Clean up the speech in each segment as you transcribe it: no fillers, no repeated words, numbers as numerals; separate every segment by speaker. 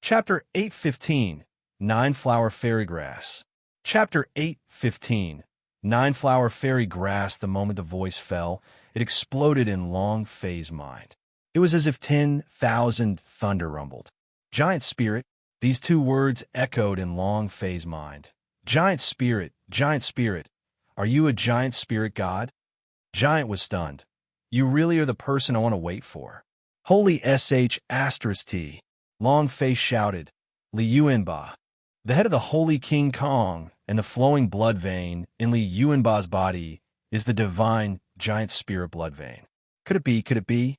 Speaker 1: Chapter 8:15 Nine-Flower Fairy Grass. Chapter 8:15 Nine-Flower Fairy Grass. The moment the voice fell, it exploded in Long Fei's mind. It was as if 10,000 thunder rumbled. Giant spirit. These two words echoed in Long Fei's mind. Giant spirit, are you a giant spirit god? Giant was stunned. You really are the person I want to wait for. Holy sh*t. Long Fei shouted. Li Yuanba. The head of the Holy King Kong and the flowing blood vein in Li Yuanba's body is the divine giant spirit blood vein. Could it be? Could it be?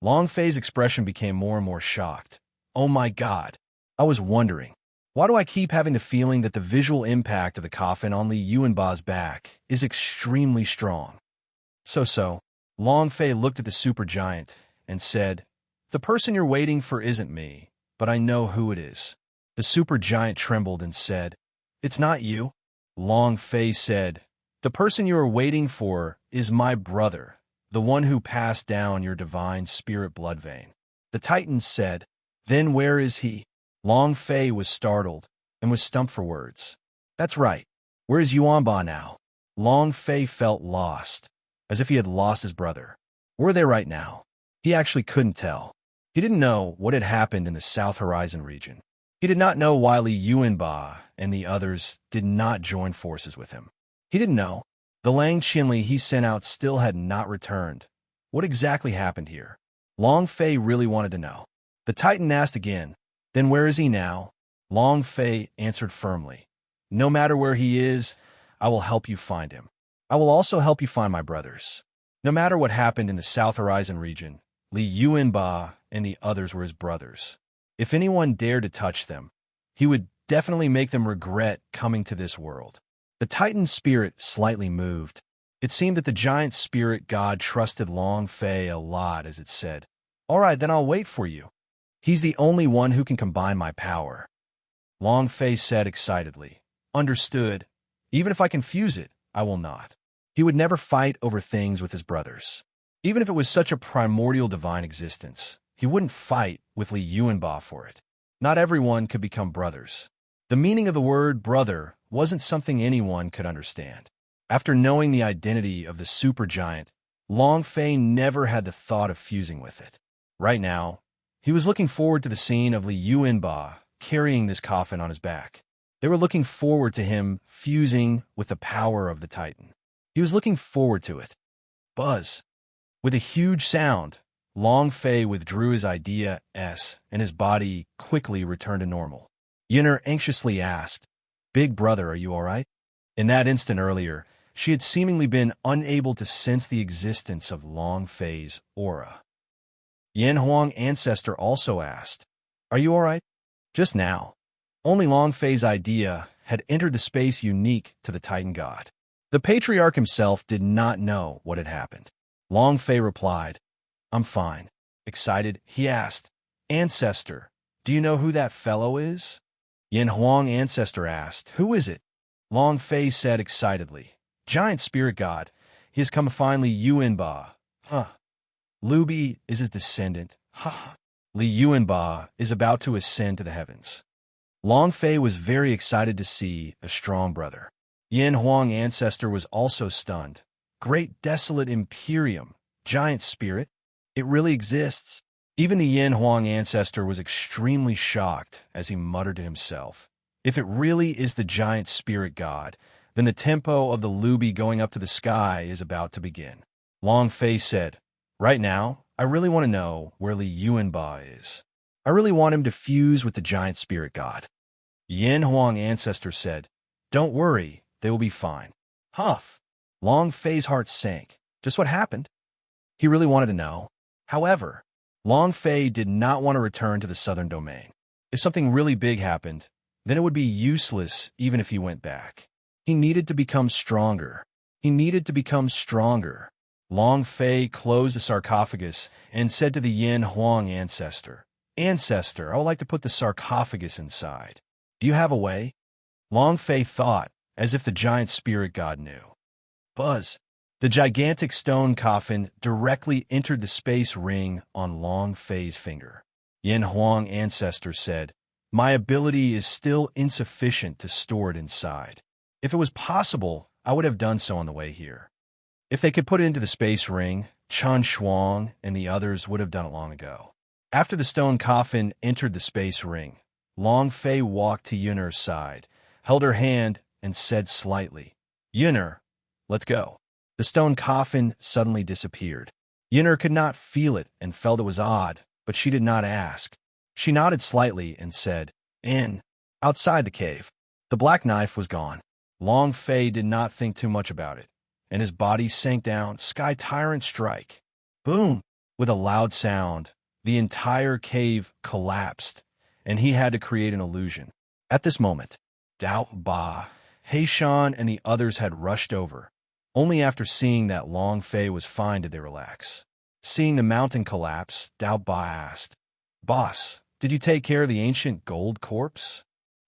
Speaker 1: Long Fei's expression became more and more shocked. Oh my God. I was wondering. Why do I keep having the feeling that the visual impact of the coffin on Li Yuanba's back is extremely strong? So, Long Fei looked at the supergiant and said, The person you're waiting for isn't me, but I know who it is. The supergiant trembled and said, It's not you. Long Fei said, The person you are waiting for is my brother, the one who passed down your divine spirit blood vein. The Titan said, Then where is he? Long Fei was startled and was stumped for words. That's right. Where is Yuanba now? Long Fei felt lost, as if he had lost his brother. Where are they right now? He actually couldn't tell. He didn't know what had happened in the South Horizon region. He did not know why Li Yuanba and the others did not join forces with him. He didn't know. The Lang Qinli he sent out still had not returned. What exactly happened here? Long Fei really wanted to know. The Titan asked again, Then where is he now? Long Fei answered firmly, No matter where he is, I will help you find him. I will also help you find my brothers. No matter what happened in the South Horizon region, Li Yuanba and the others were his brothers. If anyone dared to touch them, he would definitely make them regret coming to this world. The Titan spirit slightly moved. It seemed that the giant spirit god trusted Long Fei a lot as it said, All right, then I'll wait for you. He's the only one who can combine my power. Long Fei said excitedly, Understood. Even if I confuse it, I will not. He would never fight over things with his brothers. Even if it was such a primordial divine existence, he wouldn't fight with Li Yuanba for it. Not everyone could become brothers. The meaning of the word brother wasn't something anyone could understand. After knowing the identity of the supergiant, Long Fei never had the thought of fusing with it. Right now, he was looking forward to the scene of Li Yuanba carrying this coffin on his back. They were looking forward to him fusing with the power of the Titan. He was looking forward to it. Buzz. With a huge sound, Long Fei withdrew his idea S, and his body quickly returned to normal. Yin'er anxiously asked, Big brother, are you all right? In that instant earlier, she had seemingly been unable to sense the existence of Long Fei's aura. Yan Huang Ancestor also asked, Are you all right? Just now. Only Long Fei's idea had entered the space unique to the Titan god. The patriarch himself did not know what had happened. Long Fei replied, I'm fine. Excited, he asked, Ancestor, do you know who that fellow is? Yan Huang Ancestor asked, Who is it? Long Fei said excitedly, Giant spirit god. He has come to find Li Yuanba. Huh. Lubi is his descendant. Ha! Li Yuanba is about to ascend to the heavens. Long Fei was very excited to see a strong brother. Yan Huang Ancestor was also stunned. Great desolate Imperium, giant spirit. It really exists. Even the Yan Huang Ancestor was extremely shocked as he muttered to himself. If it really is the giant spirit god, then the tempo of the Lubi going up to the sky is about to begin. Long Fei said, Right now, I really want to know where Li Yuanba is. I really want him to fuse with the giant spirit god. Yan Huang Ancestor said, Don't worry, they will be fine. Huff! Long Fei's heart sank. Just what happened? He really wanted to know. However, Long Fei did not want to return to the southern domain. If something really big happened, then it would be useless even if he went back. He needed to become stronger. He needed to become stronger. Long Fei closed the sarcophagus and said to the Yan Huang Ancestor, Ancestor, I would like to put the sarcophagus inside. Do you have a way? Long Fei thought, as if the giant spirit god knew. Buzz. The gigantic stone coffin directly entered the space ring on Long Fei's finger. Yan Huang Ancestor said, My ability is still insufficient to store it inside. If it was possible, I would have done so on the way here. If they could put it into the space ring, Chen Shuang and the others would have done it long ago. After the stone coffin entered the space ring, Long Fei walked to Yun'er's side, held her hand, and said slightly, "Yun'er, let's go." The stone coffin suddenly disappeared. Yun'er could not feel it and felt it was odd, but she did not ask. She nodded slightly and said, "In." Outside the cave, the black knife was gone. Long Fei did not think too much about it, and his body sank down, Sky Tyrant strike. Boom! With a loud sound, the entire cave collapsed, and he had to create an illusion. At this moment, Dao Ba, Heishan, and the others had rushed over. Only after seeing that Long Fei was fine did they relax. Seeing the mountain collapse, Dao Ba asked, "Boss, did you take care of the ancient gold corpse?"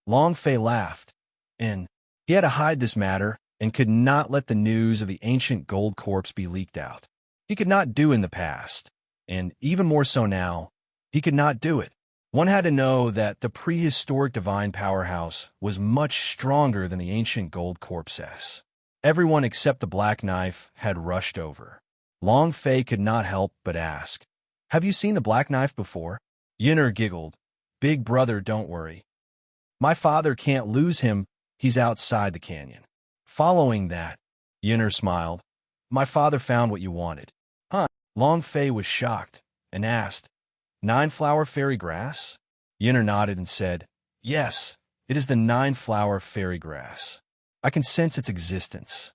Speaker 1: Long Fei laughed, and he had to hide this matter and could not let the news of the ancient gold corpse be leaked out. He could not do in the past, and even more so now, he could not do it. One had to know that the prehistoric divine powerhouse was much stronger than the ancient gold corpse. Everyone except the black knife had rushed over. Long Fei could not help but ask, "Have you seen the black knife before?" Yun'er giggled, "Big brother, don't worry. My father can't lose him, he's outside the canyon." Following that, Yun'er smiled, "My father found what you wanted." Huh? Long Fei was shocked and asked, "Nine-flower fairy grass?" Yun'er nodded and said, "Yes, it is the nine-flower fairy grass. I can sense its existence."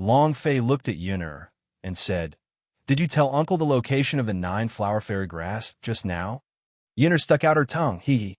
Speaker 1: Long Fei looked at Yun'er and said, "Did you tell Uncle the location of the nine-flower fairy grass just now?" Yun'er stuck out her tongue, hee.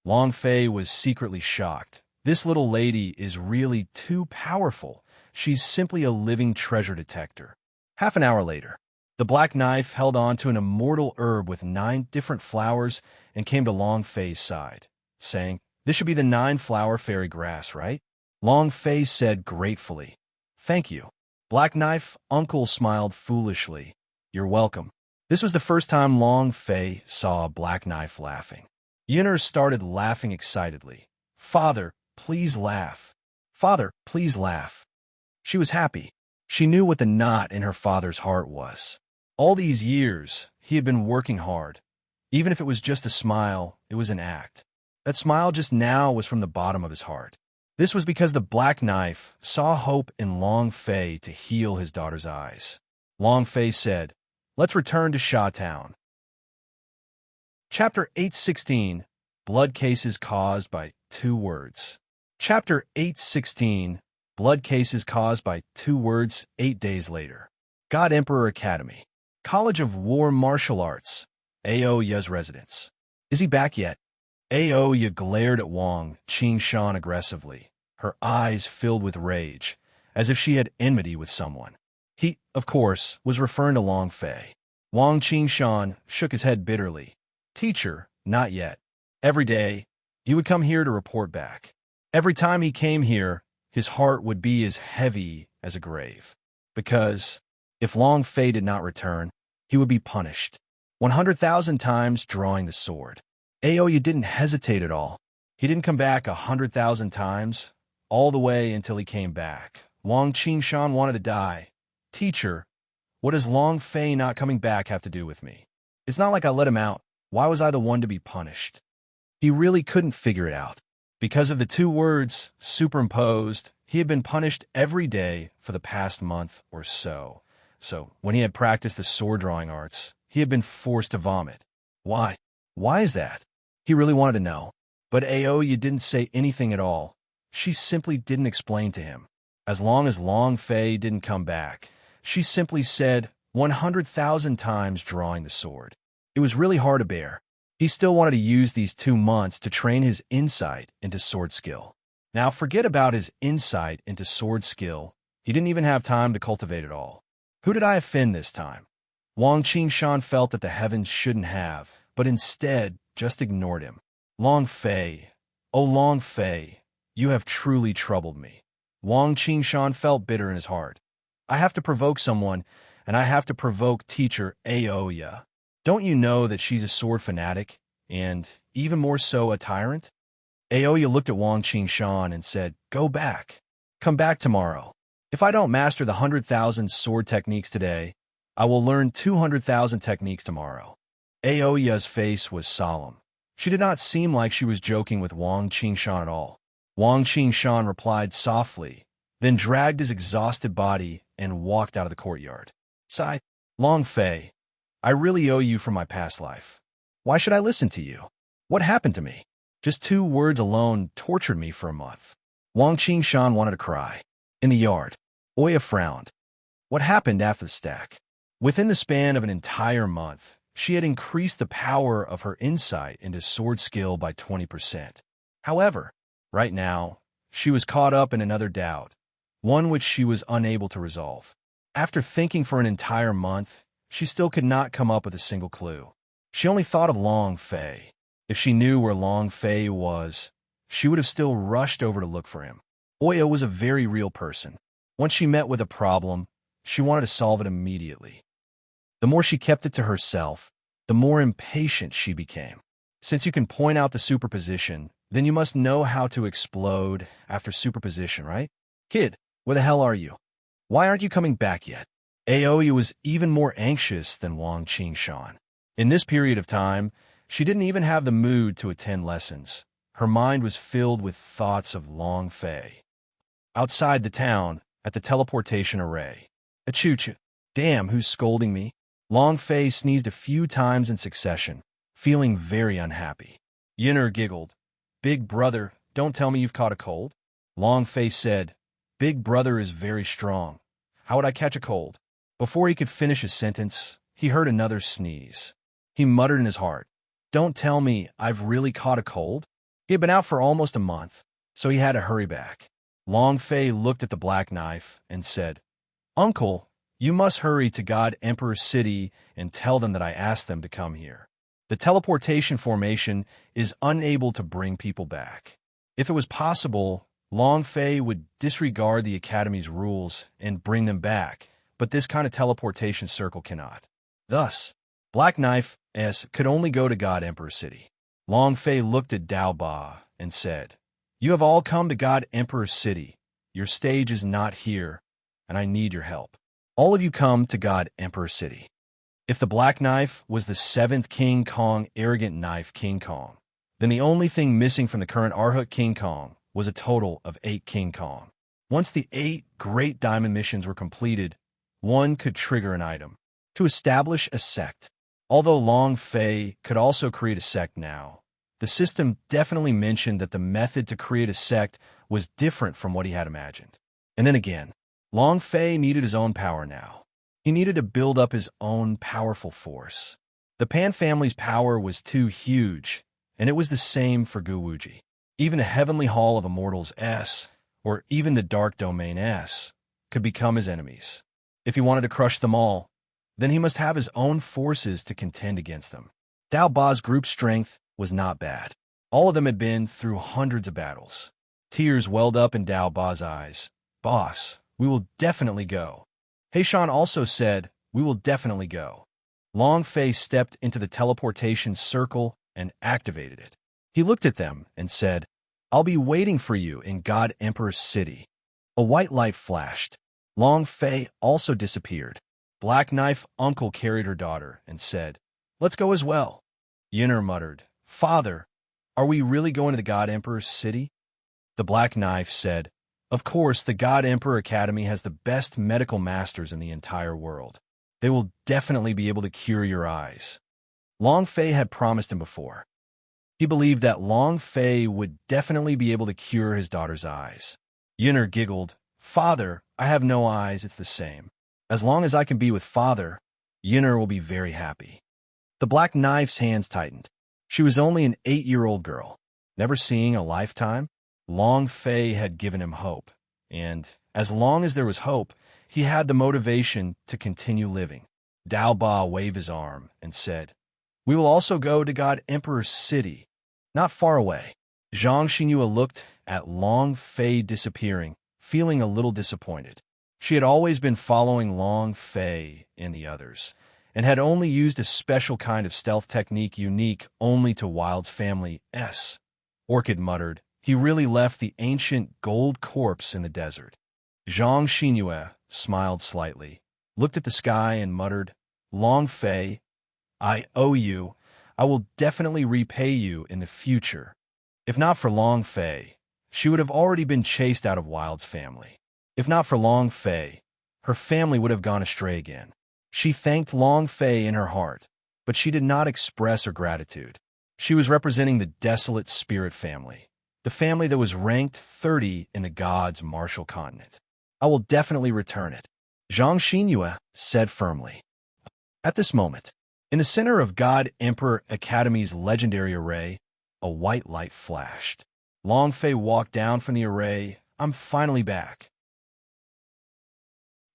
Speaker 1: Long Fei was secretly shocked. This little lady is really too powerful. She's simply a living treasure detector. Half an hour later, the black knife held on to an immortal herb with 9 different flowers and came to Long Fei's side, saying, "This should be the 9-flower fairy grass, right?" Long Fei said gratefully, "Thank you." Black Knife Uncle smiled foolishly. "You're welcome." This was the first time Long Fei saw a Black Knife laughing. Yun'er started laughing excitedly. "Father, please laugh. Father, please laugh." She was happy. She knew what the knot in her father's heart was. All these years, he had been working hard. Even if it was just a smile, it was an act. That smile just now was from the bottom of his heart. This was because the Black Knife saw hope in Long Fei to heal his daughter's eyes. Long Fei said, "Let's return to Sha Town." Chapter 816, Blood Cases Caused by 2 Words. Chapter 816, Blood Cases Caused by 2 Words. 8 days later. God Emperor Academy. College of War Martial Arts. Aoya's residence. "Is he back yet?" Aoya glared at Wang Qingshan aggressively, her eyes filled with rage, as if she had enmity with someone. He, of course, was referring to Long Fei. Wang Qingshan shook his head bitterly. "Teacher, not yet. Every day, he would come here to report back. Every time he came here, his heart would be as heavy as a grave. Because if Long Fei did not return, he would be punished 100,000 times drawing the sword." Aoya didn't hesitate at all. He didn't come back 100,000 times, all the way until he came back. Wang Qingshan wanted to die. "Teacher, what does Long Fei not coming back have to do with me? It's not like I let him out. Why was I the one to be punished?" He really couldn't figure it out. Because of the 2 words superimposed, he had been punished every day for the past month or so. So, when he had practiced the sword-drawing arts, he had been forced to vomit. Why? Why is that? He really wanted to know. But Aoya didn't say anything at all. She simply didn't explain to him. As long as Long Fei didn't come back, she simply said 100,000 times drawing the sword. It was really hard to bear. He still wanted to use these 2 months to train his insight into sword skill. Now forget about his insight into sword skill. He didn't even have time to cultivate it all. Who did I offend this time? Wang Qingshan felt that the heavens shouldn't have, but instead just ignored him. "Long Fei, oh Long Fei, you have truly troubled me." Wang Qingshan felt bitter in his heart. "I have to provoke someone, and I have to provoke teacher Aoya. Don't you know that she's a sword fanatic? and even more so a tyrant? Aoya looked at Wang Qingshan and said, "Go back. Come back tomorrow. If I don't master the 100,000 sword techniques today, I will learn 200,000 techniques tomorrow." Aoya's face was solemn. She did not seem like she was joking with Wang Qingshan at all. Wang Qingshan replied softly, then dragged his exhausted body and walked out of the courtyard. Sigh, "Long Fei, I really owe you for my past life. Why should I listen to you? What happened to me? Just 2 words alone tortured me for a month." Wang Qingshan wanted to cry. In the yard, Oya frowned. What happened after the stack? Within the span of an entire month, she had increased the power of her insight into sword skill by 20%. However, right now, she was caught up in another doubt, one which she was unable to resolve. After thinking for an entire month, she still could not come up with a single clue. She only thought of Long Fei. If she knew where Long Fei was, she would have still rushed over to look for him. Oya was a very real person. Once she met with a problem, she wanted to solve it immediately. The more she kept it to herself, the more impatient she became. Since you can point out the superposition, then you must know how to explode after superposition, right? "Kid, where the hell are you? Why aren't you coming back yet?" Aoya was even more anxious than Wang Qingshan. In this period of time, she didn't even have the mood to attend lessons. Her mind was filled with thoughts of Long Fei. Outside the town, at the teleportation array. Achoo! Damn, who's scolding me? Long Fei sneezed a few times in succession, feeling very unhappy. Yinner giggled. "Big brother, don't tell me you've caught a cold." Long Fei said, "Big brother is very strong. How would I catch a cold?" Before he could finish his sentence, he heard another sneeze. He muttered in his heart, "Don't tell me I've really caught a cold." He had been out for almost a month, so he had to hurry back. Long Fei looked at the black knife and said, "Uncle, you must hurry to God Emperor's city and tell them that I asked them to come here. The teleportation formation is unable to bring people back. If it was possible, Long Fei would disregard the Academy's rules and bring them back, but this kind of teleportation circle cannot. Thus, Black Knife S could only go to God Emperor's city." Long Fei looked at Dao Ba and said, "You have all come to God Emperor's city. Your stage is not here, and I need your help. All of you come to God Emperor's city." If the Black Knife was the 7th King Kong arrogant knife King Kong, then the only thing missing from the current Arhut King Kong was a total of 8 King Kong. Once the 8 Great Diamond missions were completed, one could trigger an item to establish a sect. Although Long Fei could also create a sect now, the system definitely mentioned that the method to create a sect was different from what he had imagined. And then again, Long Fei needed his own power now. He needed to build up his own powerful force. The Pan family's power was too huge, and it was the same for Gu Wuji. Even the Heavenly Hall of Immortals S, or even the Dark Domain S, could become his enemies. If he wanted to crush them all, then he must have his own forces to contend against them. Dao Ba's group strength was not bad. All of them had been through hundreds of battles. Tears welled up in Dao Ba's eyes. "Boss, we will definitely go." Heishan also said, "We will definitely go." Long Fei stepped into the teleportation circle and activated it. He looked at them and said, "I'll be waiting for you in God Emperor's city." A white light flashed. Long Fei also disappeared. Black Knife uncle carried her daughter and said, "Let's go as well." Yinner muttered, "Father, are we really going to the God Emperor's city?" The Black Knife said, "Of course, the God Emperor Academy has the best medical masters in the entire world. They will definitely be able to cure your eyes." Long Fei had promised him before. He believed that Long Fei would definitely be able to cure his daughter's eyes. Yinner giggled, "Father, I have no eyes, it's the same. As long as I can be with Father, Yinner will be very happy." The Black Knife's hands tightened. She was only an 8-year-old girl, never seeing a lifetime. Long Fei had given him hope, and as long as there was hope, he had the motivation to continue living. Dao Ba waved his arm and said, "We will also go to God Emperor's city, not far away." Zhang Xinyue looked at Long Fei disappearing, feeling a little disappointed. She had always been following Long Fei and the others, and had only used a special kind of stealth technique unique only to Wild's family. Orchid muttered. He really left the ancient gold corpse in the desert. Zhang Xingyue smiled slightly, looked at the sky and muttered, Long Fei, I owe you. I will definitely repay you in the future. If not for Long Fei, she would have already been chased out of Wild's family. If not for Long Fei, her family would have gone astray again. She thanked Long Fei in her heart, but she did not express her gratitude. She was representing the desolate spirit family, the family that was ranked 30 in the gods' martial continent. I will definitely return it, Zhang Xingyue said firmly. At this moment, in the center of God Emperor Academy's legendary array, a white light flashed. Long Fei walked down from the array. I'm finally back.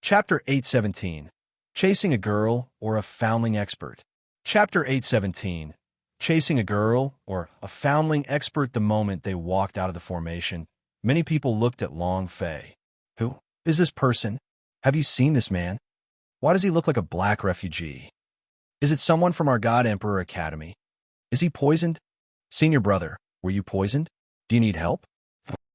Speaker 1: Chapter 817. Chasing a Girl or a Foundling Expert. Chapter 817. Chasing a Girl or a Foundling Expert. The moment they walked out of the formation, many people looked at Long Fei. Who is this person? Have you seen this man? Why does he look like a black refugee? Is it someone from our God Emperor Academy? Is he poisoned? Senior brother, were you poisoned? Do you need help?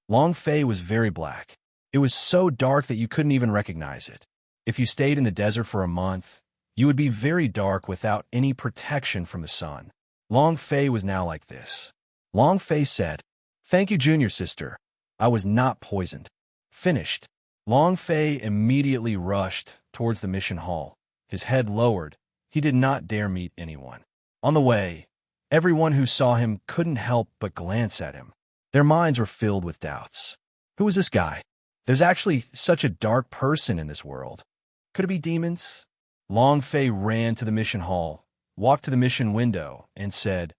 Speaker 1: Long Fei was very black. It was so dark that you couldn't even recognize it. If you stayed in the desert for a month, you would be very dark without any protection from the sun. Long Fei was now like this. Long Fei said, Thank you, junior sister. I was not poisoned. Finished. Long Fei immediately rushed towards the mission hall. His head lowered. He did not dare meet anyone. On the way, everyone who saw him couldn't help but glance at him. Their minds were filled with doubts. Who is this guy? There's actually such a dark person in this world. Could it be demons? Long Fei ran to the mission hall, walked to the mission window, and said,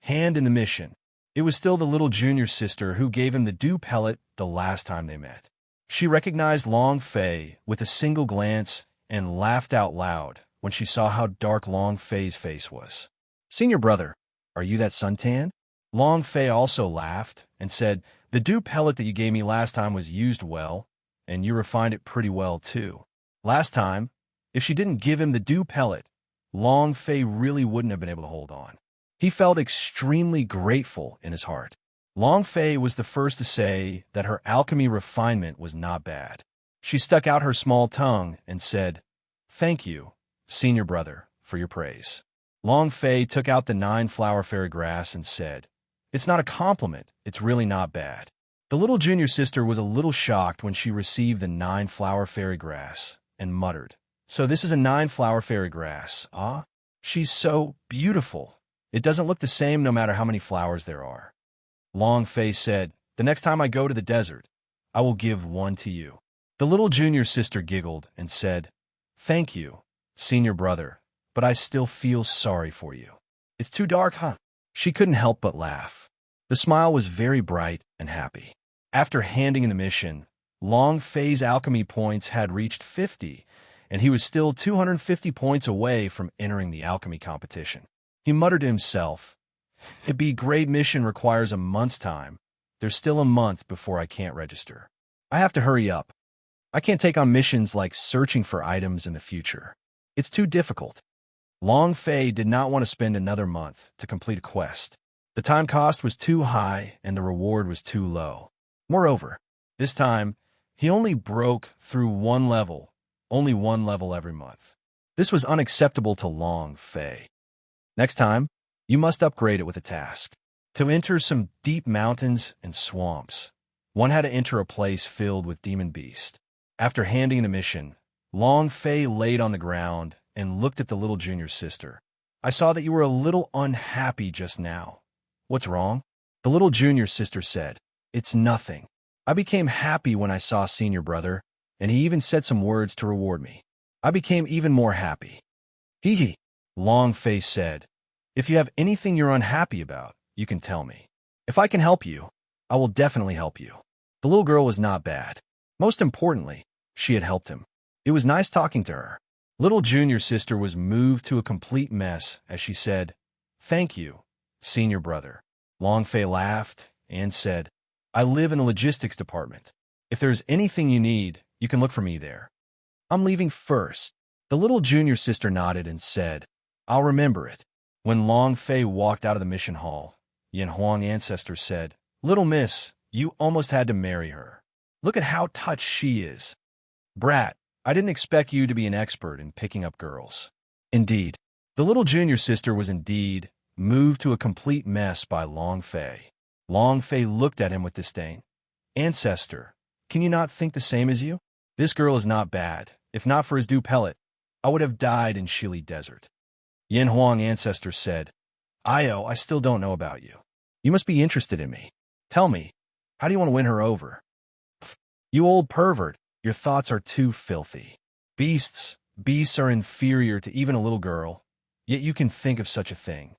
Speaker 1: Hand in the mission. It was still the little junior sister who gave him the dew pellet the last time they met. She recognized Long Fei with a single glance and laughed out loud when she saw how dark Long Fei's face was. Senior brother, are you that suntan? Long Fei also laughed and said, The dew pellet that you gave me last time was used well, and you refined it pretty well too. Last time, if she didn't give him the dew pellet, Long Fei really wouldn't have been able to hold on. He felt extremely grateful in his heart. Long Fei was the first to say that her alchemy refinement was not bad. She stuck out her small tongue and said, Thank you, senior brother, for your praise. Long Fei took out the 9-flower fairy grass and said, It's not a compliment, it's really not bad. The little junior sister was a little shocked when she received the 9-flower fairy grass and muttered, So this is a 9-flower fairy grass, ah? She's so beautiful. It doesn't look the same no matter how many flowers there are. Long Fei said, The next time I go to the desert, I will give one to you. The little junior sister giggled and said, Thank you, senior brother, but I still feel sorry for you. It's too dark, huh? She couldn't help but laugh. The smile was very bright and happy. After handing in the mission, Long Fei's alchemy points had reached 50, and he was still 250 points away from entering the alchemy competition. He muttered to himself, It'd be great mission requires a month's time. There's still a month before I can't register. I have to hurry up. I can't take on missions like searching for items in the future. It's too difficult. Long Fei did not want to spend another month to complete a quest. The time cost was too high and the reward was too low. Moreover, this time, he only broke through only one level every month. This was unacceptable to Long Fei. Next time, you must upgrade it with a task. To enter some deep mountains and swamps, one had to enter a place filled with demon beasts. After handing the mission, Long Fei laid on the ground and looked at the little junior sister. I saw that you were a little unhappy just now. What's wrong? The little junior sister said, It's nothing. I became happy when I saw senior brother, and he even said some words to reward me. I became even more happy. Hee hee, Long Fei said. If you have anything you're unhappy about, you can tell me. If I can help you, I will definitely help you. The little girl was not bad. Most importantly, she had helped him. It was nice talking to her. Little junior sister was moved to a complete mess as she said, Thank you, senior brother. Long Fei laughed and said, I live in the logistics department. If there's anything you need, you can look for me there. I'm leaving first. The little junior sister nodded and said, I'll remember it. When Long Fei walked out of the mission hall, Yin Huang ancestor said, Little miss, you almost had to marry her. Look at how touched she is. Brat, I didn't expect you to be an expert in picking up girls. Indeed, the little junior sister was indeed moved to a complete mess by Long Fei. Long Fei looked at him with disdain. Ancestor, can you not think the same as you? This girl is not bad. If not for his dew pellet, I would have died in Shili Desert. Yin Huang ancestor said, Io, I still don't know about you. You must be interested in me. Tell me, how do you want to win her over? You old pervert, your thoughts are too filthy. Beasts are inferior to even a little girl, yet you can think of such a thing.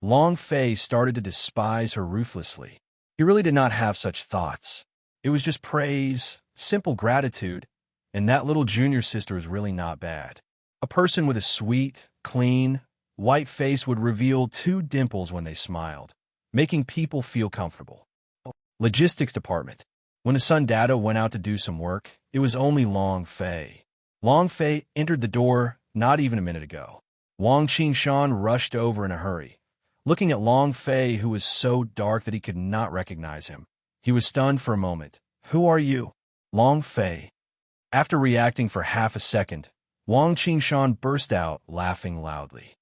Speaker 1: Long Fei started to despise her ruthlessly. He really did not have such thoughts. It was just praise, simple gratitude, and that little junior sister was really not bad. A person with a sweet, clean, white face would reveal 2 dimples when they smiled, making people feel comfortable. Logistics department. When the son Dada went out to do some work, it was only Long Fei. Long Fei entered the door not even a minute ago. Wang Qingshan rushed over in a hurry, looking at Long Fei, who was so dark that he could not recognize him. He was stunned for a moment. Who are you? Long Fei. After reacting for half a second, Wang Qingshan burst out laughing loudly.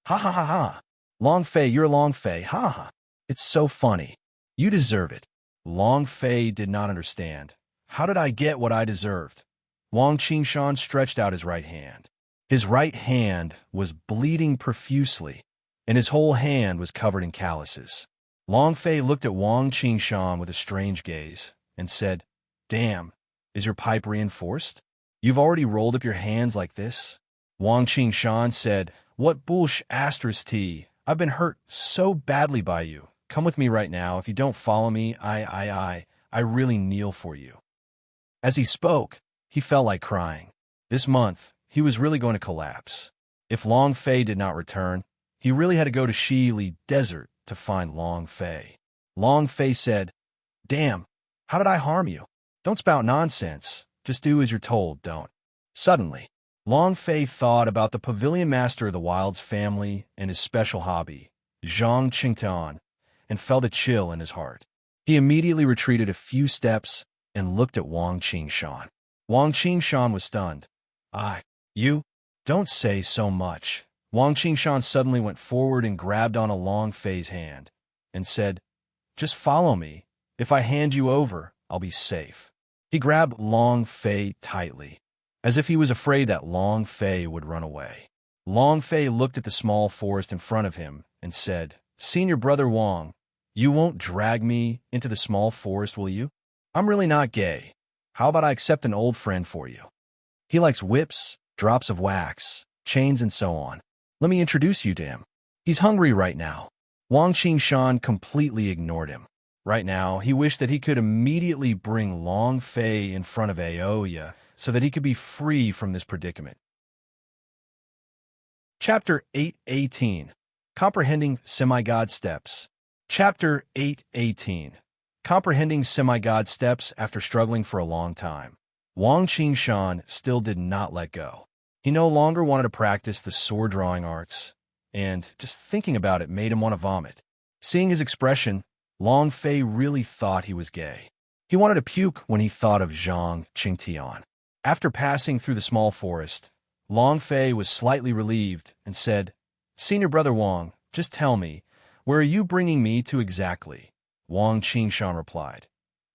Speaker 1: Ha ha ha ha! Long Fei, you're Long Fei, ha ha! It's so funny. You deserve it. Long Fei did not understand. How did I get what I deserved? Wang Qingshan stretched out his right hand. His right hand was bleeding profusely, and his whole hand was covered in calluses. Long Fei looked at Wang Qingshan with a strange gaze and said, Damn, is your pipe reinforced? You've already rolled up your hands like this? Wang Qingshan said, What bullsh***T? I've been hurt so badly by you. Come with me right now. If you don't follow me, I really kneel for you. As he spoke, he felt like crying. This month, he was really going to collapse. If Long Fei did not return, he really had to go to Shili Desert to find Long Fei. Long Fei said, Damn, how did I harm you? Don't spout nonsense. Just do as you're told, don't. Suddenly, Long Fei thought about the pavilion master of the Wild's family and his special hobby, Zhang Qingtian, and felt a chill in his heart. He immediately retreated a few steps and looked at Wang Qingshan. Wang Qingshan was stunned. You? Don't say so much. Wang Qingshan suddenly went forward and grabbed on a Long Fei's hand and said, Just follow me. If I hand you over, I'll be safe. He grabbed Long Fei tightly, as if he was afraid that Long Fei would run away. Long Fei looked at the small forest in front of him and said, Senior brother Wang, you won't drag me into the small forest, will you? I'm really not gay. How about I accept an old friend for you? He likes whips, drops of wax, chains, and so on. Let me introduce you to him. He's hungry right now. Wang Qingshan completely ignored him. Right now, he wished that he could immediately bring Long Fei in front of Aoya so that he could be free from this predicament. Chapter 8:18 Comprehending Semi-God Steps. Chapter 8:18 Comprehending Semi-God Steps after struggling for a long time. Wang Qingshan still did not let go. He no longer wanted to practice the sword drawing arts, and just thinking about it made him want to vomit. Seeing his expression, Long Fei really thought he was gay. He wanted to puke when he thought of Zhang Qingtian. After passing through the small forest, Long Fei was slightly relieved and said, Senior brother Wang, just tell me, where are you bringing me to exactly? Wang Qingshan replied,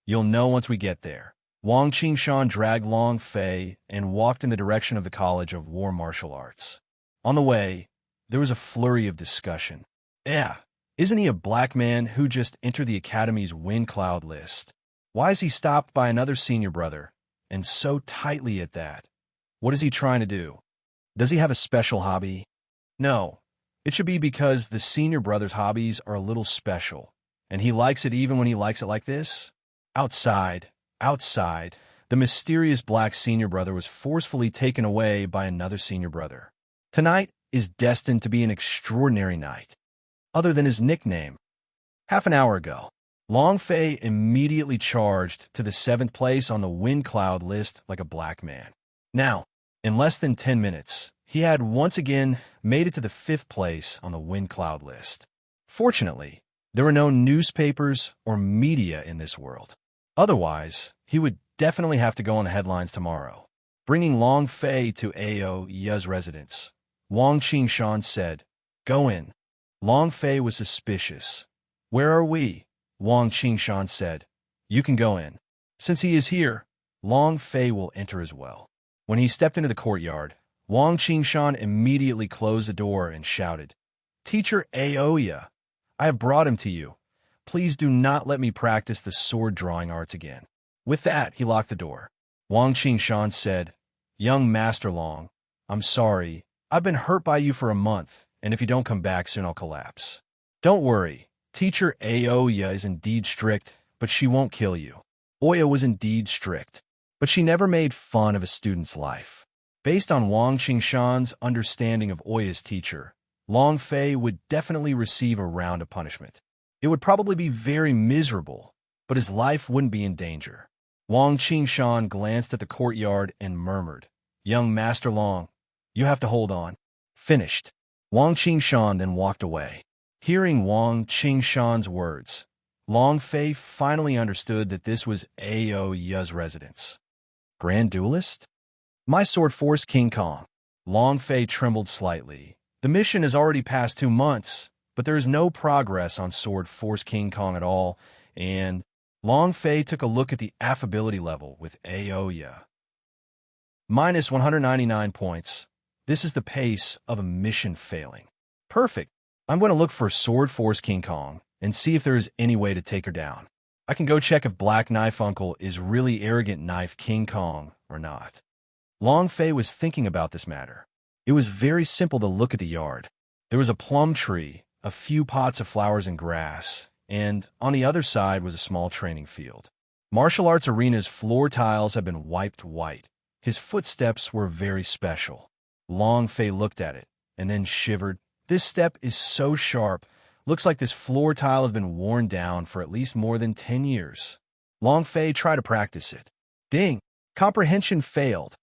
Speaker 1: You'll know once we get there. Wang Qingshan dragged Long Fei and walked in the direction of the College of War Martial Arts. On the way, there was a flurry of discussion. Isn't he a black man who just entered the Academy's wind cloud list? Why is he stopped by another senior brother, and so tightly at that? What is he trying to do? Does he have a special hobby? No, it should be because the senior brother's hobbies are a little special, and he likes it even when he likes it like this. Outside, the mysterious black senior brother was forcefully taken away by another senior brother. Tonight is destined to be an extraordinary night. Other than his nickname. Half an hour ago, Long Fei immediately charged to the 7th place on the wind cloud list like a black man. Now, In less than 10 minutes, he had once again made it to the 5th place on the wind cloud list. Fortunately, there were no newspapers or media in this world. Otherwise, he would definitely have to go on the headlines tomorrow. Bringing Long Fei to Ao Ya's residence, Wang Qingshan said, "Go in." Long Fei was suspicious. "Where are we?" Wang Qingshan said. "You can go in." Since he is here, Long Fei will enter as well. When he stepped into the courtyard, Wang Qingshan immediately closed the door and shouted, "Teacher Aoya, I have brought him to you. Please do not let me practice the sword drawing arts again." With that, he locked the door. Wang Qingshan said, "Young Master Long, I'm sorry. I've been hurt by you for a month, and if you don't come back soon, I'll collapse. Don't worry. Teacher Aoya is indeed strict, but she won't kill you." Oya was indeed strict, but she never made fun of a student's life. Based on Wang Qingshan's understanding of Oya's teacher, Long Fei would definitely receive a round of punishment. It would probably be very miserable, but his life wouldn't be in danger. Wang Qingshan glanced at the courtyard and murmured, "Young Master Long, you have to hold on." Finished. Wang Qingshan then walked away. Hearing Wang Qingshan's words, Long Fei finally understood that this was Ao Ya's residence. Grand Duelist? My sword force King Kong. Long Fei trembled slightly. The mission has already passed 2 months, but there is no progress on Sword Force King Kong at all, and Long Fei took a look at the affability level with Aoya. Minus 199 points. This is the pace of a mission failing. Perfect. I'm going to look for Sword Force King Kong and see if there is any way to take her down. I can go check if Black Knife Uncle is really arrogant knife King Kong or not. Long Fei was thinking about this matter. It was very simple to look at the yard. There was a plum tree, a few pots of flowers and grass, and on the other side was a small training field. Martial Arts Arena's floor tiles had been wiped white. His footsteps were very special. Long Fei looked at it and then shivered. This step is so sharp. Looks like this floor tile has been worn down for at least more than 10 years. Long Fei tried to practice it. Ding! Comprehension failed.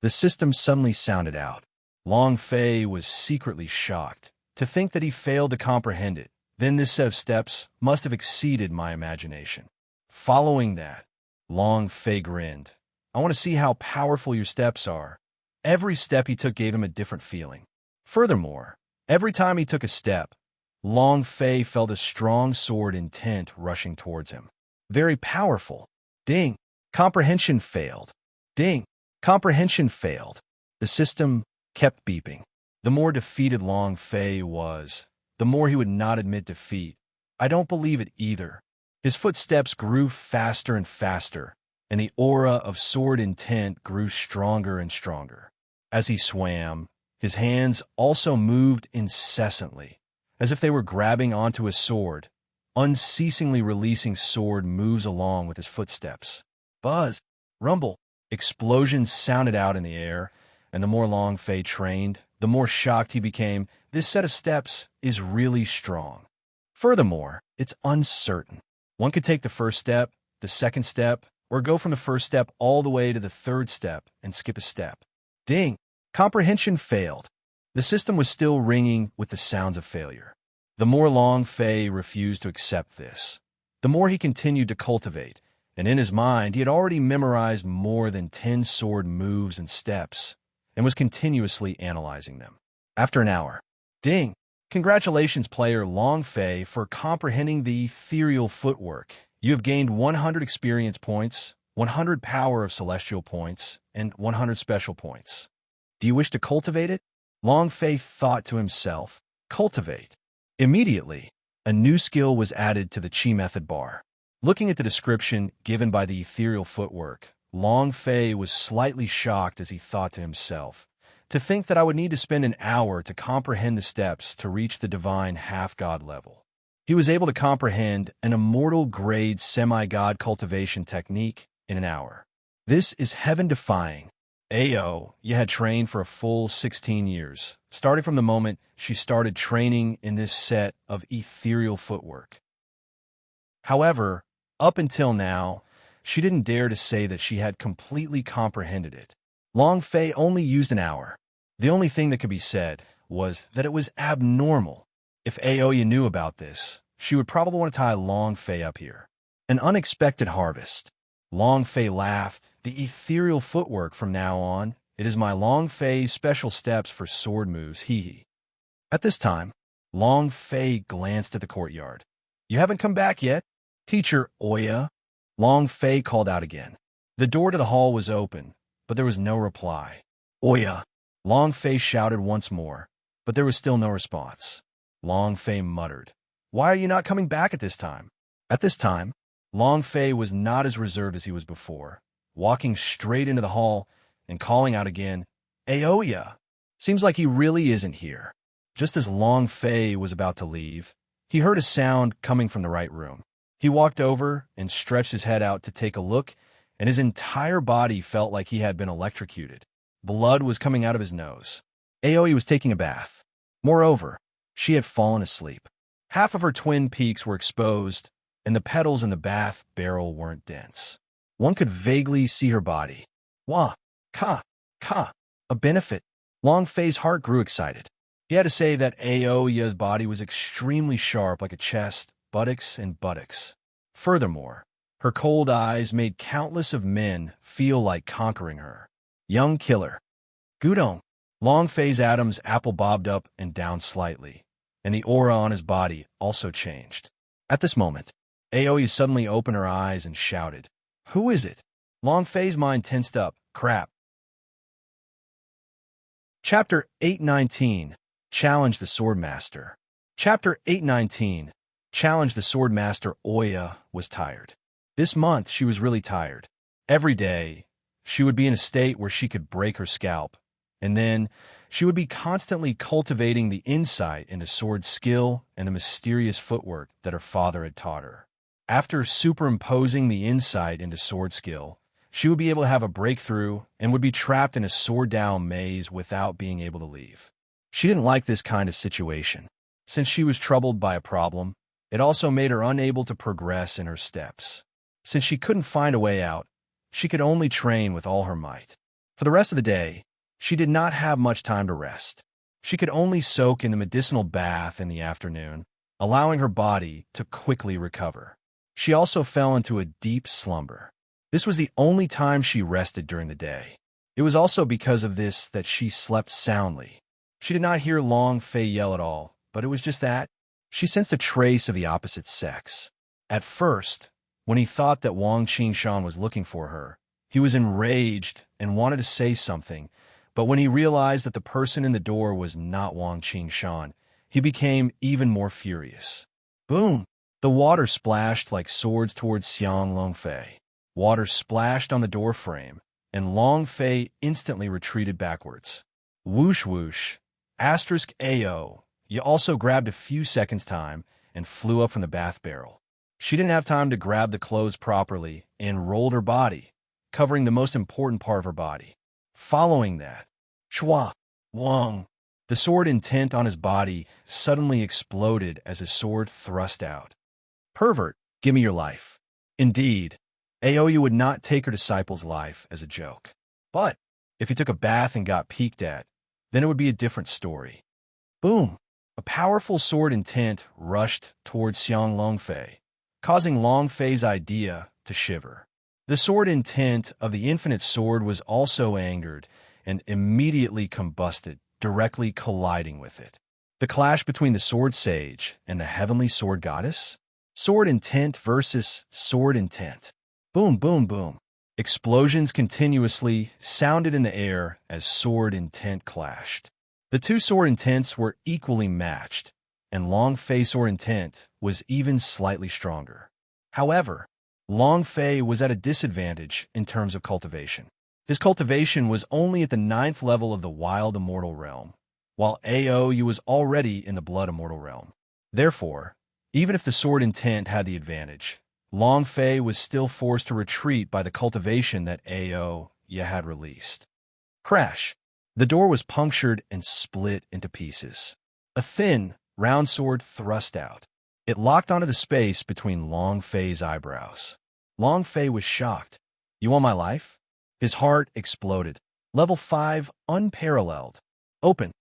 Speaker 1: The system suddenly sounded out. Long Fei was secretly shocked to think that he failed to comprehend it. Then this set of steps must have exceeded my imagination. Following that, Long Fei grinned. I want to see how powerful your steps are. Every step he took gave him a different feeling. Furthermore, every time he took a step, Long Fei felt a strong sword intent rushing towards him. Very powerful. Ding! Comprehension failed. Ding! Comprehension failed. The system kept beeping. The more defeated Long Fei was, the more he would not admit defeat. I don't believe it either. His footsteps grew faster and faster, and the aura of sword intent grew stronger and stronger. As he swam, his hands also moved incessantly, as if they were grabbing onto a sword, unceasingly releasing sword moves along with his footsteps. Buzz! Rumble! Explosions sounded out in the air, and the more Long Fei trained, the more shocked he became. This set of steps is really strong. Furthermore, it's uncertain. One could take the first step, the second step, or go from the first step all the way to the third step and skip a step. Ding! Comprehension failed. The system was still ringing with the sounds of failure. The more Long Fei refused to accept this, the more he continued to cultivate, and in his mind he had already memorized more than 10 sword moves and steps, and was continuously analyzing them. After an hour, ding! Congratulations, player Long Fei, for comprehending the ethereal footwork. You have gained 100 experience points, 100 power of celestial points, and 100 special points. Do you wish to cultivate it? Long Fei thought to himself, cultivate. Immediately, a new skill was added to the Chi method bar. Looking at the description given by the ethereal footwork, Long Fei was slightly shocked as he thought to himself, to think that I would need to spend an hour to comprehend the steps to reach the divine half-god level. He was able to comprehend an immortal grade semi-god cultivation technique in an hour. This is heaven-defying. Ao Ye had trained for a full 16 years, starting from the moment she started training in this set of ethereal footwork. However, up until now, she didn't dare to say that she had completely comprehended it. Long Fei only used an hour. The only thing that could be said was that it was abnormal. If Aoya knew about this, she would probably want to tie Long Fei up here. An unexpected harvest. Long Fei laughed. The ethereal footwork from now on. It is my Long Fei's special steps for sword moves, hee hee. At this time, Long Fei glanced at the courtyard. You haven't come back yet? Teacher Oya? Long Fei called out again. The door to the hall was open, but there was no reply. Oya! Long Fei shouted once more, but there was still no response. Long Fei muttered, Why are you not coming back at this time? At this time, Long Fei was not as reserved as he was before, walking straight into the hall and calling out again, Aoya! Seems like he really isn't here. Just as Long Fei was about to leave, he heard a sound coming from the right room. He walked over and stretched his head out to take a look, and his entire body felt like he had been electrocuted. Blood was coming out of his nose. Aoi was taking a bath. Moreover, she had fallen asleep. Half of her twin peaks were exposed, and the petals in the bath barrel weren't dense. One could vaguely see her body. Wah! Ka! A benefit. Long Fei's heart grew excited. He had to say that Aoya's body was extremely sharp like a chest, buttocks, and buttocks. Furthermore, her cold eyes made countless of men feel like conquering her. Young killer. Gudong. Long Fei's atoms apple bobbed up and down slightly, and the aura on his body also changed. At this moment, Aoya suddenly opened her eyes and shouted, Who is it? Long Fei's mind tensed up. Crap. Chapter 819. Challenge the Swordmaster. Chapter 819. Challenge the Swordmaster. Oya was tired. This month, she was really tired. Every day, she would be in a state where she could break her scalp, and then she would be constantly cultivating the insight into sword skill and the mysterious footwork that her father had taught her. After superimposing the insight into sword skill, she would be able to have a breakthrough and would be trapped in a sword-down maze without being able to leave. She didn't like this kind of situation. Since she was troubled by a problem, it also made her unable to progress in her steps. Since she couldn't find a way out, she could only train with all her might. For the rest of the day, she did not have much time to rest. She could only soak in the medicinal bath in the afternoon, allowing her body to quickly recover. She also fell into a deep slumber. This was the only time she rested during the day. It was also because of this that she slept soundly. She did not hear Long Fei yell at all, but it was just that. She sensed a trace of the opposite sex. At first, when he thought that Wang Qingshan was looking for her, he was enraged and wanted to say something, but when he realized that the person in the door was not Wang Qingshan, he became even more furious. Boom! The water splashed like swords towards Xiang Longfei. Water splashed on the door frame, and Long Fei instantly retreated backwards. Whoosh whoosh. Asterisk AO. You also grabbed a few seconds' time and flew up from the bath barrel. She didn't have time to grab the clothes properly and rolled her body, covering the most important part of her body. Following that, Chua, Wang. The sword intent on his body suddenly exploded as his sword thrust out. Pervert, give me your life. Indeed, Aoya would not take her disciple's life as a joke. But if he took a bath and got peeked at, then it would be a different story. Boom! A powerful sword intent rushed towards Xiang Longfei, causing Long Fei's idea to shiver. The sword intent of the infinite sword was also angered and immediately combusted, directly colliding with it. The clash between the sword sage and the heavenly sword goddess? Sword intent versus sword intent. Boom, boom, boom. Explosions continuously sounded in the air as sword intent clashed. The two sword intents were equally matched, and Long Fei's sword intent was even slightly stronger. However, Long Fei was at a disadvantage in terms of cultivation. His cultivation was only at the 9th level of the Wild Immortal Realm, while Aoyu was already in the Blood Immortal Realm. Therefore, even if the sword intent had the advantage, Long Fei was still forced to retreat by the cultivation that Aoya had released. Crash! The door was punctured and split into pieces. A thin, round sword thrust out. It locked onto the space between Long Fei's eyebrows. Long Fei was shocked. You want my life? His heart exploded. Level 5, unparalleled. Open.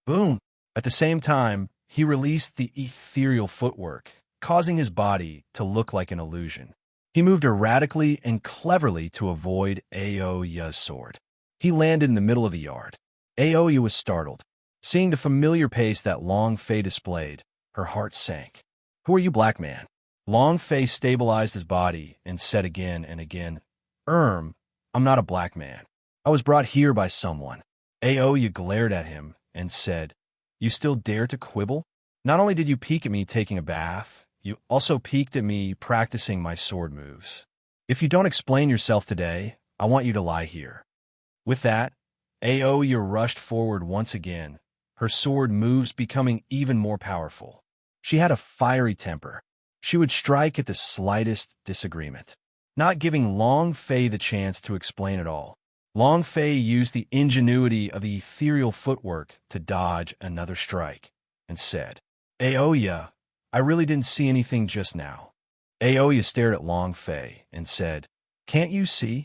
Speaker 1: Boom! At the same time, he released the ethereal footwork, causing his body to look like an illusion. He moved erratically and cleverly to avoid Aoya's sword. He landed in the middle of the yard. Aoya was startled. Seeing the familiar pace that Long Fei displayed, her heart sank. "Who are you, black man?" Long Fei stabilized his body and said again and again, I'm not a black man. I was brought here by someone." Aoya glared at him and said, "You still dare to quibble? Not only did you peek at me taking a bath, you also peeked at me practicing my sword moves. If you don't explain yourself today, I want you to lie here." With that, Aoya rushed forward once again, her sword moves becoming even more powerful. She had a fiery temper. She would strike at the slightest disagreement, not giving Long Fei the chance to explain it all. Long Fei used the ingenuity of the ethereal footwork to dodge another strike, and said, "Aoya, I really didn't see anything just now." Aoya stared at Long Fei and said, "Can't you see?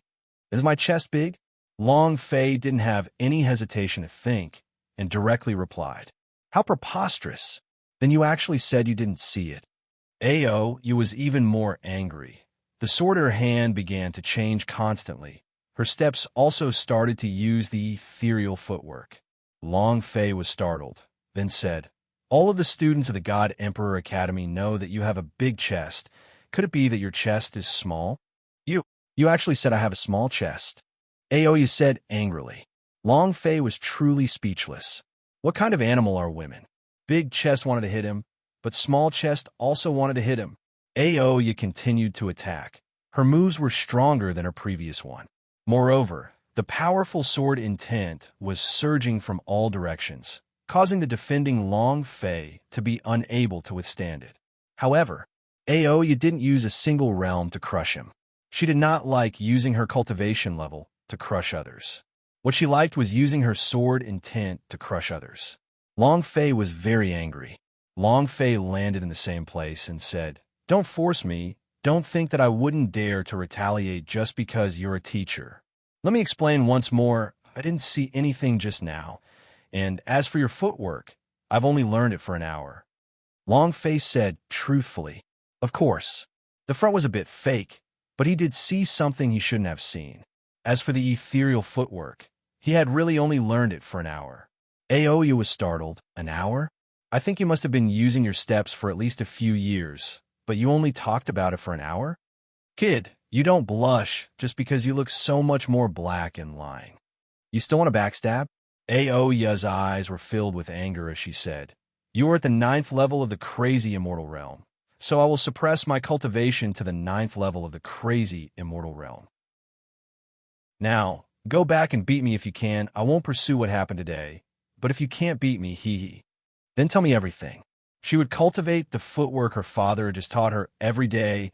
Speaker 1: Is my chest big?" Long Fei didn't have any hesitation to think, and directly replied, "How preposterous! Then you actually said you didn't see it." Aoya was even more angry. The sword in her hand began to change constantly. Her steps also started to use the ethereal footwork. Long Fei was startled, then said, "All of the students of the God Emperor Academy know that you have a big chest. Could it be that your chest is small?" You actually said I have a small chest," Aoya said angrily. Long Fei was truly speechless. What kind of animal are women? Big chest wanted to hit him, but small chest also wanted to hit him. Aoya continued to attack. Her moves were stronger than her previous one. Moreover, the powerful sword intent was surging from all directions, causing the defending Long Fei to be unable to withstand it. However, Aoya didn't use a single realm to crush him. She did not like using her cultivation level to crush others. What she liked was using her sword intent to crush others. Long Fei was very angry. Long Fei landed in the same place and said, "Don't force me. Don't think that I wouldn't dare to retaliate just because you're a teacher. Let me explain once more, I didn't see anything just now. And as for your footwork, I've only learned it for an hour." Long Fei said truthfully, "Of course, the front was a bit fake, but he did see something he shouldn't have seen. As for the ethereal footwork, he had really only learned it for an hour." Aoya was startled. "An hour? I think you must have been using your steps for at least a few years, but you only talked about it for an hour? Kid, you don't blush just because you look so much more black and lying. You still want to backstab?" Aoya's eyes were filled with anger as she said, "You are at the 9th level of the crazy immortal realm, so I will suppress my cultivation to the 9th level of the crazy immortal realm. Now, go back and beat me if you can. I won't pursue what happened today, but if you can't beat me, then tell me everything." She would cultivate the footwork her father had just taught her every day,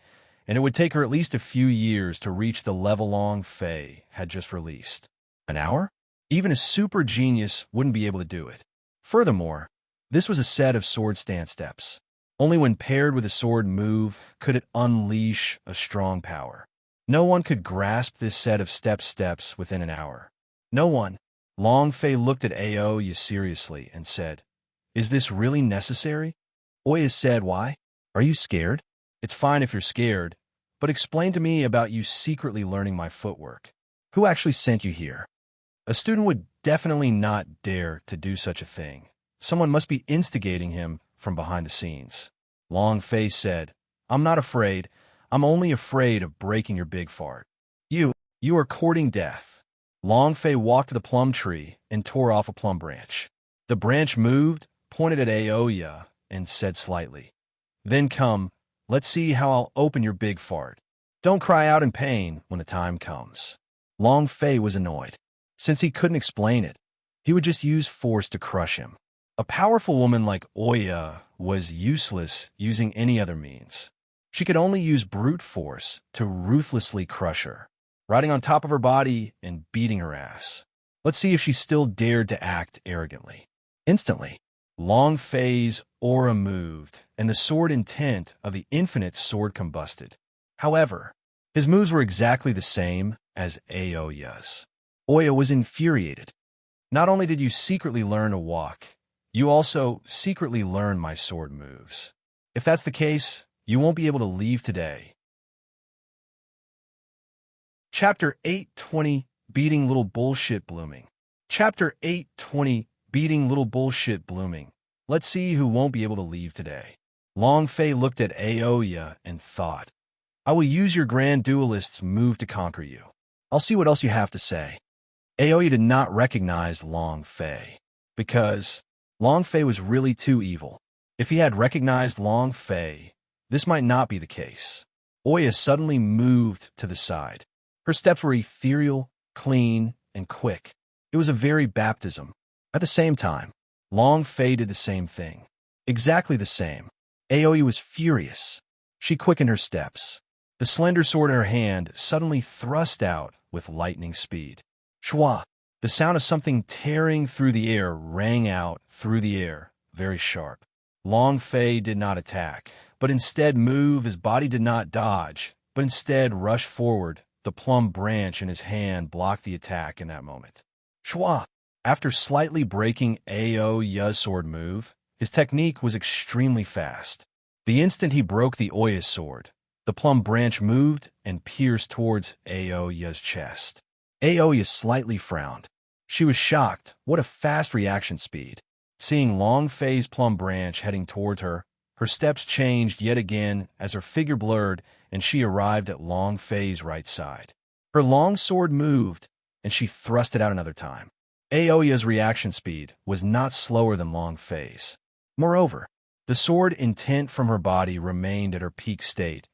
Speaker 1: and it would take her at least a few years to reach the level Long Fei had just released. An hour? Even a super genius wouldn't be able to do it. Furthermore, this was a set of sword stance steps. Only when paired with a sword move could it unleash a strong power. No one could grasp this set of steps within an hour. No one. Long Fei looked at Aoya seriously and said, "Is this really necessary?" Oya said, "Why? Are you scared? It's fine if you're scared, but explain to me about you secretly learning my footwork. Who actually sent you here?" A student would definitely not dare to do such a thing. Someone must be instigating him from behind the scenes. Long Fei said, "I'm not afraid. I'm only afraid of breaking your big fart. You are courting death." Long Fei walked to the plum tree and tore off a plum branch. The branch moved, pointed at Aoya, and said slightly, "Then come, let's see how I'll open your big fart. Don't cry out in pain when the time comes." Long Fei was annoyed. Since he couldn't explain it, he would just use force to crush him. A powerful woman like Oya was useless using any other means. She could only use brute force to ruthlessly crush her, riding on top of her body and beating her ass. Let's see if she still dared to act arrogantly. Instantly, Long Fei's aura moved, and the sword intent of the infinite sword combusted. However, his moves were exactly the same as Aoya's. Oya was infuriated. Not only did you secretly learn to walk, you also secretly learn my sword moves. If that's the case, you won't be able to leave today. Chapter 820, Beating Little Bullshit Blooming. Chapter 820, Beating Little Bullshit Blooming. Let's see who won't be able to leave today. Long Fei looked at Aoya and thought, I will use your grand duelist's move to conquer you. I'll see what else you have to say. Aoya did not recognize Long Fei, because Long Fei was really too evil. If he had recognized Long Fei, this might not be the case. Oya suddenly moved to the side. Her steps were ethereal, clean, and quick. It was a very baptism. At the same time, Long Fei did the same thing. Exactly the same. Aoya was furious. She quickened her steps. The slender sword in her hand suddenly thrust out with lightning speed. Shwa! The sound of something tearing through the air rang out through the air, very sharp. Long Fei did not attack, but instead move. His body did not dodge, but instead rush forward. The plum branch in his hand blocked the attack in that moment. Shwa! After slightly breaking Aoya's sword move, his technique was extremely fast. The instant he broke the Oya's sword, the plum branch moved and pierced towards Aoya's chest. Aoya slightly frowned. She was shocked. What a fast reaction speed. Seeing Long Fei's plum branch heading towards her, her steps changed yet again as her figure blurred and she arrived at Long Fei's right side. Her long sword moved, and she thrust it out another time. Aoya's reaction speed was not slower than Long Fei's. Moreover, the sword intent from her body remained at her peak state,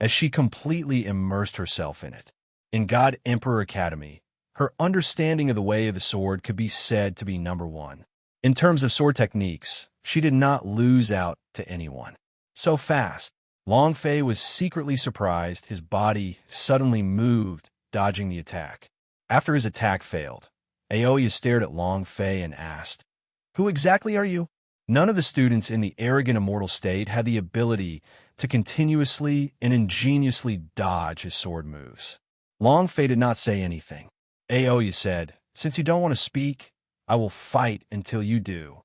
Speaker 1: as she completely immersed herself in it. In God Emperor Academy, her understanding of the way of the sword could be said to be number one. In terms of sword techniques, she did not lose out to anyone. So fast, Long Fei was secretly surprised. His body suddenly moved, dodging the attack. After his attack failed, Aoya stared at Long Fei and asked, Who exactly are you? None of the students in the arrogant immortal state had the ability to continuously and ingeniously dodge his sword moves. Long Fei did not say anything. Aoya said, Since you don't want to speak, I will fight until you do.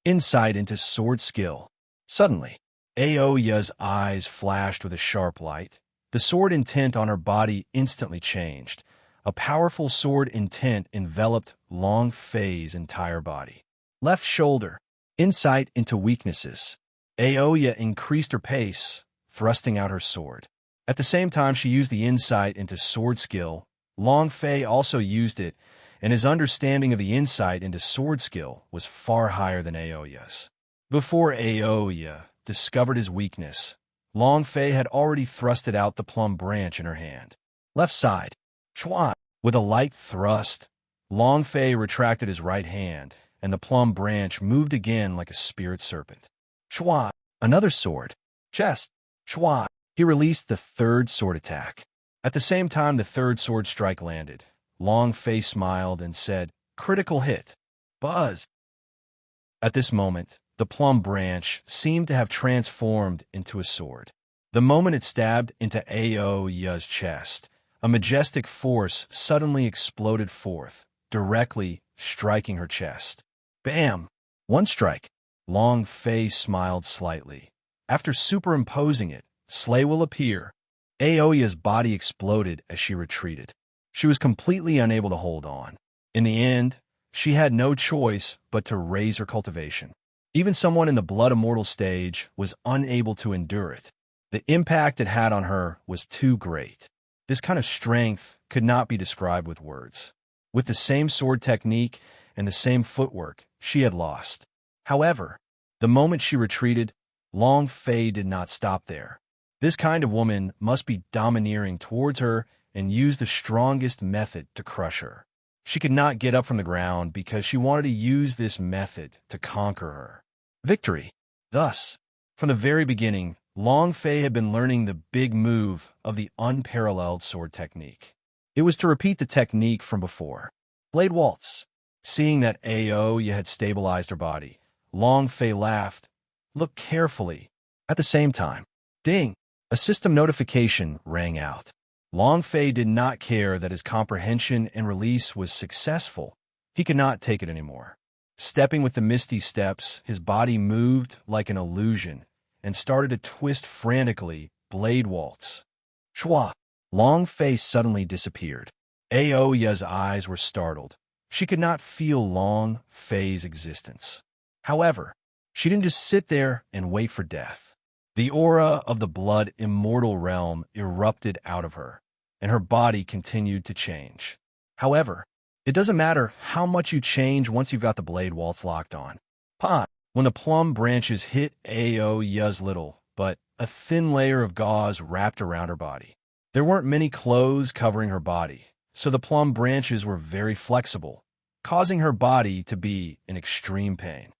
Speaker 1: Insight into sword skill. Suddenly, Aoya's eyes flashed with a sharp light. The sword intent on her body instantly changed. A powerful sword intent enveloped Long Fei's entire body. Left shoulder. Insight into weaknesses. Aoya increased her pace, thrusting out her sword. At the same time she used the insight into sword skill, Long Fei also used it, and his understanding of the insight into sword skill was far higher than Aoya's. Before Aoya discovered his weakness, Long Fei had already thrusted out the plum branch in her hand. Left side. Chua! With a light thrust, Long Fei retracted his right hand, and the plum branch moved again like a spirit serpent. Chua! Another sword. Chest. Chua! He released the third sword attack. At the same time the third sword strike landed, Long Fei smiled and said, Critical hit. Buzz! At this moment, the plum branch seemed to have transformed into a sword. The moment it stabbed into Aoya's chest, a majestic force suddenly exploded forth, directly striking her chest. Bam! One strike. Long Fei smiled slightly. After superimposing it, Slay will appear. Aoya's body exploded as she retreated. She was completely unable to hold on. In the end, she had no choice but to raise her cultivation. Even someone in the blood immortal stage was unable to endure it. The impact it had on her was too great. This kind of strength could not be described with words. With the same sword technique and the same footwork, she had lost. However, the moment she retreated, Long Fei did not stop there. This kind of woman must be domineering towards her and use the strongest method to crush her. She could not get up from the ground because she wanted to use this method to conquer her. Victory. Thus, from the very beginning, Long Fei had been learning the big move of the unparalleled sword technique. It was to repeat the technique from before. Blade Waltz. Seeing that Aoya had stabilized her body, Long Fei laughed. Look carefully. At the same time, ding! A system notification rang out. Long Fei did not care that his comprehension and release was successful. He could not take it anymore. Stepping with the misty steps, his body moved like an illusion and started to twist frantically, blade waltz. Shwa! Long Fei suddenly disappeared. Aoya's eyes were startled. She could not feel Long Fei's existence. However, she didn't just sit there and wait for death. The aura of the blood immortal realm erupted out of her, and her body continued to change. However, it doesn't matter how much you change once you've got the blade waltz locked on. When the plum branches hit Aoya's little, but a thin layer of gauze wrapped around her body. There weren't many clothes covering her body, so the plum branches were very flexible, causing her body to be in extreme pain.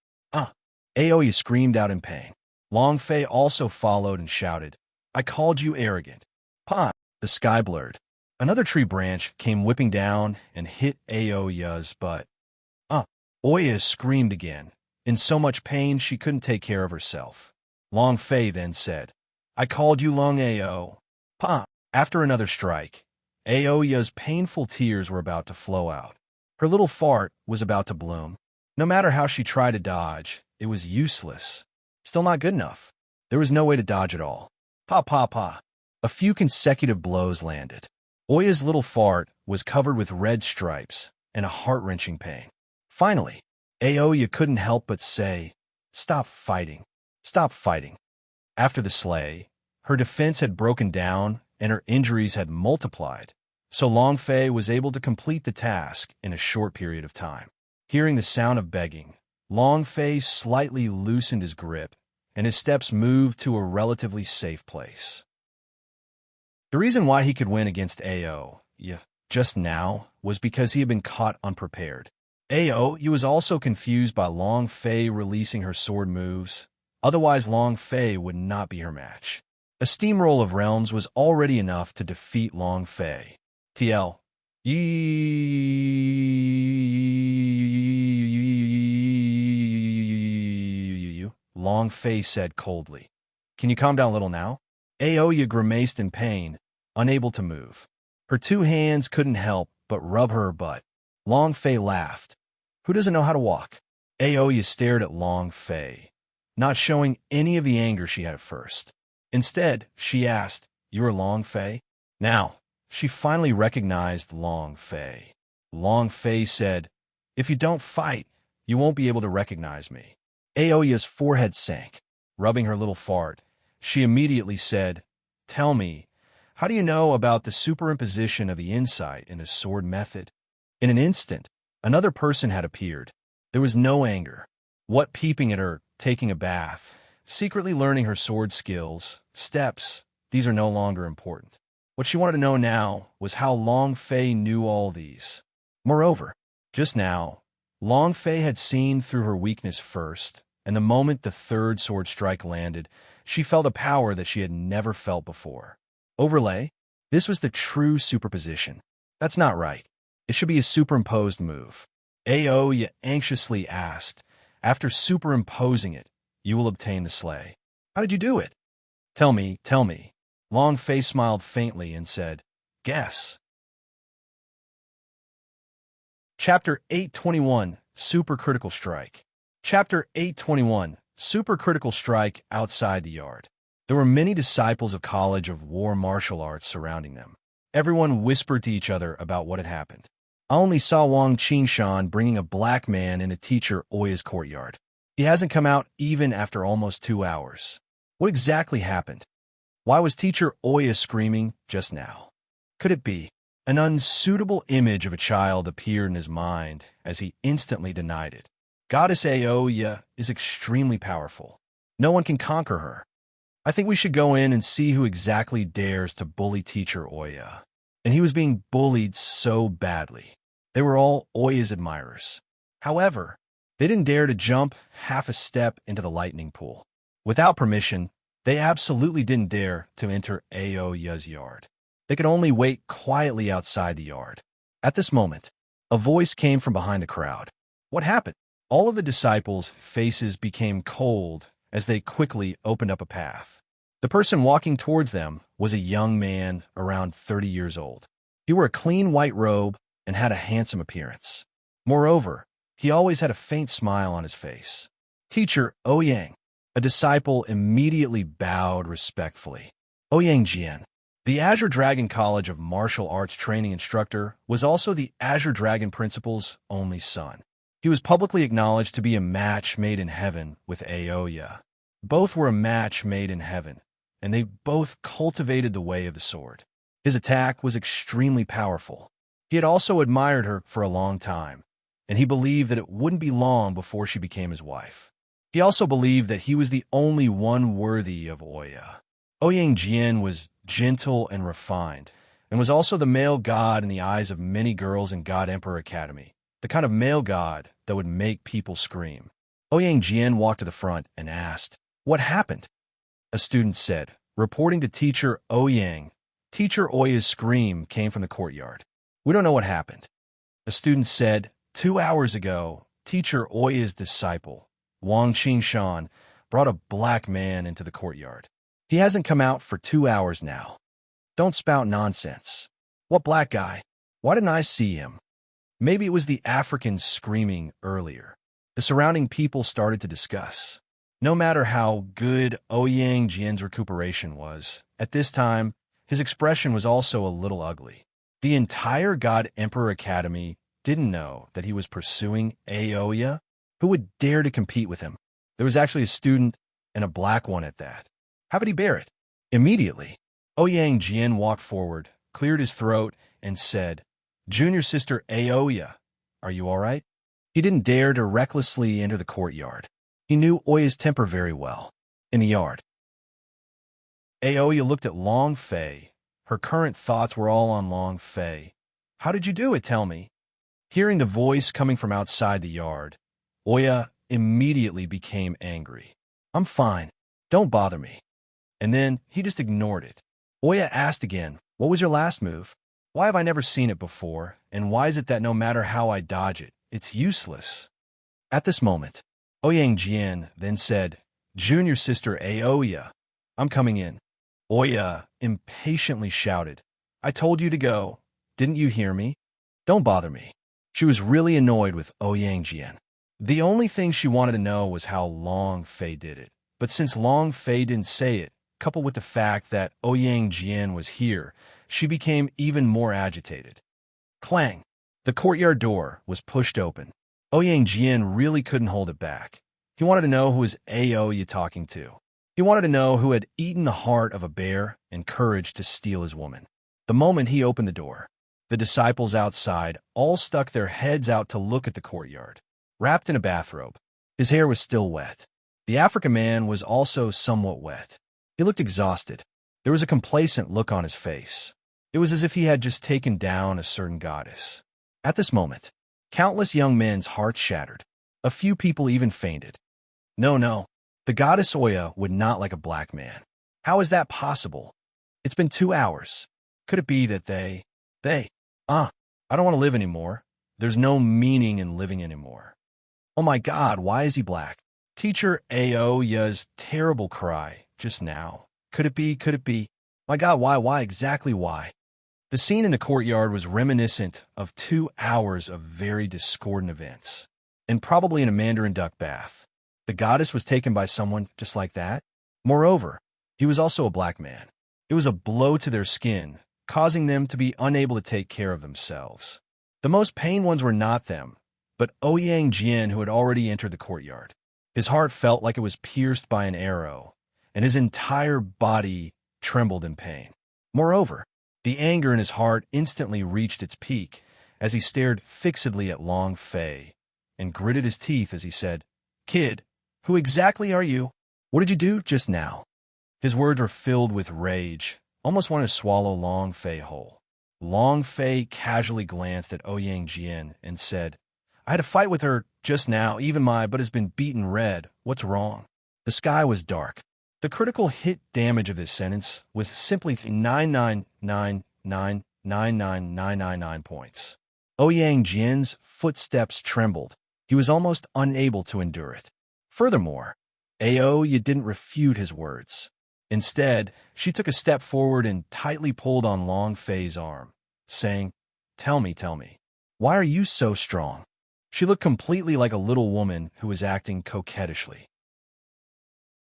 Speaker 1: Aoya screamed out in pain. Long Fei also followed and shouted, "I called you arrogant." The sky blurred. Another tree branch came whipping down and hit Aoya's butt. Oya screamed again, in so much pain she couldn't take care of herself. Long Fei then said, "I called you Long Ao." After another strike, Aoya's painful tears were about to flow out. Her little fart was about to bloom. No matter how she tried to dodge, it was useless. Still not good enough. There was no way to dodge at all. A few consecutive blows landed. Oya's little fart was covered with red stripes and a heart-wrenching pain. Finally, Aoya couldn't help but say, "Stop fighting. Stop fighting." After the slay, her defense had broken down and her injuries had multiplied, so Long Fei was able to complete the task in a short period of time. Hearing the sound of begging, Long Fei slightly loosened his grip, and his steps moved to a relatively safe place. The reason why he could win against Aoya just now was because he had been caught unprepared. Aoya was also confused by Long Fei releasing her sword moves. Otherwise, Long Fei would not be her match. A steamroll of realms was already enough to defeat Long Fei. Long Fei said coldly. "Can you calm down a little now?" Aoya grimaced in pain, unable to move. Her two hands couldn't help but rub her butt. Long Fei laughed. "Who doesn't know how to walk?" Aoya stared at Long Fei, not showing any of the anger she had at first. Instead, she asked, "You're Long Fei?" Now, she finally recognized Long Fei. Long Fei said, "If you don't fight, you won't be able to recognize me." Aoya's forehead sank. Rubbing her little fart, she immediately said, "Tell me, how do you know about the superimposition of the insight in a sword method?" In an instant, another person had appeared. There was no anger. What peeping at her, taking a bath, secretly learning her sword skills, steps, these are no longer important. What she wanted to know now was how Long Fei knew all these. Moreover, just now, Long Fei had seen through her weakness first, and the moment the third sword strike landed, she felt a power that she had never felt before. Overlay? This was the true superposition. That's not right. It should be a superimposed move. Aoya anxiously asked, "After superimposing it, you will obtain the slay. How did you do it?" Tell me. Long Fei smiled faintly and said, "Guess." Chapter 821, Supercritical Strike. Chapter 821, Supercritical Strike outside the yard. There were many disciples of College of War Martial Arts surrounding them. Everyone whispered to each other about what had happened. I only saw Wang Qingshan bringing a black man into Teacher Oya's courtyard. He hasn't come out even after almost 2 hours. What exactly happened? Why was Teacher Oya screaming just now? Could it be? An unsuitable image of a child appeared in his mind as he instantly denied it. Goddess Aoya is extremely powerful. No one can conquer her. I think we should go in and see who exactly dares to bully Teacher Oya. And he was being bullied so badly. They were all Oya's admirers. However, they didn't dare to jump half a step into the lightning pool. Without permission, they absolutely didn't dare to enter Aoya's yard. They could only wait quietly outside the yard. At this moment, a voice came from behind the crowd. What happened? All of the disciples' faces became cold as they quickly opened up a path. The person walking towards them was a young man around 30 years old. He wore a clean white robe and had a handsome appearance. Moreover, he always had a faint smile on his face. Teacher Ouyang. A disciple immediately bowed respectfully. Ouyang Jian. The Azure Dragon College of Martial Arts training instructor was also the Azure Dragon Principal's only son. He was publicly acknowledged to be a match made in heaven with Aoya. Both were a match made in heaven, and they both cultivated the way of the sword. His attack was extremely powerful. He had also admired her for a long time, and he believed that it wouldn't be long before she became his wife. He also believed that he was the only one worthy of Oya. Ouyang Jian was gentle and refined, and was also the male god in the eyes of many girls in God Emperor Academy, the kind of male god that would make people scream. Ouyang Jian walked to the front and asked, "What happened?" A student said, reporting to Teacher Ouyang. Teacher Oya's scream came from the courtyard. "We don't know what happened." A student said, 2 hours ago, Teacher Oya's disciple, Wang Qingshan, brought a black man into the courtyard. He hasn't come out for 2 hours now. Don't spout nonsense. What black guy? Why didn't I see him? Maybe it was the Africans screaming earlier. The surrounding people started to discuss. No matter how good Ouyang Jian's recuperation was, at this time, his expression was also a little ugly. The entire God Emperor Academy didn't know that he was pursuing Aoya. Who would dare to compete with him? There was actually a student, and a black one at that. How could he bear it? Immediately, Ouyang Jian walked forward, cleared his throat, and said, "Junior sister Aoya, are you all right?" He didn't dare to recklessly enter the courtyard. He knew Oya's temper very well. In the yard, Aoya looked at Long Fei. Her current thoughts were all on Long Fei. "How did you do it, tell me?" Hearing the voice coming from outside the yard, Oya immediately became angry. "I'm fine. Don't bother me." And then he just ignored it. Oya asked again, "What was your last move? Why have I never seen it before? And why is it that no matter how I dodge it, it's useless?" At this moment, Ouyang Jian then said, "Junior sister Aoya, I'm coming in." Oya impatiently shouted, "I told you to go. Didn't you hear me? Don't bother me." She was really annoyed with Ouyang Jian. The only thing she wanted to know was how Long Fei did it. But since Long Fei didn't say it, coupled with the fact that Ouyang Jian was here, she became even more agitated. Clang! The courtyard door was pushed open. Ouyang Jian really couldn't hold it back. He wanted to know who was Aoya talking to. He wanted to know who had eaten the heart of a bear and courage to steal his woman. The moment he opened the door, the disciples outside all stuck their heads out to look at the courtyard. Wrapped in a bathrobe, his hair was still wet. The African man was also somewhat wet. He looked exhausted. There was a complacent look on his face. It was as if he had just taken down a certain goddess. At this moment, countless young men's hearts shattered. A few people even fainted. No, the goddess Oya would not like a black man. How is that possible? It's been 2 hours. Could it be that I don't want to live anymore. There's no meaning in living anymore. Oh my God, why is he black? Teacher Aoya's terrible cry just now. Could it be? My God, why, exactly why? The scene in the courtyard was reminiscent of 2 hours of very discordant events, and probably in a mandarin duck bath. The goddess was taken by someone just like that. Moreover, he was also a black man. It was a blow to their skin, causing them to be unable to take care of themselves. The most pained ones were not them, but Ouyang Jian, who had already entered the courtyard. His heart felt like it was pierced by an arrow, and his entire body trembled in pain. Moreover, the anger in his heart instantly reached its peak as he stared fixedly at Long Fei and gritted his teeth as he said, "Kid, who exactly are you? What did you do just now?" His words were filled with rage, almost wanted to swallow Long Fei whole. Long Fei casually glanced at Ouyang Jian and said, "I had a fight with her just now, even my butt has been beaten red. What's wrong?" The sky was dark. The critical hit damage of this sentence was simply 999999999 points. Ouyang Jian's footsteps trembled. He was almost unable to endure it. Furthermore, Aoya didn't refute his words. Instead, she took a step forward and tightly pulled on Long Fei's arm, saying, tell me, why are you so strong? She looked completely like a little woman who was acting coquettishly.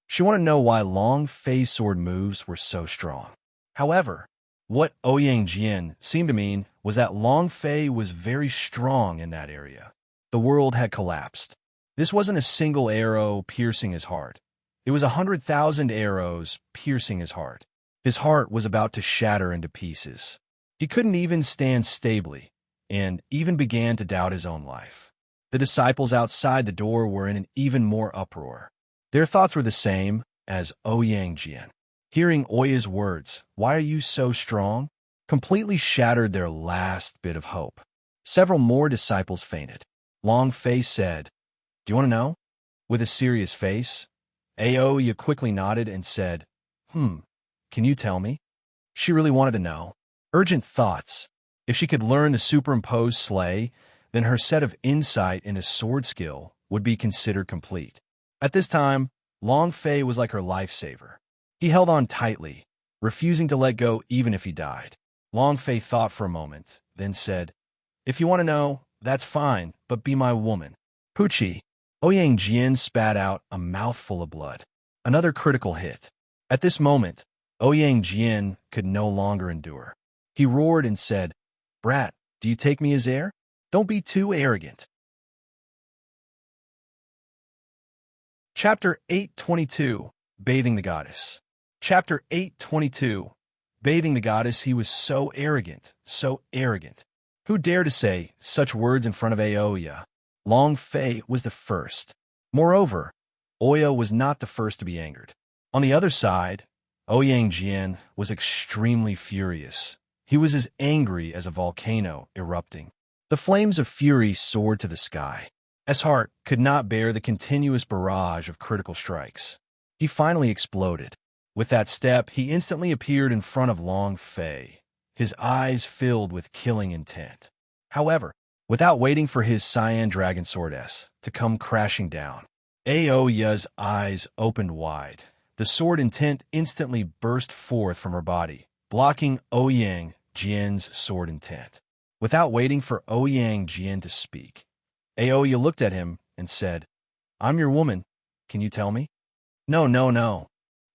Speaker 1: She wanted to know why Long Fei's sword moves were so strong. However, what Ouyang Jian seemed to mean was that Long Fei was very strong in that area. The world had collapsed. This wasn't a single arrow piercing his heart. It was 100,000 arrows piercing his heart. His heart was about to shatter into pieces. He couldn't even stand stably, and even began to doubt his own life. The disciples outside the door were in an even more uproar. Their thoughts were the same as Ouyang Jian. Hearing Oya's words, why are you so strong, completely shattered their last bit of hope. Several more disciples fainted. Long Fei said, do you want to know? With a serious face, Aoya quickly nodded and said, can you tell me? She really wanted to know. Urgent thoughts. If she could learn the superimposed slay, then her set of insight into sword skill would be considered complete. At this time, Long Fei was like her lifesaver. He held on tightly, refusing to let go even if he died. Long Fei thought for a moment, then said, if you want to know, that's fine, but be my woman. Pucci. Ouyang Jian spat out a mouthful of blood. Another critical hit. At this moment, Ouyang Jian could no longer endure. He roared and said, brat, do you take me as heir? Don't be too arrogant. Chapter 822, Bathing the Goddess. Chapter 822, Bathing the Goddess. He was so arrogant, so arrogant. Who dared to say such words in front of Aoya? Long Fei was the first. Moreover, Oya was not the first to be angered. On the other side, Ouyang Jian was extremely furious. He was as angry as a volcano erupting. The flames of fury soared to the sky. His heart could not bear the continuous barrage of critical strikes. He finally exploded. With that step, he instantly appeared in front of Long Fei, his eyes filled with killing intent. However, without waiting for his cyan dragon sword S to come crashing down, Aoya's eyes opened wide. The sword intent instantly burst forth from her body, blocking Ouyang Jian's sword intent. Without waiting for Ouyang Jian to speak, Aoya looked at him and said, I'm your woman. Can you tell me? No.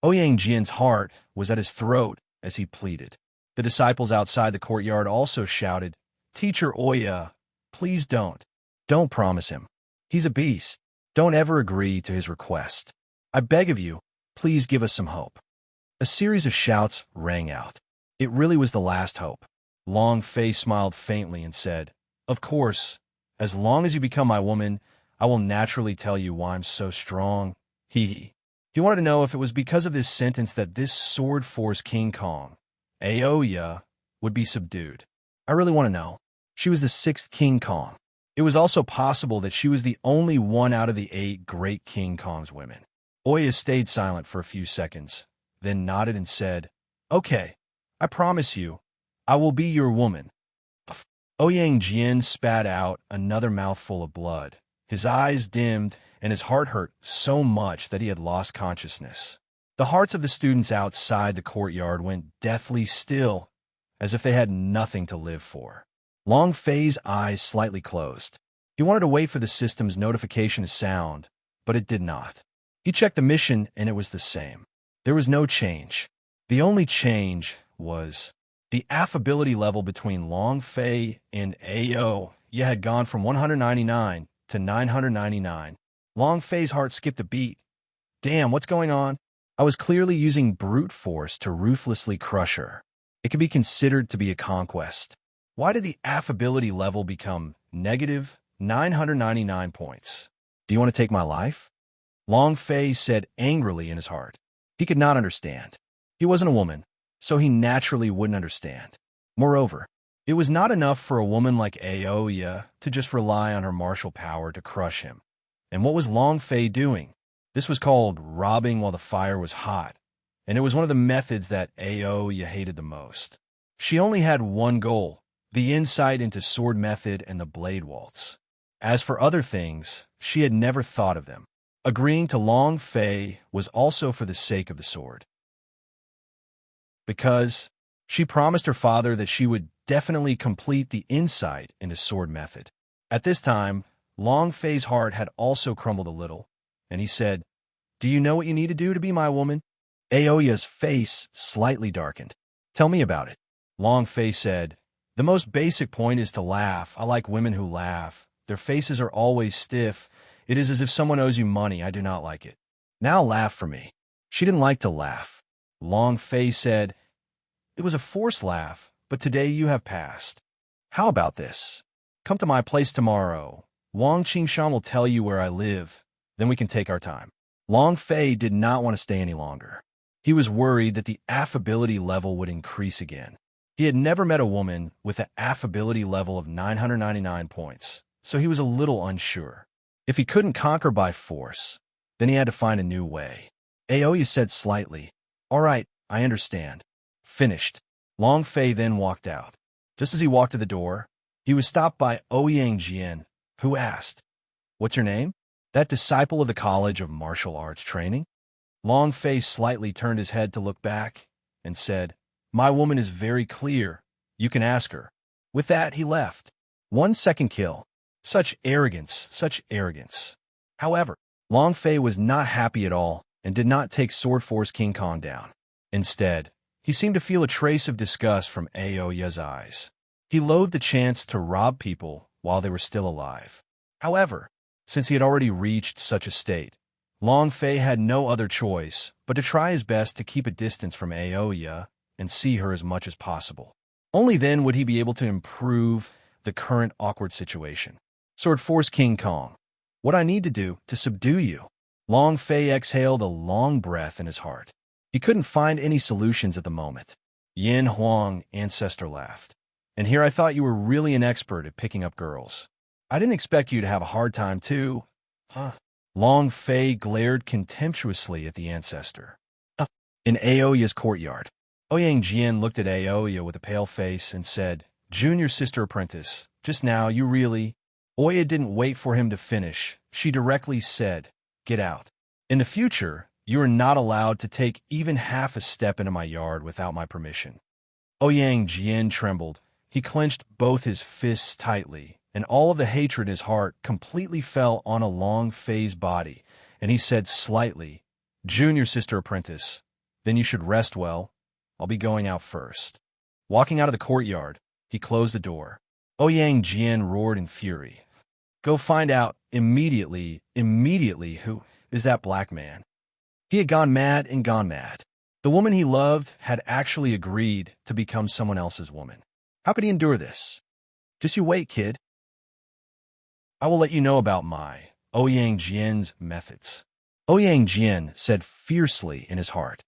Speaker 1: Ouyang Jian's heart was at his throat as he pleaded. The disciples outside the courtyard also shouted, Teacher Oya, please don't. Don't promise him. He's a beast. Don't ever agree to his request. I beg of you, please give us some hope. A series of shouts rang out. It really was the last hope. Long Fei smiled faintly and said, of course, as long as you become my woman, I will naturally tell you why I'm so strong. He wanted to know if it was because of this sentence that this sword force King Kong, Aoya, would be subdued. I really want to know. She was the 6th King Kong. It was also possible that she was the only one out of the 8 great King Kong's women. Oya stayed silent for a few seconds, then nodded and said, okay, I promise you, I will be your woman. Ouyang Jian spat out another mouthful of blood. His eyes dimmed, and his heart hurt so much that he had lost consciousness. The hearts of the students outside the courtyard went deathly still, as if they had nothing to live for. Long Fei's eyes slightly closed. He wanted to wait for the system's notification to sound, but it did not. He checked the mission, and it was the same. There was no change. The only change was the affability level between Long Fei and Aoya had gone from 199 to 999. Long Fei's heart skipped a beat. Damn, what's going on? I was clearly using brute force to ruthlessly crush her. It could be considered to be a conquest. Why did the affability level become negative 999 points? Do you want to take my life? Long Fei said angrily in his heart. He could not understand. He wasn't a woman, so he naturally wouldn't understand. Moreover, it was not enough for a woman like Aoya to just rely on her martial power to crush him. And what was Long Fei doing? This was called robbing while the fire was hot, and it was one of the methods that Aoya hated the most. She only had one goal, the insight into sword method and the blade waltz. As for other things, she had never thought of them. Agreeing to Long Fei was also for the sake of the sword. Because she promised her father that she would definitely complete the insight into sword method. At this time, Long Fei's heart had also crumbled a little, and he said, "Do you know what you need to do to be my woman?" Aoya's face slightly darkened. "Tell me about it." Long Fei said, "The most basic point is to laugh. I like women who laugh. Their faces are always stiff. It is as if someone owes you money. I do not like it. Now laugh for me." She didn't like to laugh. Long Fei said, "It was a forced laugh, but today you have passed. How about this? Come to my place tomorrow. Wang Qingshan will tell you where I live. Then we can take our time." Long Fei did not want to stay any longer. He was worried that the affability level would increase again. He had never met a woman with an affability level of 999 points, so he was a little unsure. If he couldn't conquer by force, then he had to find a new way. Aoya said slightly, "All right, I understand." Finished. Long Fei then walked out. Just as he walked to the door, he was stopped by Ouyang Jian, who asked, "What's your name?" "That disciple of the College of Martial Arts Training?" Long Fei slightly turned his head to look back and said, "My woman is very clear. You can ask her." With that, he left. 1 second kill. Such arrogance, such arrogance. However, Long Fei was not happy at all and did not take Sword Force King Kong down. Instead, he seemed to feel a trace of disgust from Aoya's eyes. He loathed the chance to rob people while they were still alive. However, since he had already reached such a state, Long Fei had no other choice but to try his best to keep a distance from Aoya and see her as much as possible. Only then would he be able to improve the current awkward situation. Sword Force King Kong. What I need to do to subdue you. Long Fei exhaled a long breath in his heart. He couldn't find any solutions at the moment. Yin Huang, ancestor, laughed. "And here I thought you were really an expert at picking up girls. I didn't expect you to have a hard time too, huh?" Long Fei glared contemptuously at the ancestor. In Aoya's courtyard, Ouyang Jian looked at Aoya with a pale face and said, "Junior sister apprentice, just now you really—" Oya didn't wait for him to finish. She directly said, "Get out. In the future, you are not allowed to take even half a step into my yard without my permission." Ouyang Jian trembled. He clenched both his fists tightly, and all of the hatred in his heart completely fell on a Long Fei's body, and he said slightly, "Junior sister apprentice, then you should rest well. I'll be going out first." Walking out of the courtyard, he closed the door. Ouyang Jian roared in fury. "Go find out immediately who is that black man." He had gone mad and gone mad. The woman he loved had actually agreed to become someone else's woman. How could he endure this? "Just you wait, kid. I will let you know about my Ouyang Jian's methods." Ouyang Jian said fiercely in his heart.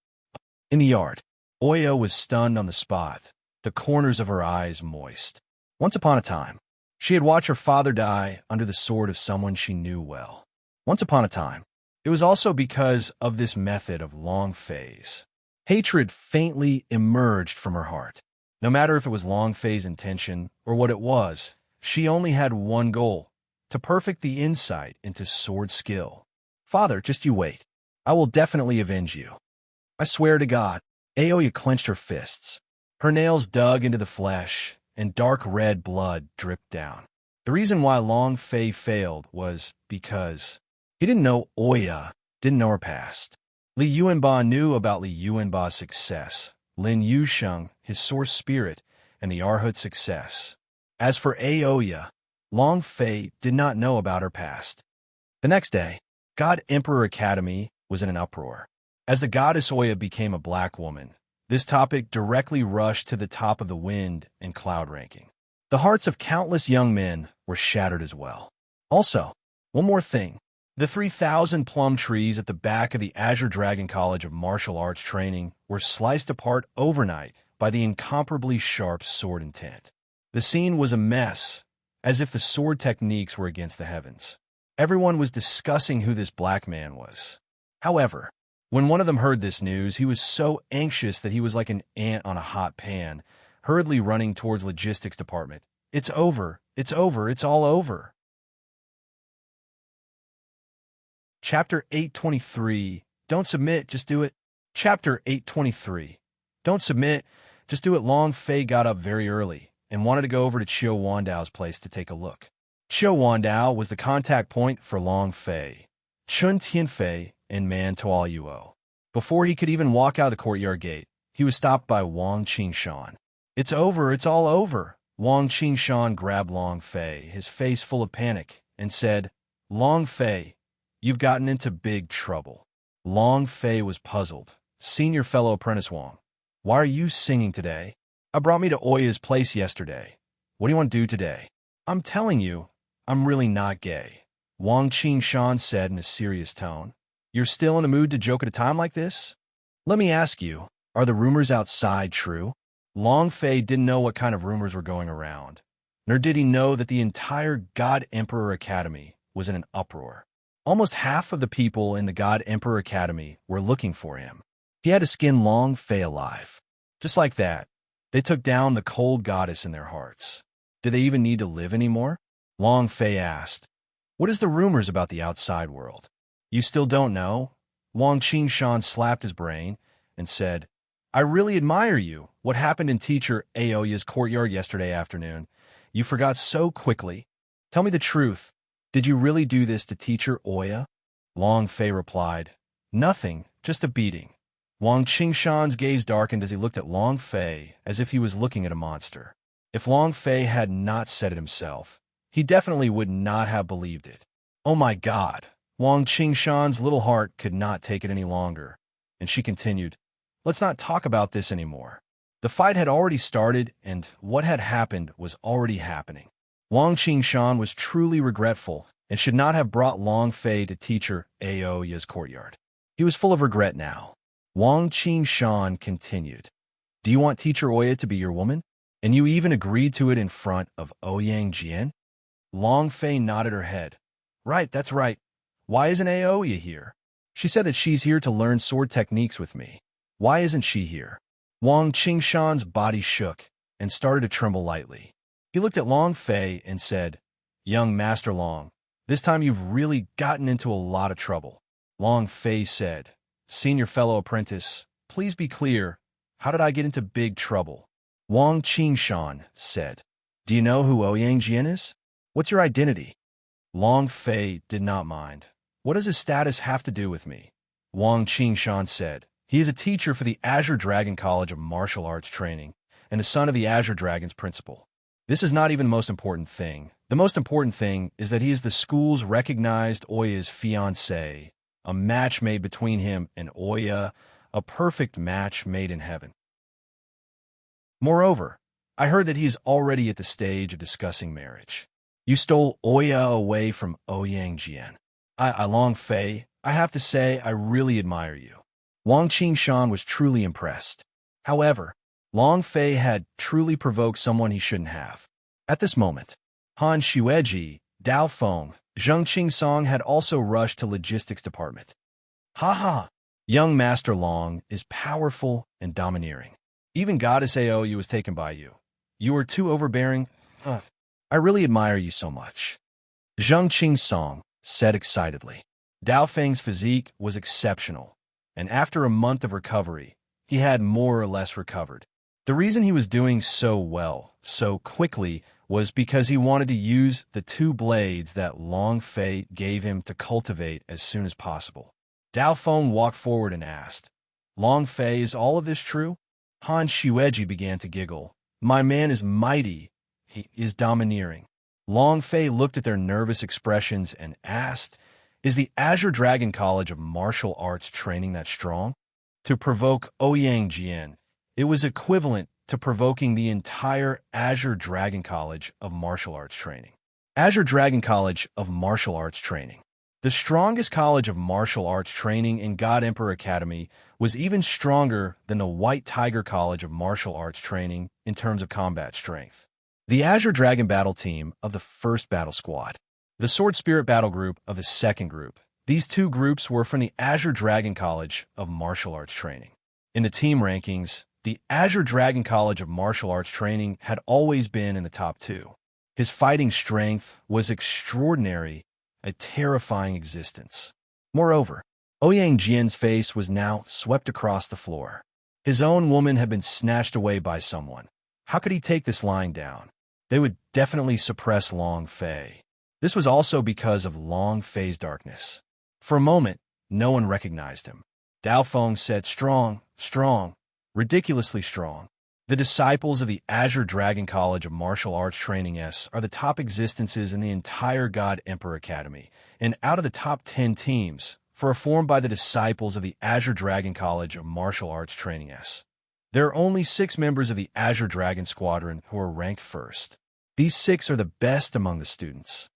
Speaker 1: In the yard, Oya was stunned on the spot, the corners of her eyes moist. Once upon a time, she had watched her father die under the sword of someone she knew well. Once upon a time, it was also because of this method of Long Fei's. Hatred faintly emerged from her heart. No matter if it was Long Fei's intention or what it was, she only had one goal: to perfect the insight into sword skill. "Father, just you wait. I will definitely avenge you. I swear to God." Aoya clenched her fists. Her nails dug into the flesh, and dark red blood dripped down. The reason why Long Fei failed was because he didn't know Oya, didn't know her past. Li Yuanba knew about Li Yuanba's success, Lin Yusheng, his source spirit, and the Arhut success. As for Aoya, Long Fei did not know about her past. The next day, God Emperor Academy was in an uproar. As the goddess Oya became a black woman, this topic directly rushed to the top of the wind and cloud ranking. The hearts of countless young men were shattered as well. Also, one more thing. The 3,000 plum trees at the back of the Azure Dragon College of Martial Arts Training were sliced apart overnight by the incomparably sharp sword intent. The scene was a mess, as if the sword techniques were against the heavens. Everyone was discussing who this black man was. However, when one of them heard this news, he was so anxious that he was like an ant on a hot pan, hurriedly running towards logistics department. "It's over. It's over. It's all over." Chapter 823. Don't submit, just do it. Chapter 823. Don't submit. Just do it. Long Fei got up very early and wanted to go over to Qiu Wandao's place to take a look. Qiu Wandao was the contact point for Long Fei, Chun Tianfei, and Man Tuoyuo. Before he could even walk out of the courtyard gate, he was stopped by Wang Qingshan. It's over, it's all over. Wang Qingshan grabbed Long Fei, his face full of panic, and said, Long Fei, you've gotten into big trouble. Long Fei was puzzled. Senior fellow apprentice Wang, why are you singing today? I brought me to Oya's place yesterday. What do you want to do today? I'm telling you, I'm really not gay. Wang Qingshan said in a serious tone. You're still in the mood to joke at a time like this? Let me ask you, are the rumors outside true? Long Fei didn't know what kind of rumors were going around, nor did he know that the entire God Emperor Academy was in an uproar. Almost half of the people in the God Emperor Academy were looking for him. He had to skin Long Fei alive. Just like that, they took down the cold goddess in their hearts. Did they even need to live anymore? Long Fei asked, what is the rumors about the outside world? You still don't know? Wang Qingshan slapped his brain and said, I really admire you. What happened in Teacher Aoya's courtyard yesterday afternoon? You forgot so quickly. Tell me the truth. Did you really do this to Teacher Oya? Long Fei replied, nothing, just a beating. Wang Qingshan's gaze darkened as he looked at Long Fei as if he was looking at a monster. If Long Fei had not said it himself, he definitely would not have believed it. Oh my God! Wang Qingshan's little heart could not take it any longer, and she continued, let's not talk about this anymore. The fight had already started, and what had happened was already happening. Wang Qingshan was truly regretful and should not have brought Long Fei to Teacher Aoya's courtyard. He was full of regret now. Wang Qingshan continued, do you want Teacher Oya to be your woman? And you even agreed to it in front of Ouyang Jian? Long Fei nodded her head. Right, that's right. Why isn't Aoya here? She said that she's here to learn sword techniques with me. Why isn't she here? Wang Qingshan's body shook and started to tremble lightly. He looked at Long Fei and said, young Master Long, this time you've really gotten into a lot of trouble. Long Fei said, senior fellow apprentice, please be clear. How did I get into big trouble? Wang Qingshan said, do you know who Ouyang Jian is? What's your identity? Long Fei did not mind. What does his status have to do with me? Wang Qingshan said, he is a teacher for the Azure Dragon College of Martial Arts Training and a son of the Azure Dragon's principal. This is not even the most important thing. The most important thing is that he is the school's recognized Oya's fiancé, a match made between him and Oya, a perfect match made in heaven. Moreover, I heard that he is already at the stage of discussing marriage. You stole Oya away from Ouyang Jian. Long Fei, I have to say I really admire you. Wang Qingshan was truly impressed. However, Long Fei had truly provoked someone he shouldn't have. At this moment, Han Xueji, Dao Feng, Zheng Qingsong had also rushed to logistics department. Ha! Young Master Long is powerful and domineering. Even Goddess Aoyu was taken by you. You are too overbearing. I really admire you so much. Zheng Qingsong said excitedly. Dao Feng's physique was exceptional, and after a month of recovery, he had more or less recovered. The reason he was doing so well, so quickly, was because he wanted to use the 2 blades that Long Fei gave him to cultivate as soon as possible. Dao Feng walked forward and asked, Long Fei, is all of this true? Han Xueji began to giggle. My man is mighty. He is domineering. Long Fei looked at their nervous expressions and asked, is the Azure Dragon College of Martial Arts Training that strong? To provoke Ouyang Jian, it was equivalent to provoking the entire Azure Dragon College of Martial Arts Training. Azure Dragon College of Martial Arts Training. The strongest college of martial arts training in God Emperor Academy was even stronger than the White Tiger College of Martial Arts Training in terms of combat strength. The Azure Dragon Battle Team of the 1st Battle Squad. The Sword Spirit Battle Group of the 2nd Group. These 2 groups were from the Azure Dragon College of Martial Arts Training. In the team rankings, the Azure Dragon College of Martial Arts Training had always been in the top 2. His fighting strength was extraordinary, a terrifying existence. Moreover, Ouyang Jian's face was now swept across the floor. His own woman had been snatched away by someone. How could he take this lying down? They would definitely suppress Long Fei. This was also because of Long Fei's darkness. For a moment, no one recognized him. Dao Feng said, "Strong, strong, ridiculously strong." The disciples of the Azure Dragon College of Martial Arts Training are the top existences in the entire God Emperor Academy, and out of the top 10 teams, formed by the disciples of the Azure Dragon College of Martial Arts Training there are only 6 members of the Azure Dragon Squadron who are ranked first. These 6 are the best among the students.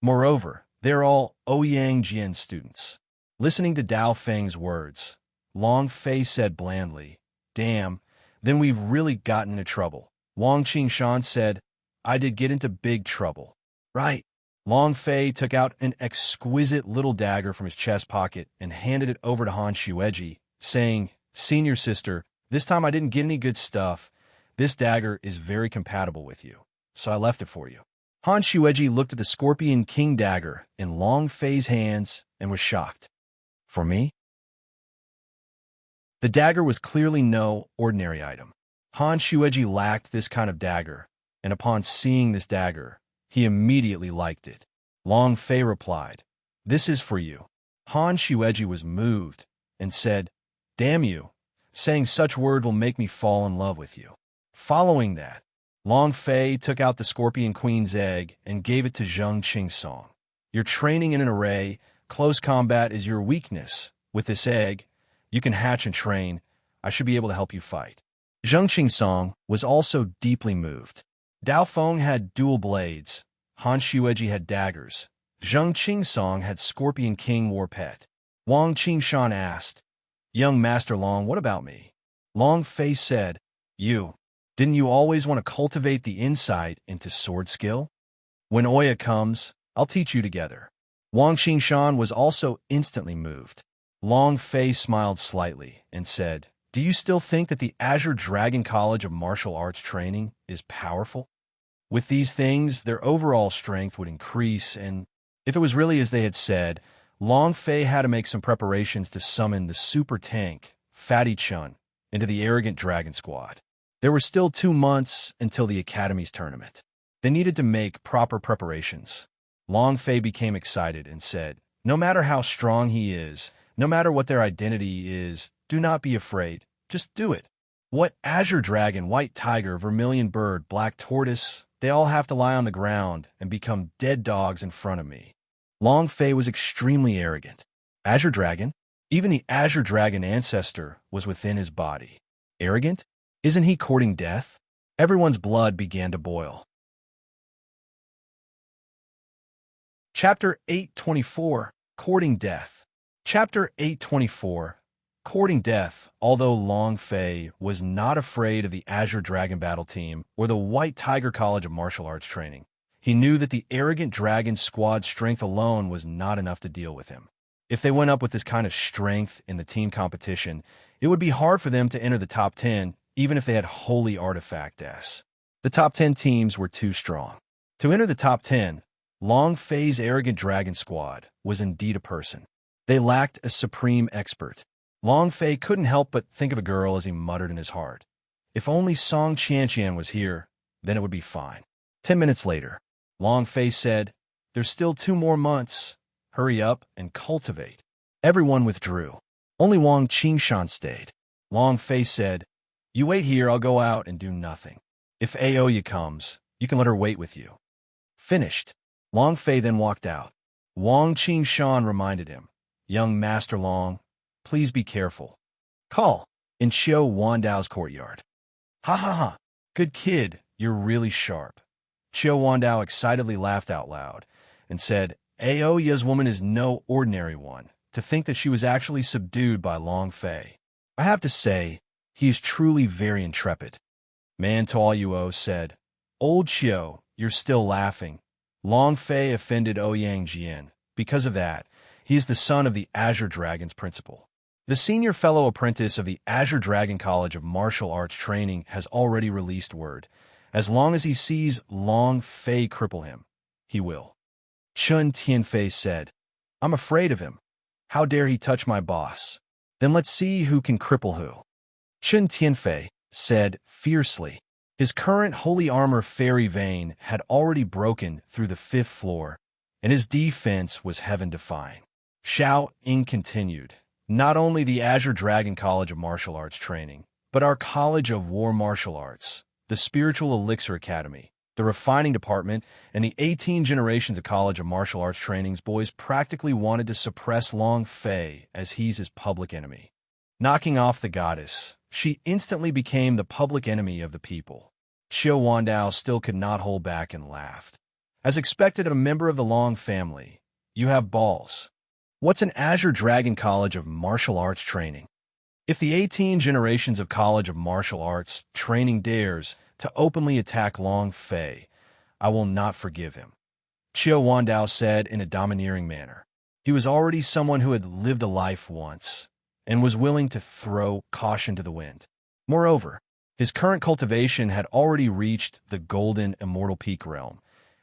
Speaker 1: Moreover, they are all Ouyang Jian students. Listening to Dao Feng's words, Long Fei said blandly, "Damn, then we've really gotten into trouble." Wang Qingshan said, "I did get into big trouble." Right. Long Fei took out an exquisite little dagger from his chest pocket and handed it over to Han Xueji, saying, "Senior sister, this time I didn't get any good stuff. This dagger is very compatible with you, so I left it for you." Han Xueji looked at the Scorpion King dagger in Long Fei's hands and was shocked. "For me?" The dagger was clearly no ordinary item. Han Xueji lacked this kind of dagger, and upon seeing this dagger, he immediately liked it. Long Fei replied, "This is for you." Han Xueji was moved and said, "Damn you, saying such word will make me fall in love with you." Following that, Long Fei took out the Scorpion Queen's egg and gave it to Zheng Qingsong. "You're training in an array. Close combat is your weakness. With this egg, you can hatch and train. I should be able to help you fight." Zheng Qingsong was also deeply moved. Dao Feng had dual blades. Han Xueji had daggers. Zheng Qingsong had Scorpion King War Pet. Wang Qingshan asked, "Young Master Long, what about me?" Long Fei said, Didn't you always want to cultivate the insight into sword skill? When Oya comes, I'll teach you together." Wang Qingshan was also instantly moved. Long Fei smiled slightly and said, "Do you still think that the Azure Dragon College of Martial Arts Training is powerful? With these things, their overall strength would increase, and if it was really as they had said, Long Fei had to make some preparations to summon the super tank, Fatty Chun, into the Arrogant Dragon Squad. There were still 2 months until the Academy's tournament. They needed to make proper preparations. Long Fei became excited and said, "No matter how strong he is, no matter what their identity is, do not be afraid. Just do it. What Azure Dragon, White Tiger, Vermilion Bird, Black Tortoise, they all have to lie on the ground and become dead dogs in front of me." Long Fei was extremely arrogant. Azure Dragon? Even the Azure Dragon ancestor was within his body. Arrogant? Isn't he courting death? Everyone's blood began to boil. Chapter 824, Courting Death. Chapter 824, Courting Death. Although Long Fei was not afraid of the Azure Dragon Battle Team or the White Tiger College of Martial Arts Training, he knew that the Arrogant Dragon Squad's strength alone was not enough to deal with him. If they went up with this kind of strength in the team competition, it would be hard for them to enter the top 10, even if they had Holy Artifact S. The top 10 teams were too strong. To enter the top 10, Long Fei's Arrogant Dragon Squad was indeed a person. They lacked a supreme expert. Long Fei couldn't help but think of a girl as he muttered in his heart. If only Song Qianqian was here, then it would be fine. 10 minutes later, Long Fei said, "There's still 2 more months. Hurry up and cultivate." Everyone withdrew. Only Wang Qingshan stayed. Long Fei said, "You wait here, I'll go out and do nothing. If Aoya comes, you can let her wait with you." Finished. Long Fei then walked out. Wang Qingshan reminded him, "Young Master Long, please be careful. Call." In Xiao Wandao's courtyard. "Ha ha ha, good kid, you're really sharp." Xiao Wandao excitedly laughed out loud and said, "Aoya's woman is no ordinary one. To think that she was actually subdued by Long Fei. I have to say, he is truly very intrepid." Man Tuoyuo said, "Old Xiao, you're still laughing. Long Fei offended Ouyang Jian. Because of that, he is the son of the Azure Dragon's principal. The senior fellow apprentice of the Azure Dragon College of Martial Arts Training has already released word. As long as he sees Long Fei cripple him, he will." Chun Tianfei said, "I'm afraid of him. How dare he touch my boss? Then let's see who can cripple who." Chen Tianfei said fiercely. His current holy armor fairy vein had already broken through the 5th floor, and his defense was heaven-defying. Xiao Ying continued. Not only the Azure Dragon College of Martial Arts training, but our College of War Martial Arts, the Spiritual Elixir Academy, the Refining Department, and the 18 generations of College of Martial Arts training's boys practically wanted to suppress Long Fei as he's his public enemy. Knocking off the goddess, she instantly became the public enemy of the people. Qiu Wandao still could not hold back and laughed. As expected of a member of the Long family, you have balls. What's an Azure Dragon College of Martial Arts training? If the 18 generations of College of Martial Arts training dares to openly attack Long Fei, I will not forgive him, Qiu Wandao said in a domineering manner. He was already someone who had lived a life once and was willing to throw caution to the wind. Moreover, his current cultivation had already reached the golden immortal peak realm,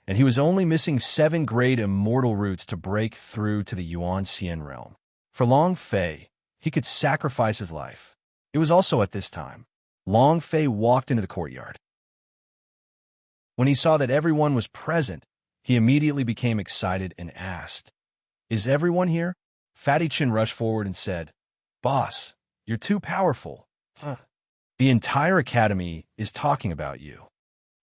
Speaker 1: and he was only missing 7 great immortal roots to break through to the Yuan Xian realm. For Long Fei, he could sacrifice his life. It was also at this time. Long Fei walked into the courtyard. When he saw that everyone was present, he immediately became excited and asked, "Is everyone here?" Fatty Chin rushed forward and said, "Boss, you're too powerful." "Huh. The entire academy is talking about you."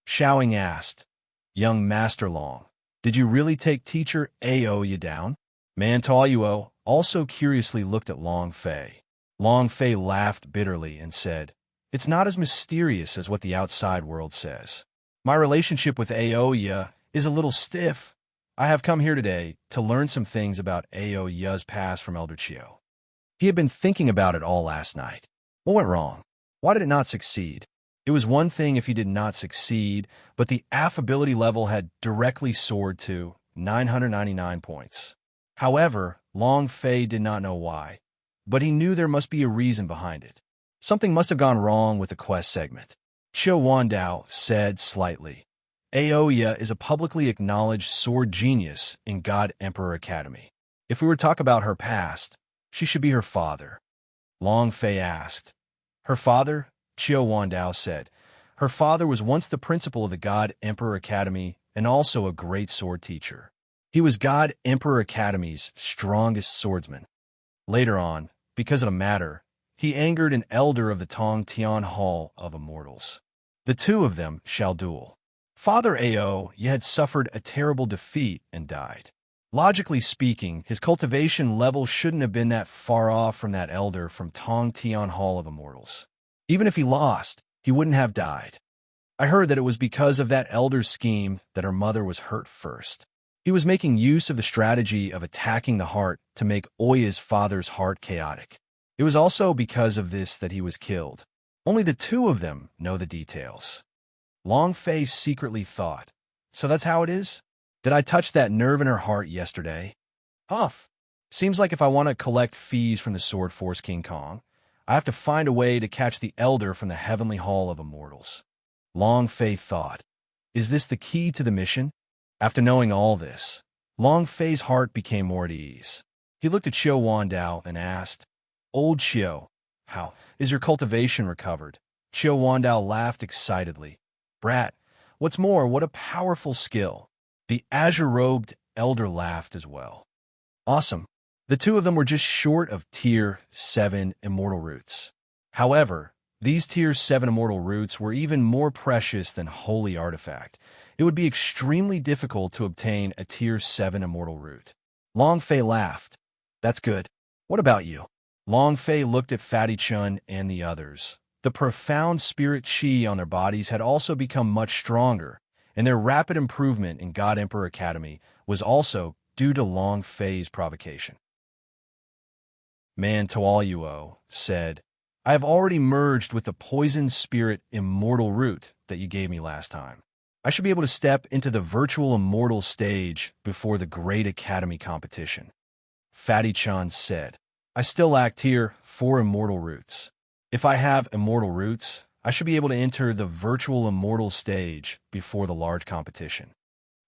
Speaker 1: Xiaoying asked, "Young Master Long, did you really take teacher Aoya down?" Man Taoyuo also curiously looked at Long Fei. Long Fei laughed bitterly and said, "It's not as mysterious as what the outside world says. My relationship with Aoya is a little stiff. I have come here today to learn some things about Aoya's past from Elder Chiu." He had been thinking about it all last night. What went wrong? Why did it not succeed? It was one thing if he did not succeed, but the affability level had directly soared to 999 points. However, Long Fei did not know why, but he knew there must be a reason behind it. Something must have gone wrong with the quest segment. Qiu Wandao said slightly, "Aoya is a publicly acknowledged sword genius in God Emperor Academy. If we were to talk about her past, she should be her father." Long Fei asked. "Her father?" Qiu Wandao said. "Her father was once the principal of the God Emperor Academy and also a great sword teacher. He was God Emperor Academy's strongest swordsman. Later on, because of a matter, he angered an elder of the Tong Tian Hall of Immortals. The two of them shall duel. Father Ao had suffered a terrible defeat and died. Logically speaking, his cultivation level shouldn't have been that far off from that elder from Tong Tian Hall of Immortals. Even if he lost, he wouldn't have died. I heard that it was because of that elder's scheme that her mother was hurt first. He was making use of the strategy of attacking the heart to make Oya's father's heart chaotic. It was also because of this that he was killed. Only the two of them know the details." Long Fei secretly thought, "So that's how it is? Did I touch that nerve in her heart yesterday? Huff. Seems like if I want to collect fees from the Sword Force King Kong, I have to find a way to catch the Elder from the Heavenly Hall of Immortals." Long Fei thought, "Is this the key to the mission?" After knowing all this, Long Fei's heart became more at ease. He looked at Qiu Wandao and asked, "Old Qiu, how is your cultivation recovered?" Qiu Wandao laughed excitedly. "Brat, what's more, what a powerful skill." The azure-robed elder laughed as well. "Awesome. The two of them were just short of Tier 7 immortal roots. However, these Tier 7 immortal roots were even more precious than holy artifact. It would be extremely difficult to obtain a Tier 7 immortal root." Long Fei laughed. "That's good. What about you?" Long Fei looked at Fatty Chun and the others. The profound spirit chi on their bodies had also become much stronger, and their rapid improvement in God Emperor Academy was also due to Long Fei's provocation. Man Taoyuo said, "I have already merged with the poison spirit immortal root that you gave me last time. I should be able to step into the virtual immortal stage before the Great Academy competition." Fatty Chan said, "I still lack Tier 4 immortal roots. If I have immortal roots, I should be able to enter the virtual immortal stage before the large competition."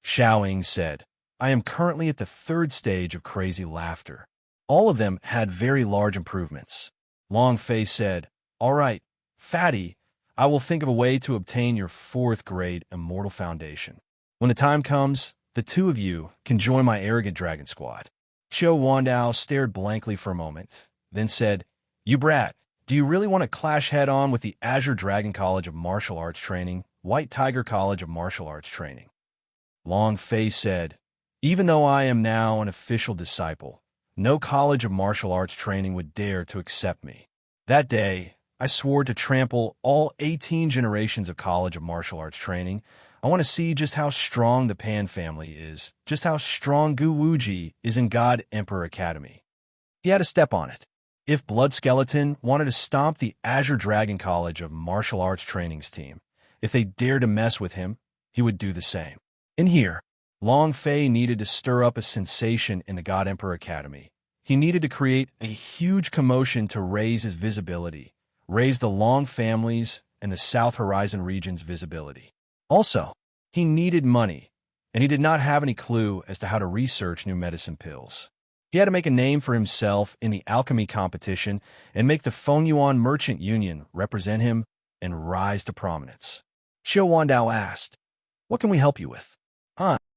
Speaker 1: Xiaoying said, "I am currently at the 3rd stage of crazy laughter." All of them had very large improvements. Long Fei said, "All right, Fatty, I will think of a way to obtain your 4th grade immortal foundation. When the time comes, the two of you can join my arrogant dragon squad. Xiao Wandao stared blankly for a moment, then said, You brat, do you really want to clash head-on with the Azure Dragon College of Martial Arts Training, White Tiger College of Martial Arts Training? Long Fei said, Even though I am now an official disciple, no college of martial arts training would dare to accept me. That day, I swore to trample all 18 generations of college of martial arts training. I want to see just how strong the Pan family is, just how strong Gu Wuji is in God Emperor Academy. He had a step on it. If Blood Skeleton wanted to stomp the Azure Dragon College of Martial Arts Training's team, if they dared to mess with him, he would do the same. In here, Long Fei needed to stir up a sensation in the God Emperor Academy. He needed to create a huge commotion to raise his visibility, raise the Long family's and the South Horizon region's visibility. Also, he needed money, and he did not have any clue as to how to research new medicine pills. He had to make a name for himself in the alchemy competition and make the Fengyuan Merchant Union represent him and rise to prominence. Xiao Wandao asked, What can we help you with?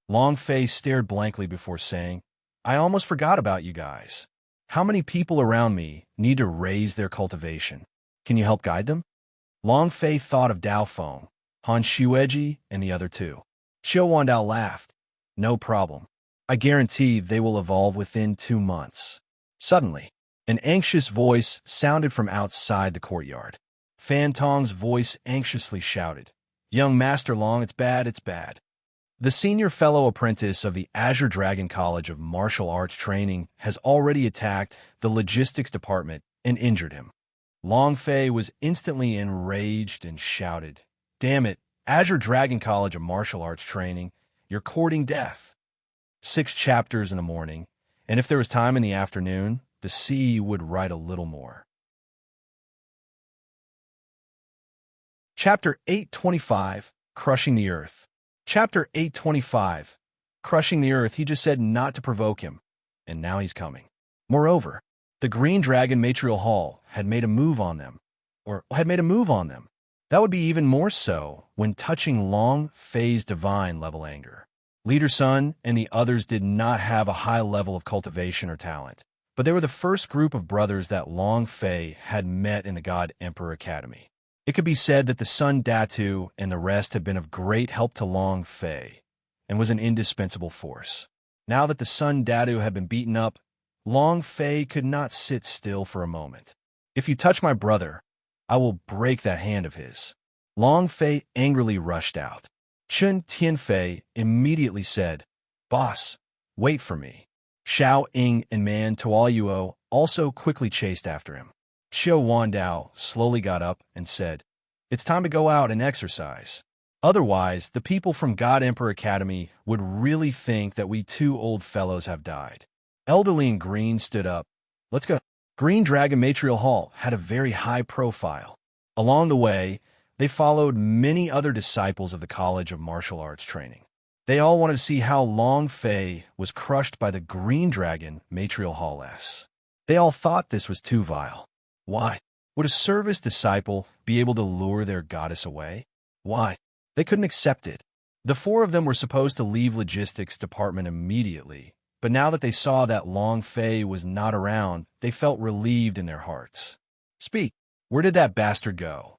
Speaker 1: Long Fei stared blankly before saying, I almost forgot about you guys. How many people around me need to raise their cultivation? Can you help guide them? Long Fei thought of Dao Feng, Han Xueji, and the other two. Xiao Wandao laughed. No problem. I guarantee they will evolve within 2 months. Suddenly, an anxious voice sounded from outside the courtyard. Fan Tong's voice anxiously shouted, Young Master Long, it's bad, it's bad. The senior fellow apprentice of the Azure Dragon College of Martial Arts Training has already attacked the logistics department and injured him. Long Fei was instantly enraged and shouted, Damn it, Azure Dragon College of Martial Arts Training, you're courting death. 6 chapters in the morning, and if there was time in the afternoon, the sea would write a little more. Chapter 825, Crushing the Earth. Chapter 825, Crushing the Earth. He just said not to provoke him, and now he's coming. Moreover, the Green Dragon Matrial Hall had made a move on them. That would be even more so when touching Long Fei's divine level anger. Leader Sun and the others did not have a high level of cultivation or talent, but they were the first group of brothers that Long Fei had met in the God Emperor Academy. It could be said that the Sun Datu and the rest had been of great help to Long Fei and was an indispensable force. Now that the Sun Datu had been beaten up, Long Fei could not sit still for a moment. If you touch my brother, I will break that hand of his. Long Fei angrily rushed out. Chen Tianfei immediately said, Boss, wait for me. Xiao Ying and Man Tuoyuo also quickly chased after him. Xiao Wandao slowly got up and said, It's time to go out and exercise. Otherwise, the people from God Emperor Academy would really think that we 2 old fellows have died. Elderly and Green stood up. Let's go. Green Dragon Matrial Hall had a very high profile. Along the way, they followed many other disciples of the College of Martial Arts Training. They all wanted to see how Long Fei was crushed by the Green Dragon Matrial Hall S. They all thought this was too vile. Why? Would a service disciple be able to lure their goddess away? Why? They couldn't accept it. The 4 of them were supposed to leave logistics department immediately, but now that they saw that Long Fei was not around, they felt relieved in their hearts. Speak. Where did that bastard go?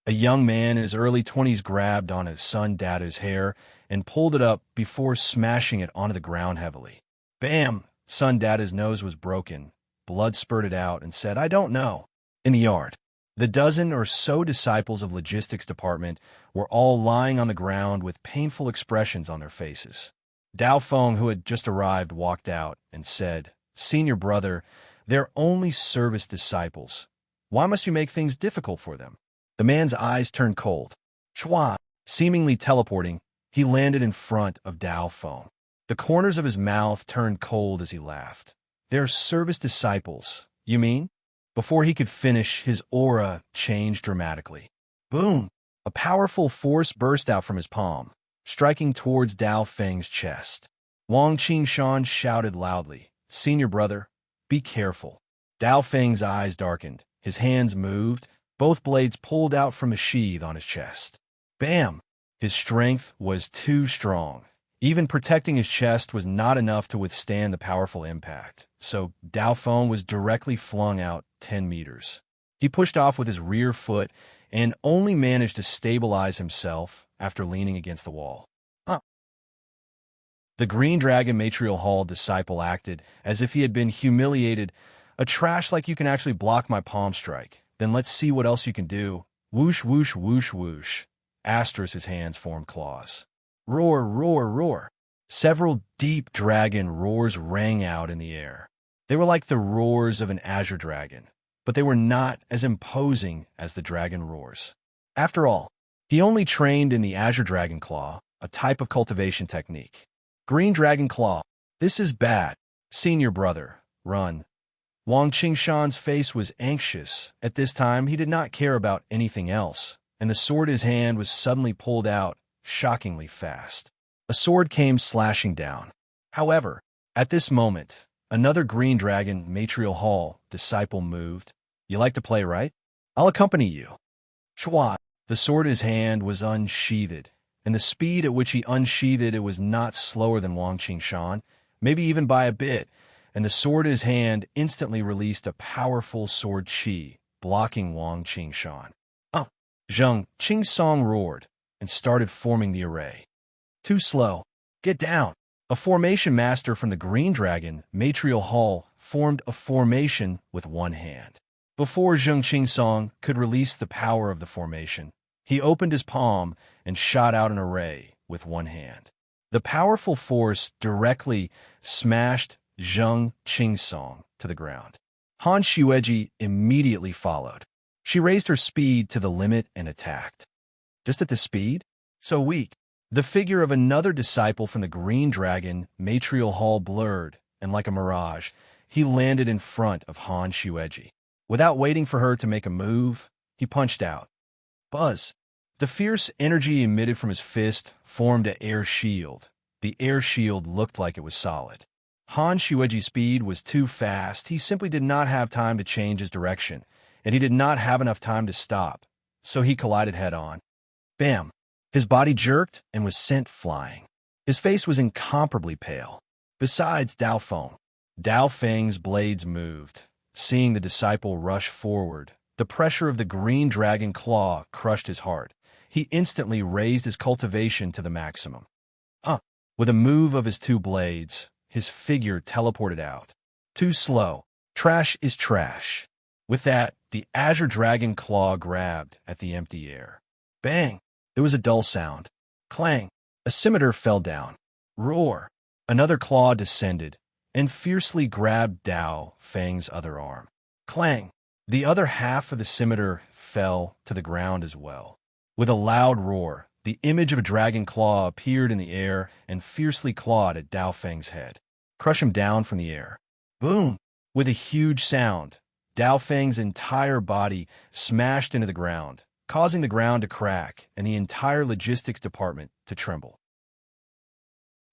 Speaker 1: A young man in his early 20s grabbed on his son Datu's hair and pulled it up before smashing it onto the ground heavily. Bam! Son Datu's nose was broken. Blood spurted out and said, I don't know. In the yard, the dozen or so disciples of logistics department were all lying on the ground with painful expressions on their faces. Dao Feng, who had just arrived, walked out and said, Senior brother, they're only service disciples. Why must you make things difficult for them? The man's eyes turned cold. Chua, seemingly teleporting, he landed in front of Dao Feng. The corners of his mouth turned cold as he laughed. They're service disciples, you mean? Before he could finish, his aura changed dramatically. Boom! A powerful force burst out from his palm, striking towards Dao Feng's chest. Wang Qingshan shouted loudly, Senior brother, be careful. Dao Feng's eyes darkened. His hands moved, both blades pulled out from a sheath on his chest. Bam! His strength was too strong. Even protecting his chest was not enough to withstand the powerful impact, so Dao Feng was directly flung out 10 meters. He pushed off with his rear foot and only managed to stabilize himself after leaning against the wall. The Green Dragon Matrial Hall disciple acted as if he had been humiliated. A trash like you can actually block my palm strike. Then let's see what else you can do. Whoosh, whoosh, whoosh, whoosh. His hands formed claws. Roar, roar, roar. Several deep dragon roars rang out in the air. They were like the roars of an azure dragon, but they were not as imposing as the dragon roars. After all, he only trained in the azure dragon claw, a type of cultivation technique. Green Dragon Claw. This is bad. Senior brother, run. Wang Qingshan's face was anxious. At this time, he did not care about anything else, and the sword in his hand was suddenly pulled out, shockingly fast. A sword came slashing down. However, at this moment, another Green Dragon Matrial Hall disciple moved. You like to play, right? I'll accompany you. Chua. The sword in his hand was unsheathed, and the speed at which he unsheathed it was not slower than Wang Qingshan, maybe even by a bit, and the sword in his hand instantly released a powerful sword chi, blocking Wang Qingshan. Zheng Qingsong roared and started forming the array. Too slow. Get down. A formation master from the Green Dragon Matrial Hall formed a formation with one hand. Before Zheng Qingsong could release the power of the formation, he opened his palm and shot out an array with one hand. The powerful force directly smashed Zheng Qingsong to the ground. Han Xueji immediately followed. She raised her speed to the limit and attacked. Just at the speed? So weak. The figure of another disciple from the Green Dragon Matrial Hall blurred, and like a mirage, he landed in front of Han Xueji. Without waiting for her to make a move, he punched out. Buzz. The fierce energy emitted from his fist formed an air shield. The air shield looked like it was solid. Han Xueji's speed was too fast. He simply did not have time to change his direction, and he did not have enough time to stop, so he collided head-on. Bam! His body jerked and was sent flying. His face was incomparably pale. Besides Dao Feng, Dao Feng's blades moved. Seeing the disciple rush forward, the pressure of the Green Dragon Claw crushed his heart. He instantly raised his cultivation to the maximum. With a move of his two blades, his figure teleported out. Too slow. Trash is trash. With that, the Azure Dragon Claw grabbed at the empty air. Bang! There was a dull sound. Clang! A scimitar fell down. Roar! Another claw descended and fiercely grabbed Dao Feng's other arm. Clang! The other half of the scimitar fell to the ground as well. With a loud roar, the image of a dragon claw appeared in the air and fiercely clawed at Dao Feng's head. Crush him down from the air. Boom! With a huge sound, Dao Feng's entire body smashed into the ground, causing the ground to crack and the entire logistics department to tremble.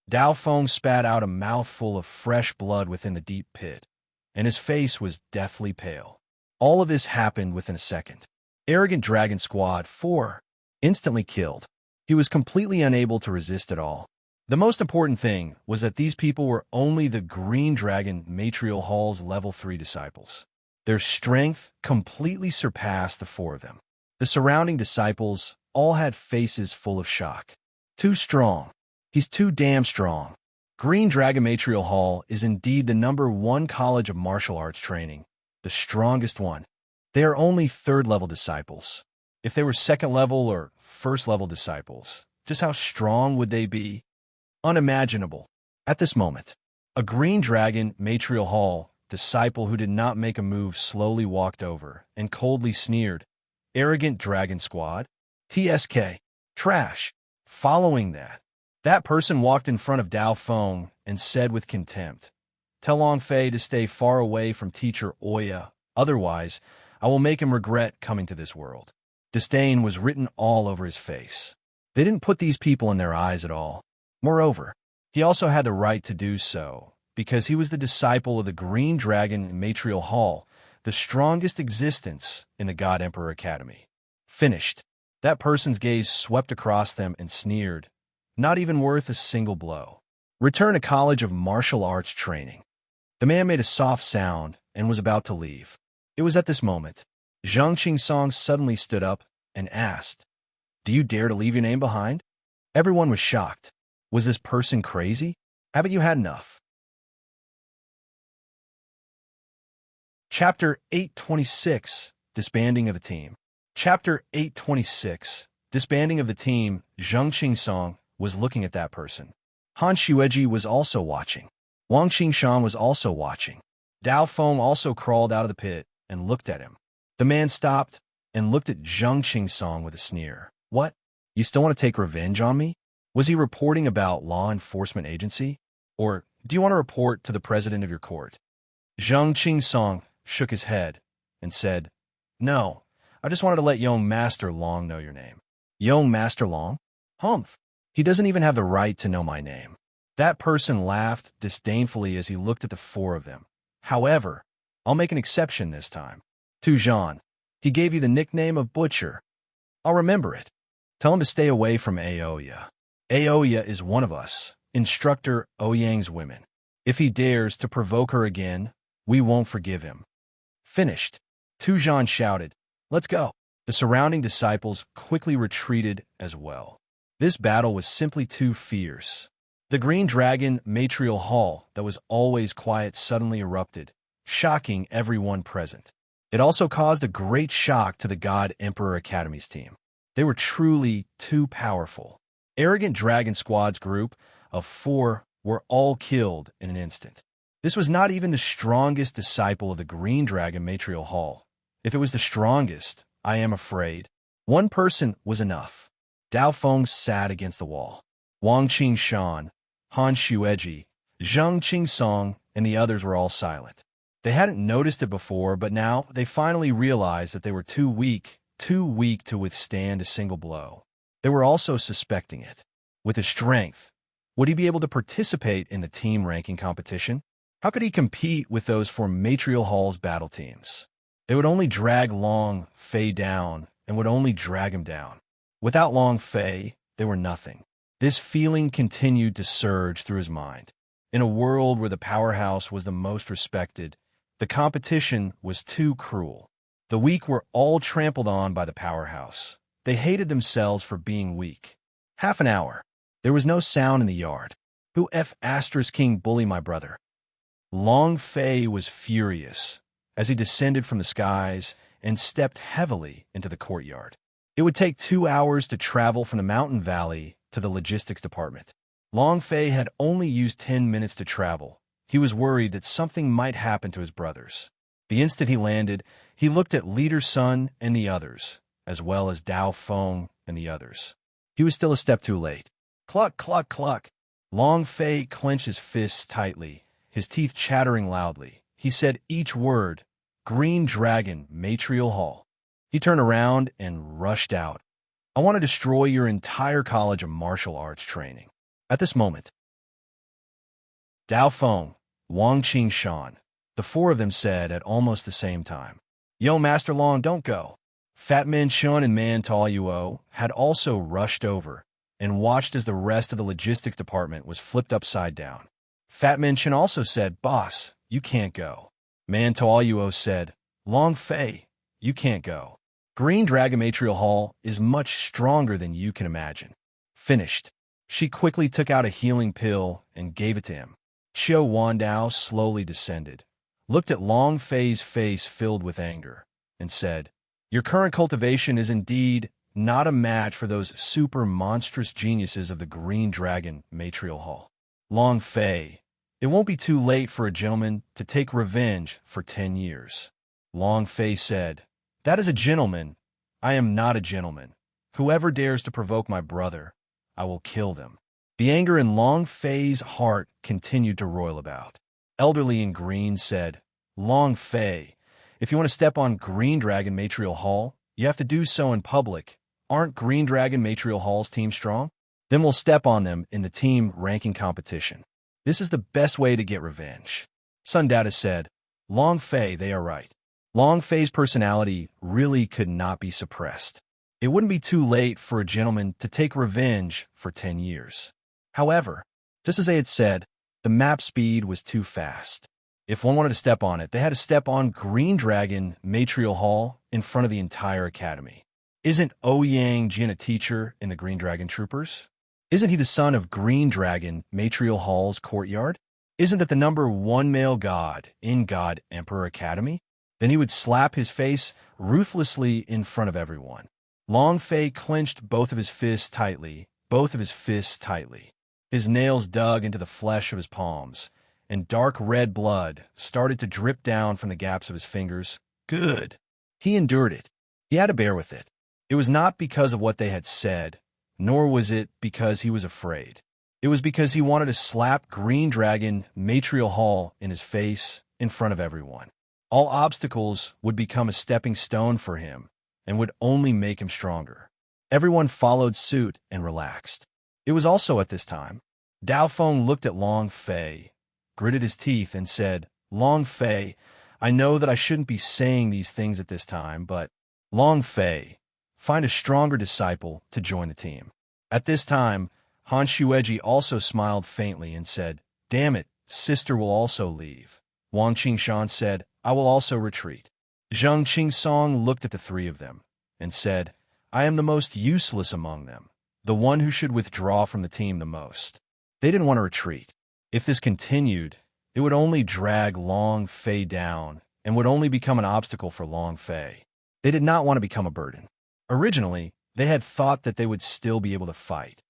Speaker 1: Dao Feng spat out a mouthful of fresh blood within the deep pit, and his face was deathly pale. All of this happened within a second. Arrogant Dragon Squad 4 instantly killed. He was completely unable to resist at all. The most important thing was that these people were only the Green Dragon Matrial Hall's level 3 disciples. Their strength completely surpassed the 4 of them. The surrounding disciples all had faces full of shock. Too strong. He's too damn strong. Green Dragon Matrial Hall is indeed the #1 college of martial arts training, the strongest one. They are only 3rd level disciples. If they were 2nd level or 1st level disciples, just how strong would they be? Unimaginable. At this moment, a Green Dragon Matrial Hall disciple who did not make a move slowly walked over and coldly sneered, "Arrogant Dragon Squad? TSK. Trash." Following that person walked in front of Dao Feng and said with contempt, "Tell Long Fei to stay far away from teacher Oya, otherwise I will make him regret coming to this world." Disdain was written all over his face. They didn't put these people in their eyes at all. Moreover, he also had the right to do so, because he was the disciple of the Green Dragon Matrial Hall, the strongest existence in the God Emperor Academy. Finished. That person's gaze swept across them and sneered. Not even worth a single blow. Return to College of Martial Arts training. The man made a soft sound and was about to leave. It was at this moment. Zhang Qingsong suddenly stood up and asked, "Do you dare to leave your name behind?" Everyone was shocked. Was this person crazy? Haven't you had enough? Chapter 826, Disbanding of the Team. Chapter 826, Disbanding of the Team. Zhang Qingsong was looking at that person. Han Xueji was also watching. Wang Qingshan was also watching. Dao Feng also crawled out of the pit and looked at him. The man stopped and looked at Zhang Qingsong with a sneer. "What? You still want to take revenge on me?" Was he reporting about law enforcement agency? Or do you want to report to the president of your court? Zhang Qingsong shook his head and said, "No, I just wanted to let young Master Long know your name." Young Master Long? Humph. He doesn't even have the right to know my name. That person laughed disdainfully as he looked at the four of them. "However, I'll make an exception this time. To Zhan, he gave you the nickname of Butcher. I'll remember it. Tell him to stay away from Aoya. Aoya is one of us, Instructor Ouyang's women. If he dares to provoke her again, we won't forgive him." Finished. Tu Zhan shouted, "Let's go." The surrounding disciples quickly retreated as well. This battle was simply too fierce. The Green Dragon Material Hall that was always quiet suddenly erupted, shocking everyone present. It also caused a great shock to the God Emperor Academy's team. They were truly too powerful. Arrogant Dragon Squad's group of 4 were all killed in an instant. This was not even the strongest disciple of the Green Dragon Material Hall. If it was the strongest, I am afraid one person was enough. Dao Feng sat against the wall. Wang Qingshan, Han Xueji, Zhang Qingsong, and the others were all silent. They hadn't noticed it before, but now they finally realized that they were too weak to withstand a single blow. They were also suspecting it. With his strength, would he be able to participate in the team ranking competition? How could he compete with those 4 Material Hall's battle teams? They would only drag Long Fei down and would only drag him down. Without Long Fei, they were nothing. This feeling continued to surge through his mind. In a world where the powerhouse was the most respected, the competition was too cruel. The weak were all trampled on by the powerhouse. They hated themselves for being weak. Half an hour. There was no sound in the yard. Who King bully my brother? Long Fei was furious as he descended from the skies and stepped heavily into the courtyard. It would take 2 hours to travel from the mountain valley to the logistics department. Long Fei had only used 10 minutes to travel. He was worried that something might happen to his brothers. The instant he landed, he looked at Leader Sun and the others, as well as Dao Feng and the others. He was still a step too late. Cluck, cluck, cluck. Long Fei clenched his fists tightly, his teeth chattering loudly. He said each word, "Green Dragon Material Hall." He turned around and rushed out. "I want to destroy your entire College of Martial Arts training." At this moment, Dao Feng, Wang Qingshan, the 4 of them said at almost the same time, "Yo, Master Long, don't go." Fat Man Chun and Man Tao Yuo had also rushed over and watched as the rest of the logistics department was flipped upside down. Fat Man Chun also said, "Boss, you can't go." Man Tao Yuo said, "Long Fei, you can't go. Green Dragon Material Hall is much stronger than you can imagine." Finished. She quickly took out a healing pill and gave it to him. Xiao Wandao slowly descended, looked at Long Fei's face filled with anger, and said, "Your current cultivation is indeed not a match for those super monstrous geniuses of the Green Dragon Material Hall. Long Fei, it won't be too late for a gentleman to take revenge for 10 years. Long Fei said, "That is a gentleman. I am not a gentleman. Whoever dares to provoke my brother, I will kill them." The anger in Long Fei's heart continued to roil about. Elderly in green said, "Long Fei, if you want to step on Green Dragon Material Hall, you have to do so in public. Aren't Green Dragon Material Hall's team strong? Then we'll step on them in the team ranking competition. This is the best way to get revenge." Sundata said, "Long Fei, they are right. Long Fei's personality really could not be suppressed. It wouldn't be too late for a gentleman to take revenge for 10 years. However, just as they had said, the map speed was too fast. If one wanted to step on it, they had to step on Green Dragon Material Hall in front of the entire academy. Isn't Ouyang Jin a teacher in the Green Dragon Troopers? Isn't he the son of Green Dragon Material Hall's courtyard? Isn't that the #1 male god in God Emperor Academy? Then he would slap his face ruthlessly in front of everyone. Long Fei clenched both of his fists tightly. His nails dug into the flesh of his palms, and dark red blood started to drip down from the gaps of his fingers. Good. He endured it. He had to bear with it. It was not because of what they had said, nor was it because he was afraid. It was because he wanted to slap Green Dragon Material Hall in his face in front of everyone. All obstacles would become a stepping stone for him and would only make him stronger. Everyone followed suit and relaxed. It was also at this time. Dao Feng looked at Long Fei, gritted his teeth, and said, Long Fei, I know that I shouldn't be saying these things at this time, but Long Fei, find a stronger disciple to join the team. At this time, Han Shueji also smiled faintly and said, Damn it, sister will also leave. Wang Qingshan said, I will also retreat. Zheng Qingsong looked at the three of them and said, I am the most useless among them, the one who should withdraw from the team the most. They didn't want to retreat. If this continued, it would only drag Long Fei down and would only become an obstacle for Long Fei. They did not want to become a burden. Originally, they had thought that they would still be able to fight.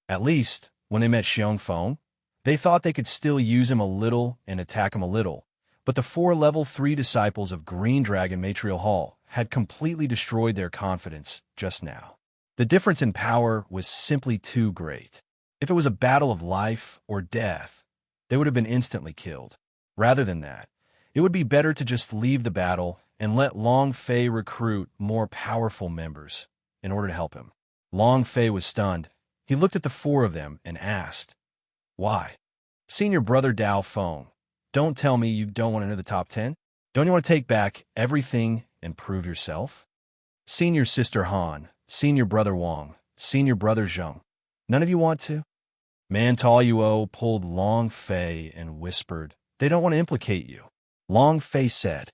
Speaker 1: At least, when they met Xiong Feng, they thought they could still use him a little and attack him a little, but the 4 level 3 disciples of Green Dragon Material Hall had completely destroyed their confidence just now. The difference in power was simply too great. If it was a battle of life or death, they would have been instantly killed. Rather than that, it would be better to just leave the battle and let Long Fei recruit more powerful members in order to help him. Long Fei was stunned. He looked at the 4 of them and asked, Why? Senior brother Dao Feng, don't tell me you don't want to enter the top 10? Don't you want to take back everything and prove yourself? Senior sister Han, senior brother Wang, senior brother Zheng, none of you want to? Man Tall Yuo pulled Long Fei and whispered, They don't want to implicate you. Long Fei said,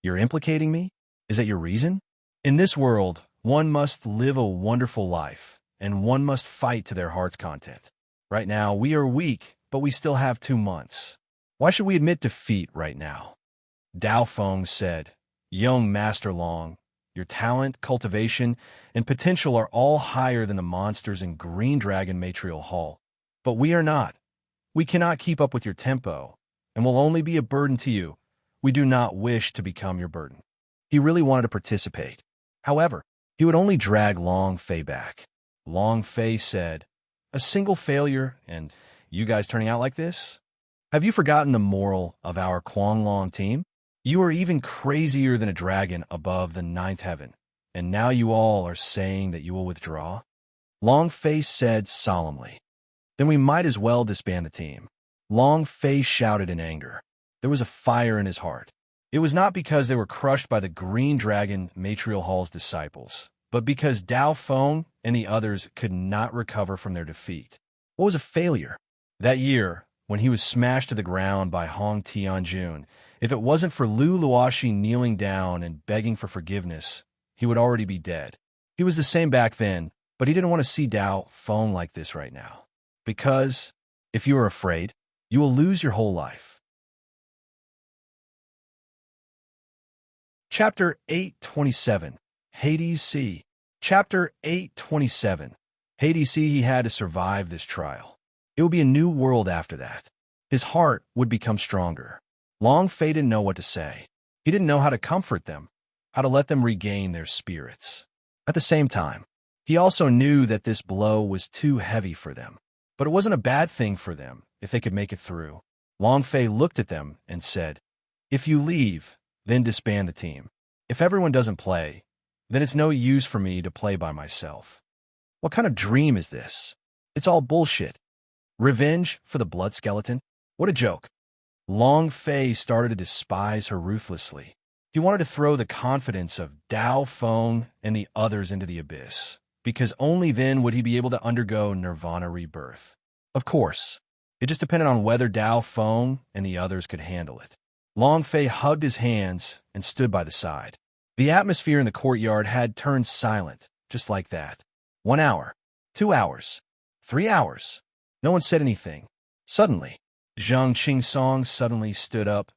Speaker 1: You're implicating me? Is that your reason? In this world, one must live a wonderful life, and one must fight to their heart's content. Right now, we are weak, but we still have 2 months. Why should we admit defeat right now? Dao Feng said, Young Master Long, your talent, cultivation, and potential are all higher than the monsters in Green Dragon Material Hall. But we are not. We cannot keep up with your tempo, and will only be a burden to you. We do not wish to become your burden. He really wanted to participate. However, he would only drag Long Fei back. Long Fei said, A single failure, and you guys turning out like this? Have you forgotten the moral of our Quanglong team? You are even crazier than a dragon above the 9th heaven, and now you all are saying that you will withdraw? Long Fei said solemnly, Then we might as well disband the team. Long Fei shouted in anger. There was a fire in his heart. It was not because they were crushed by the Green Dragon Material Hall's disciples, but because Dao Feng and the others could not recover from their defeat. What was a failure? That year, when he was smashed to the ground by Hong Tianjun, if it wasn't for Lu Luoxi kneeling down and begging for forgiveness, he would already be dead. He was the same back then, but he didn't want to see Dao Feng like this right now. Because, if you are afraid, you will lose your whole life. Chapter 827, Hades Sea. Chapter 827, Hades Sea. He had to survive this trial. It would be a new world after that. His heart would become stronger. Long Fei didn't know what to say. He didn't know how to comfort them, how to let them regain their spirits. At the same time, he also knew that this blow was too heavy for them. But it wasn't a bad thing for them if they could make it through. Long Fei looked at them and said, If you leave, then disband the team. If everyone doesn't play, then it's no use for me to play by myself. What kind of dream is this? It's all bullshit. Revenge for the blood skeleton? What a joke. Long Fei started to despise her ruthlessly. He wanted to throw the confidence of Dao Feng and the others into the abyss, because only then would he be able to undergo nirvana rebirth. Of course, it just depended on whether Dao Feng and the others could handle it. Long Fei hugged his hands and stood by the side. The atmosphere in the courtyard had turned silent, just like that. 1 hour, 2 hours, 3 hours. No one said anything. Suddenly, Zhang Qingsong suddenly stood up.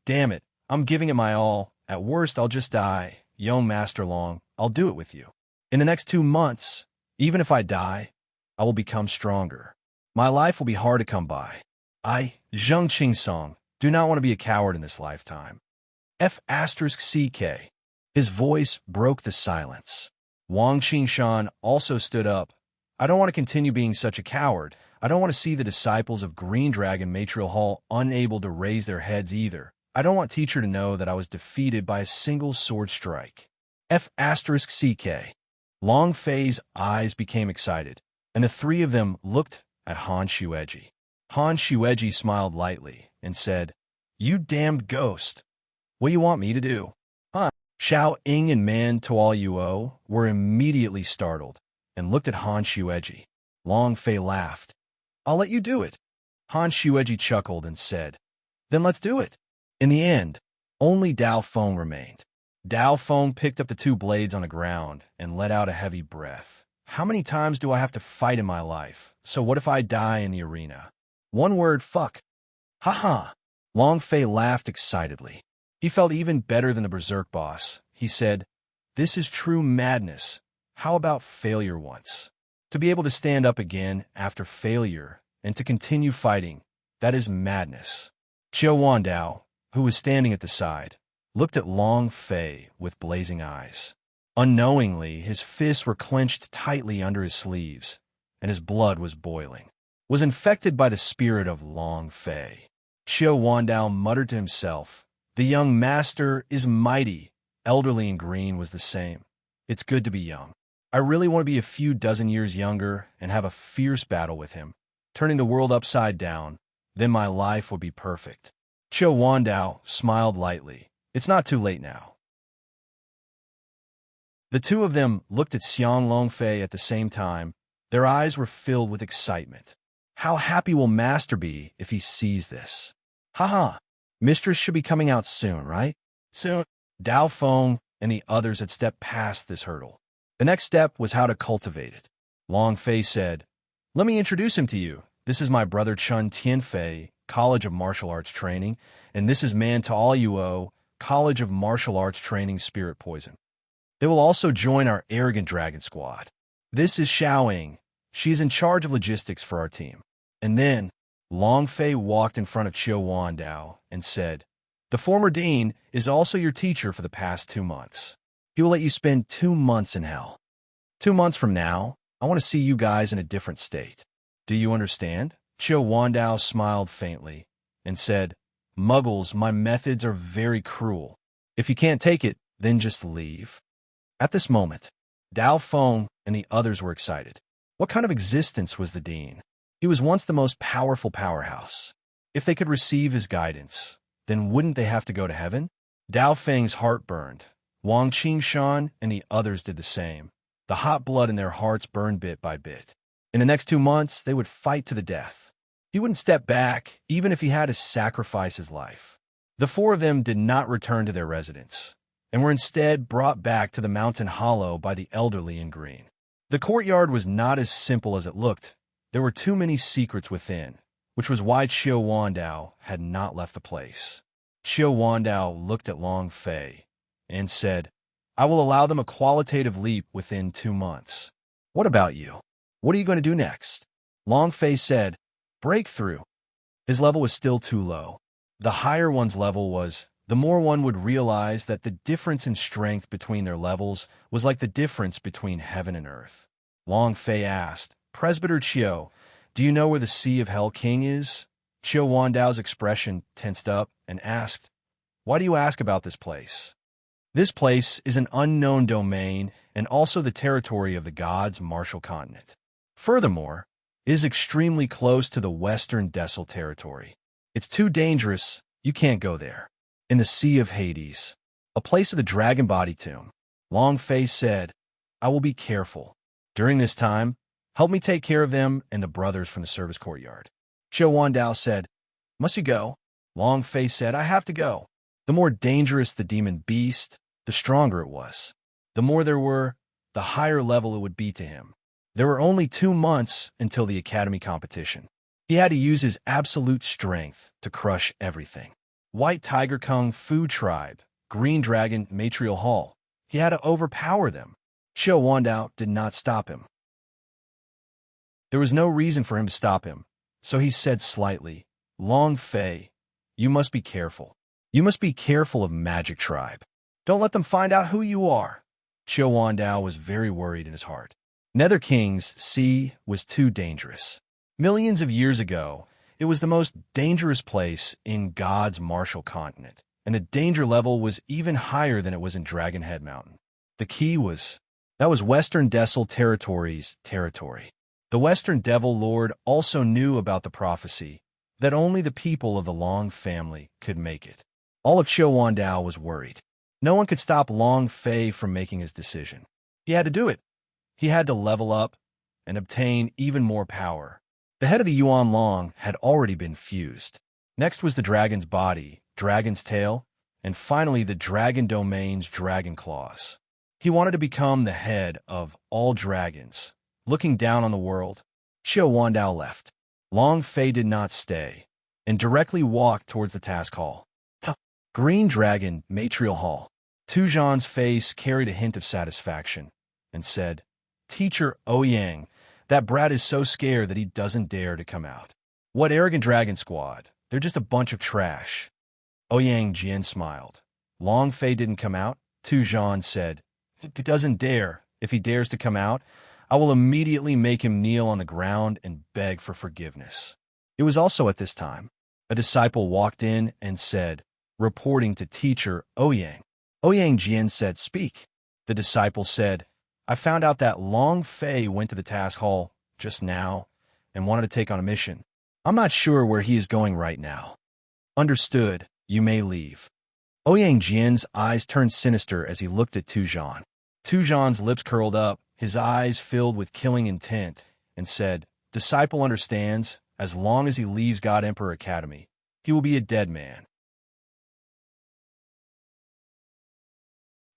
Speaker 1: Damn it, I'm giving it my all. At worst, I'll just die. Young Master Long, I'll do it with you. In the next 2 months, even if I die, I will become stronger. My life will be hard to come by. I, Zhang Qingsong, do not want to be a coward in this lifetime. F***CK. His voice broke the silence. Wang Qingshan also stood up. I don't want to continue being such a coward. I don't want to see the disciples of Green Dragon Material Hall unable to raise their heads either. I don't want teacher to know that I was defeated by a single sword strike. F***CK. Long Fei's eyes became excited, and the three of them looked at Han Xueji. Han Xueji smiled lightly and said, You damned ghost. What do you want me to do? Huh? Xiao Ying and Man Tuoluo were immediately startled and looked at Han Xueji. Long Fei laughed. I'll let you do it. Han Xueji chuckled and said, Then let's do it. In the end, only Dao Feng remained. Dao Feng picked up the 2 blades on the ground and let out a heavy breath. How many times do I have to fight in my life? So what if I die in the arena? One word, fuck. Ha. Long Fei laughed excitedly. He felt even better than the Berserk boss. He said, This is true madness. How about failure once? To be able to stand up again after failure and to continue fighting, that is madness. Qiu Wandao, who was standing at the side, looked at Long Fei with blazing eyes. Unknowingly, his fists were clenched tightly under his sleeves, and his blood was boiling. Was infected by the spirit of Long Fei. Qiu Wandao muttered to himself, The young master is mighty. Elderly in green was the same. It's good to be young. I really want to be a few dozen years younger and have a fierce battle with him, turning the world upside down. Then my life would be perfect. Qiu Wandao smiled lightly. It's not too late now. The 2 of them looked at Xiang Longfei at the same time. Their eyes were filled with excitement. How happy will Master be if he sees this? Haha, Mistress should be coming out soon, right? Soon. Dao Feng and the others had stepped past this hurdle. The next step was how to cultivate it. Long Fei said, Let me introduce him to you. This is my brother Chun Tianfei, College of Martial Arts Training, and this is Man Tuoluo, College of Martial Arts Training Spirit Poison. They will also join our Arrogant Dragon Squad. This is Xiao Ying. She is in charge of logistics for our team. And then, Long Fei walked in front of Qiu Wandao and said, The former dean is also your teacher for the past 2 months. He will let you spend 2 months in hell. 2 months from now, I want to see you guys in a different state. Do you understand? Qiu Wandao smiled faintly and said, Muggles, my methods are very cruel. If you can't take it, then just leave. At this moment, Dao Feng and the others were excited. What kind of existence was the dean? He was once the most powerful powerhouse. If they could receive his guidance, then wouldn't they have to go to heaven? Dao Feng's heart burned. Wang Qingshan and the others did the same. The hot blood in their hearts burned bit by bit. In the next 2 months, they would fight to the death. He wouldn't step back, even if he had to sacrifice his life. The 4 of them did not return to their residence, and were instead brought back to the mountain hollow by the elderly in green. The courtyard was not as simple as it looked. There were too many secrets within, which was why Qiu Wandao had not left the place. Qiu Wandao looked at Long Fei and said, I will allow them a qualitative leap within 2 months. What about you? What are you going to do next? Long Fei said, Breakthrough. His level was still too low. The higher one's level was, the more one would realize that the difference in strength between their levels was like the difference between heaven and earth. Long Fei asked, Presbyter Qiu, do you know where the Sea of Hell King is? Qiu Wandao's expression tensed up and asked, Why do you ask about this place? This place is an unknown domain and also the territory of the gods' martial continent. Furthermore, it is extremely close to the Western Decil territory. It's too dangerous. You can't go there. In the Sea of Hades, a place of the dragon body tomb, Long Fei said, I will be careful. During this time, help me take care of them and the brothers from the service courtyard. Xiao Wandao said, Must you go? Long Fei said, I have to go. The more dangerous the demon beast, the stronger it was. The more there were, the higher level it would be to him. There were only 2 months until the academy competition. He had to use his absolute strength to crush everything. White Tiger Kung Fu Tribe, Green Dragon Matrial Hall. He had to overpower them. Xiao Wandao did not stop him. There was no reason for him to stop him, so he said slightly, Long Fei, you must be careful. You must be careful of Magic Tribe. Don't let them find out who you are. Xiao Wandao was very worried in his heart. Nether King's sea was too dangerous. Millions of years ago, it was the most dangerous place in God's Martial Continent, and the danger level was even higher than it was in Dragon Head Mountain. The key was, that was Western Desel Territory's territory. The Western Devil Lord also knew about the prophecy that only the people of the Long family could make it. All of Xiao Wandao was worried. No one could stop Long Fei from making his decision. He had to do it. He had to level up and obtain even more power. The head of the Yuan Long had already been fused. Next was the dragon's body, dragon's tail, and finally the dragon domain's dragon claws. He wanted to become the head of all dragons. Looking down on the world, Xiao Wandao left. Long Fei did not stay, and directly walked towards the task hall. Green Dragon Matrial Hall. Tujan's face carried a hint of satisfaction, and said, Teacher Ouyang, that brat is so scared that he doesn't dare to come out. What arrogant dragon squad. They're just a bunch of trash. Ouyang Jian smiled. Long Fei didn't come out. Tujan said, He doesn't dare. If he dares to come out, I will immediately make him kneel on the ground and beg for forgiveness. It was also at this time. A disciple walked in and said, reporting to teacher Ouyang. Ouyang Jian said, Speak. The disciple said, I found out that Long Fei went to the task hall just now and wanted to take on a mission. I'm not sure where he is going right now. Understood. You may leave. Ouyang Jian's eyes turned sinister as he looked at Tujan. Tujan's lips curled up, his eyes filled with killing intent, and said, Disciple understands, as long as he leaves God Emperor Academy, he will be a dead man.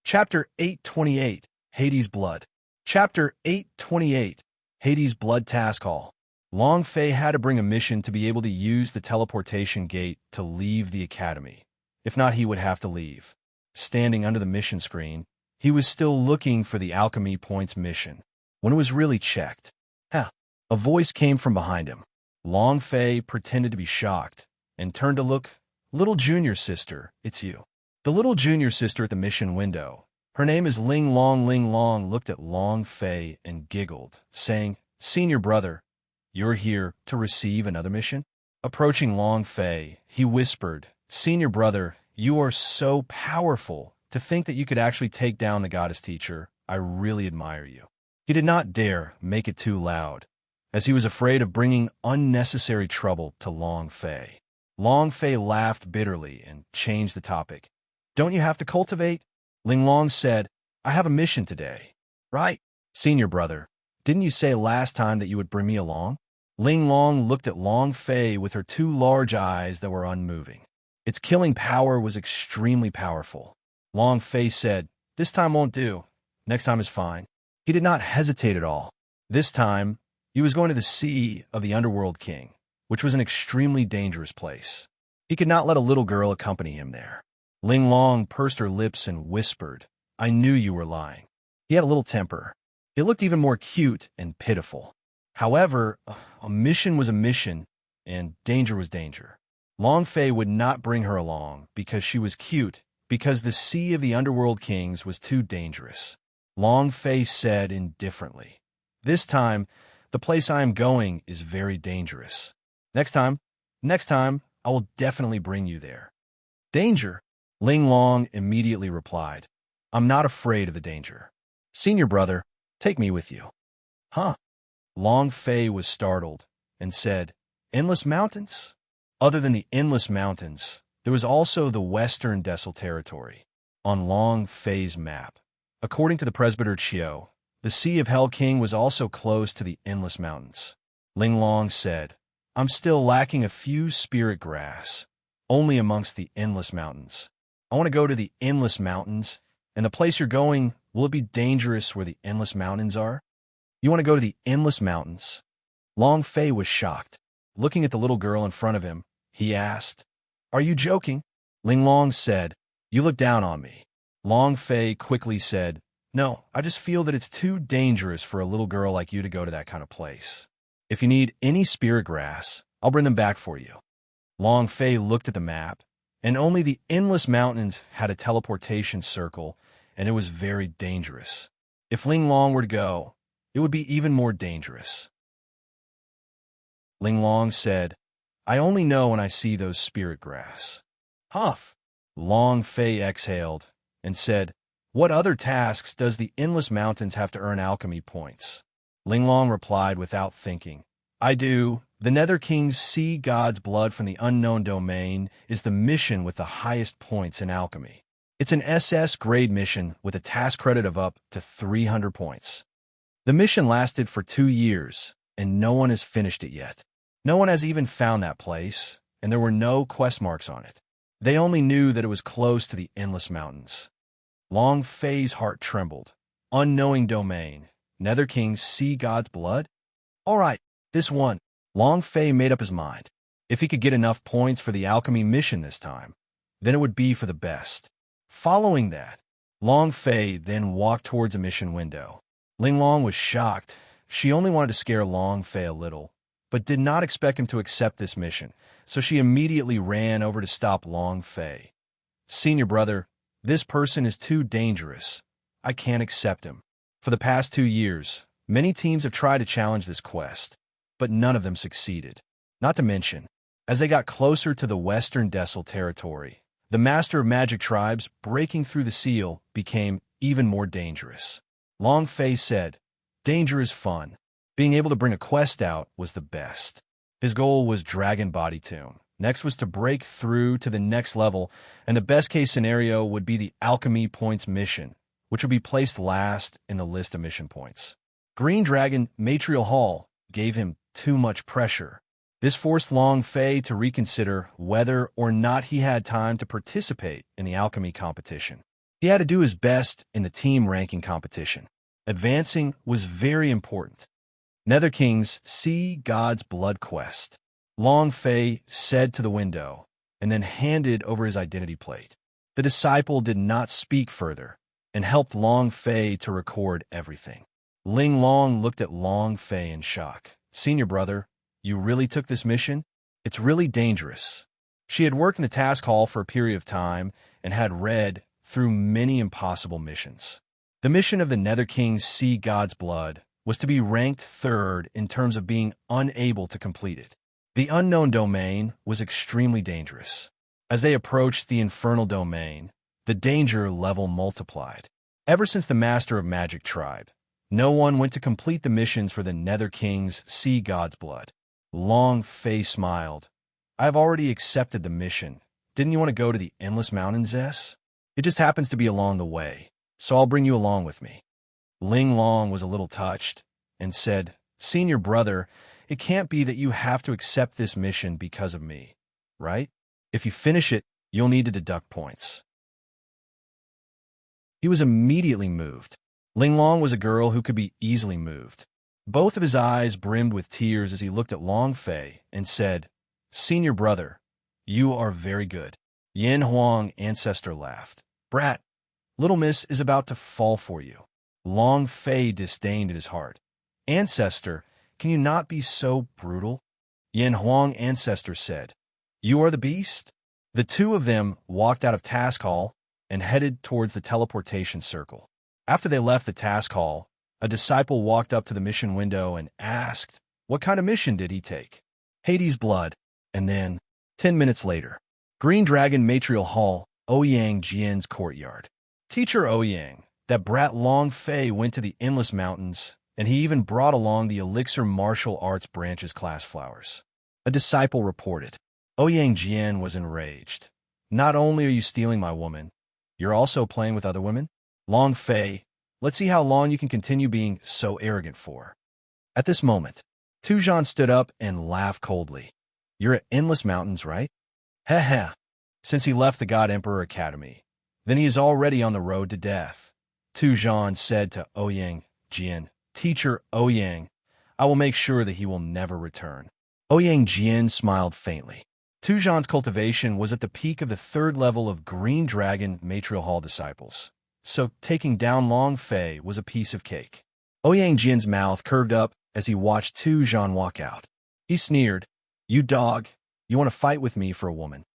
Speaker 1: Chapter 828, Hades' Blood. Chapter 828, Hades' Blood Task Hall. Long Fei had to bring a mission to be able to use the teleportation gate to leave the academy. If not, he would have to leave. Standing under the mission screen, he was still looking for the Alchemy Points mission, when it was really checked. A voice came from behind him. Long Fei pretended to be shocked, and turned to look. Little junior sister, it's you. The little junior sister at the mission window, her name is Ling Long, looked at Long Fei and giggled, saying, Senior brother, you're here to receive another mission? Approaching Long Fei, he whispered, Senior brother, you are so powerful. To think that you could actually take down the goddess teacher, I really admire you. He did not dare make it too loud, as he was afraid of bringing unnecessary trouble to Long Fei. Long Fei laughed bitterly and changed the topic. Don't you have to cultivate? Ling Long said, I have a mission today. Right? Senior brother, didn't you say last time that you would bring me along? Ling Long looked at Long Fei with her 2 large eyes that were unmoving. Its killing power was extremely powerful. Long Fei said, This time won't do. Next time is fine. He did not hesitate at all. This time, he was going to the Sea of the Underworld King, which was an extremely dangerous place. He could not let a little girl accompany him there. Ling Long pursed her lips and whispered, I knew you were lying. He had a little temper. It looked even more cute and pitiful. However, a mission was a mission, and danger was danger. Long Fei would not bring her along because she was cute, because the Sea of the Underworld Kings was too dangerous. Long Fei said indifferently, This time, the place I am going is very dangerous. Next time, I will definitely bring you there. Danger? Ling Long immediately replied, I'm not afraid of the danger. Senior brother, take me with you. Huh? Long Fei was startled and said, Endless mountains? Other than the Endless Mountains, there was also the Western Desolate Territory on Long Fei's map. According to the Presbyter Chiu, the Sea of Hell King was also close to the Endless Mountains. Ling Long said, I'm still lacking a few spirit grass, only amongst the Endless Mountains. I want to go to the Endless Mountains, and the place you're going, will it be dangerous where the Endless Mountains are? You want to go to the Endless Mountains? Long Fei was shocked. Looking at the little girl in front of him, he asked, Are you joking? Ling Long said, You look down on me. Long Fei quickly said, No, I just feel that it's too dangerous for a little girl like you to go to that kind of place. If you need any spirit grass, I'll bring them back for you. Long Fei looked at the map, and only the Endless Mountains had a teleportation circle, and it was very dangerous. If Ling Long were to go, it would be even more dangerous. Ling Long said, I only know when I see those spirit grass. Huff! Long Fei exhaled and said, What other tasks does the Endless Mountains have to earn alchemy points? Ling Long replied without thinking, I do. The Nether King's Sea God's Blood from the Unknown Domain is the mission with the highest points in alchemy. It's an SS grade mission with a task credit of up to 300 points. The mission lasted for 2 years, and no one has finished it yet. No one has even found that place, and there were no quest marks on it. They only knew that it was close to the Endless Mountains. Long Fei's heart trembled. Unknowing domain. Nether King's Sea God's Blood? All right, this one. Long Fei made up his mind. If he could get enough points for the alchemy mission this time, then it would be for the best. Following that, Long Fei then walked towards a mission window. Ling Long was shocked. She only wanted to scare Long Fei a little, but did not expect him to accept this mission, so she immediately ran over to stop Long Fei. Senior brother, this person is too dangerous. I can't accept him. For the past 2 years, many teams have tried to challenge this quest, but none of them succeeded. Not to mention, as they got closer to the Western Desolate Territory, the Master of Magic tribes breaking through the seal became even more dangerous. Long Fei said, Danger is fun. Being able to bring a quest out was the best. His goal was Dragon Body Tomb. Next was to break through to the next level, and the best-case scenario would be the Alchemy Points mission, which would be placed last in the list of mission points. Green Dragon Material Hall gave him too much pressure. This forced Long Fei to reconsider whether or not he had time to participate in the alchemy competition. He had to do his best in the team ranking competition. Advancing was very important. Nether King's Sea God's Blood quest. Long Fei said to the window, and then handed over his identity plate. The disciple did not speak further, and helped Long Fei to record everything. Ling Long looked at Long Fei in shock. Senior brother, you really took this mission? It's really dangerous. She had worked in the task hall for a period of time and had read through many impossible missions. The mission of the Nether King's Sea God's Blood was to be ranked 3rd in terms of being unable to complete it. The unknown domain was extremely dangerous. As they approached the infernal domain, the danger level multiplied. Ever since the Master of Magic tribe, no one went to complete the missions for the Nether King's Sea God's Blood. Long Fei smiled. I've already accepted the mission. Didn't you want to go to the Endless Mountains, S? It just happens to be along the way, so I'll bring you along with me. Ling Long was a little touched and said, Senior brother, it can't be that you have to accept this mission because of me, right? If you finish it, you'll need to deduct points. He was immediately moved. Ling Long was a girl who could be easily moved. Both of his eyes brimmed with tears as he looked at Long Fei and said, Senior brother, you are very good. Yin Huang ancestor laughed. Brat, little miss is about to fall for you. Long Fei disdained in his heart. Ancestor, can you not be so brutal? Yin Huang ancestor said, You are the beast? The two of them walked out of task hall and headed towards the teleportation circle. After they left the task hall, a disciple walked up to the mission window and asked, what kind of mission did he take? Hades' blood. And then, 10 minutes later, Green Dragon Material Hall, Ouyang Jian's courtyard. Teacher Ouyang, that brat Long Fei went to the Endless Mountains, and he even brought along the Elixir Martial Arts Branches class flowers. A disciple reported. Ouyang Jian was enraged. Not only are you stealing my woman, you're also playing with other women? Long Fei, let's see how long you can continue being so arrogant for. At this moment, Tu Zhan stood up and laughed coldly. You're at Endless Mountains, right? Heh heh. Since he left the God Emperor Academy, then he is already on the road to death. Tu Zhan said to Ouyang Jian, Teacher Ouyang, I will make sure that he will never return. Ouyang Jian smiled faintly. Tu Zhan's cultivation was at the peak of the third level of Green Dragon Matrial Hall disciples, so taking down Long Fei was a piece of cake. Ouyang Jian's mouth curved up as he watched Tu Zhan walk out. He sneered, You dog, you want to fight with me for a woman?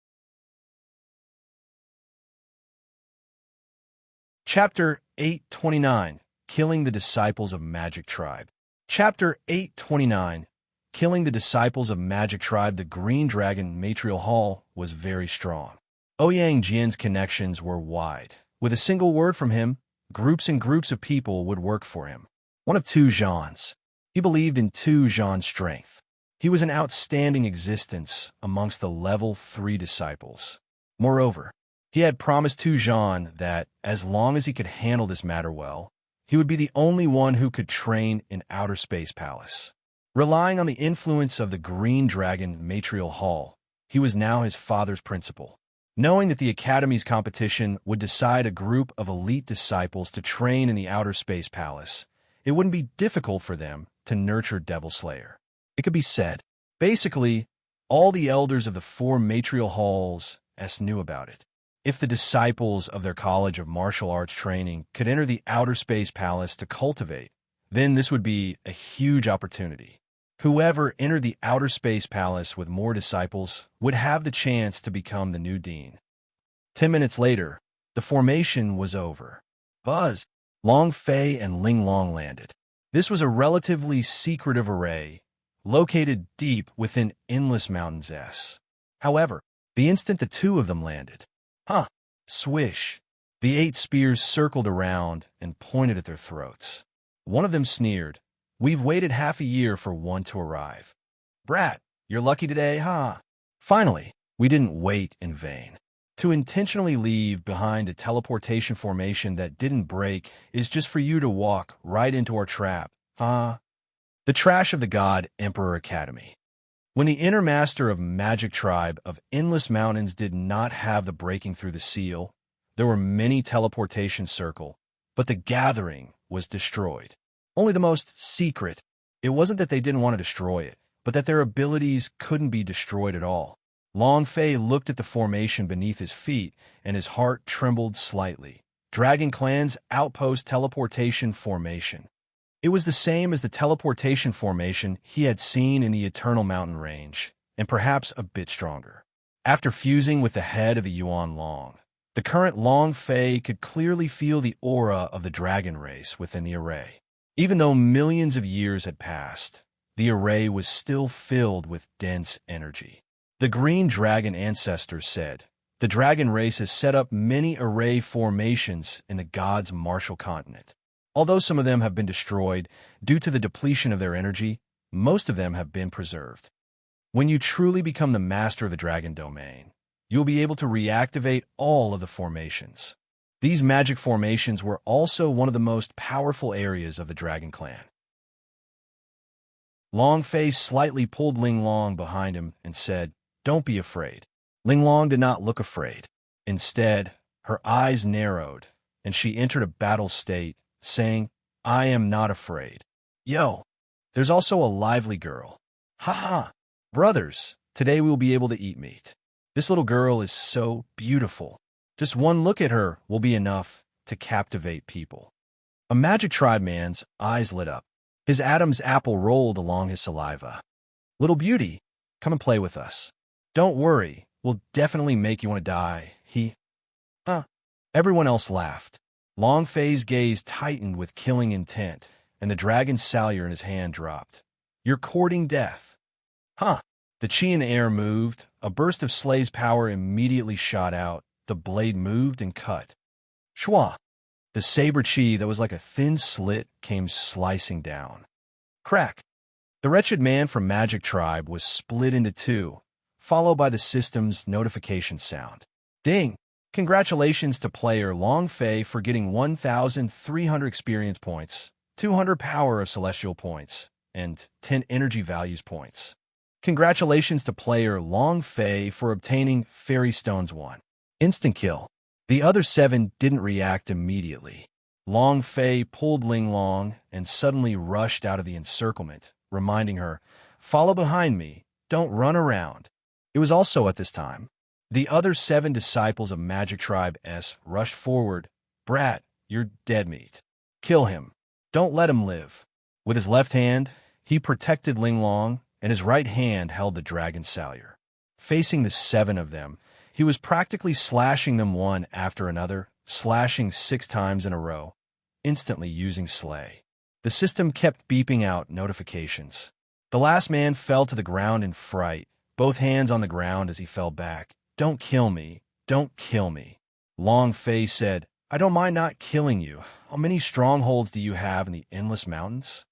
Speaker 1: Chapter 829, Killing the Disciples of Magic Tribe. Chapter 829, Killing the Disciples of Magic Tribe. The Green Dragon Matrial Hall was very strong. Ouyang Jian's connections were wide. With a single word from him, groups and groups of people would work for him. One of Tu Zhan's. He believed in Tu Zhan's strength. He was an outstanding existence amongst the level 3 disciples. Moreover, he had promised Tu Zhan that, as long as he could handle this matter well, he would be the only one who could train in Outer Space Palace. Relying on the influence of the Green Dragon Matrial Hall, he was now his father's principal. Knowing that the Academy's competition would decide a group of elite disciples to train in the Outer Space Palace, it wouldn't be difficult for them to nurture Devil Slayer. It could be said, basically, all the elders of the 4 Matrial Halls knew about it. If the disciples of their College of Martial Arts training could enter the Outer Space Palace to cultivate, then this would be a huge opportunity. Whoever entered the Outer Space Palace with more disciples would have the chance to become the new dean. 10 minutes later, the formation was over. Buzz, Long Fei and Ling Long landed. This was a relatively secretive array, located deep within Endless Mountains S. However, the instant the two of them landed, swish, the 8 spears circled around and pointed at their throats. One of them sneered, We've waited half a year for one to arrive. Brat, you're lucky today, huh? Finally, we didn't wait in vain. To intentionally leave behind a teleportation formation that didn't break is just for you to walk right into our trap, huh? The trash of the God Emperor Academy. When the inner master of Magic Tribe of Endless Mountains did not have the breaking through the seal, there were many teleportation circle, but the gathering was destroyed. Only the most secret. It wasn't that they didn't want to destroy it, but that their abilities couldn't be destroyed at all. Long Fei looked at the formation beneath his feet, and his heart trembled slightly. Dragon Clan's Outpost Teleportation Formation. It was the same as the teleportation formation he had seen in the Eternal Mountain Range, and perhaps a bit stronger. After fusing with the head of the Yuan Long, the current Long Fei could clearly feel the aura of the dragon race within the array. Even though millions of years had passed, the array was still filled with dense energy. The Green Dragon ancestors said, the dragon race has set up many array formations in the gods' martial continent. Although some of them have been destroyed due to the depletion of their energy, most of them have been preserved. When you truly become the master of the dragon domain, you'll be able to reactivate all of the formations. These magic formations were also one of the most powerful areas of the Dragon Clan. Long Fei slightly pulled Ling Long behind him and said, Don't be afraid. Ling Long did not look afraid. Instead, her eyes narrowed, and she entered a battle state, saying, I am not afraid. Yo, there's also a lively girl. Ha. Brothers, today we will be able to eat meat. This little girl is so beautiful. Just one look at her will be enough to captivate people. A Magic Tribe man's eyes lit up. His Adam's apple rolled along his saliva. Little beauty, come and play with us. Don't worry, we'll definitely make you want to die. Everyone else laughed. Long Fei's gaze tightened with killing intent, and the dragon's salyer in his hand dropped. You're courting death. The chi in the air moved. A burst of Slay's power immediately shot out. The blade moved and cut. Shwa! The saber chi that was like a thin slit came slicing down. Crack! The wretched man from Magic Tribe was split into two, followed by the system's notification sound. Ding! Congratulations to player Long Fei for getting 1,300 experience points, 200 power of celestial points, and 10 energy values points. Congratulations to player Long Fei for obtaining Fairy Stones 1. Instant kill. The other 7 didn't react immediately. Long Fei pulled Ling Long and suddenly rushed out of the encirclement, reminding her, "Follow behind me, don't run around." It was also at this time. The other 7 disciples of Magic Tribe S rushed forward. "Brat, you're dead meat. Kill him. Don't let him live." With his left hand, he protected Ling Long, and his right hand held the dragon salure. Facing the 7 of them, he was practically slashing them one after another, slashing 6 times in a row, instantly using Slay. The system kept beeping out notifications. The last man fell to the ground in fright, both hands on the ground as he fell back. "Don't kill me. Don't kill me." Long Fei said, "I don't mind not killing you. How many strongholds do you have in the Endless Mountains?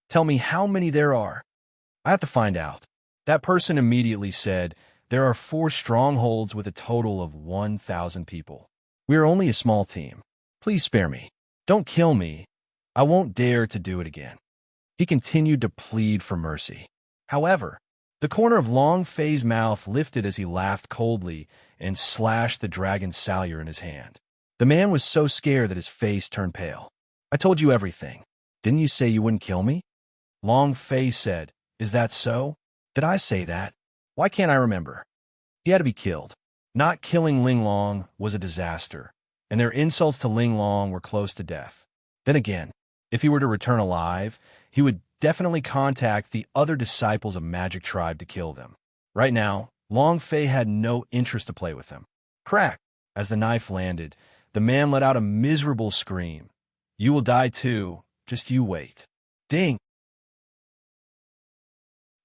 Speaker 1: Tell me how many there are. I have to find out." That person immediately said, "There are 4 strongholds with a total of 1,000 people. We are only a small team. Please spare me. Don't kill me. I won't dare to do it again." He continued to plead for mercy. However, the corner of Long Fei's mouth lifted as he laughed coldly and slashed the dragon salure in his hand. The man was so scared that his face turned pale. "I told you everything. Didn't you say you wouldn't kill me?" Long Fei said, "Is that so? Did I say that? Why can't I remember?" He had to be killed. Not killing Ling Long was a disaster, and their insults to Ling Long were close to death. Then again, if he were to return alive, he would definitely contact the other disciples of Magic Tribe to kill them. Right now, Long Fei had no interest to play with them. Crack! As the knife landed, the man let out a miserable scream. "You will die too. Just you wait." Ding!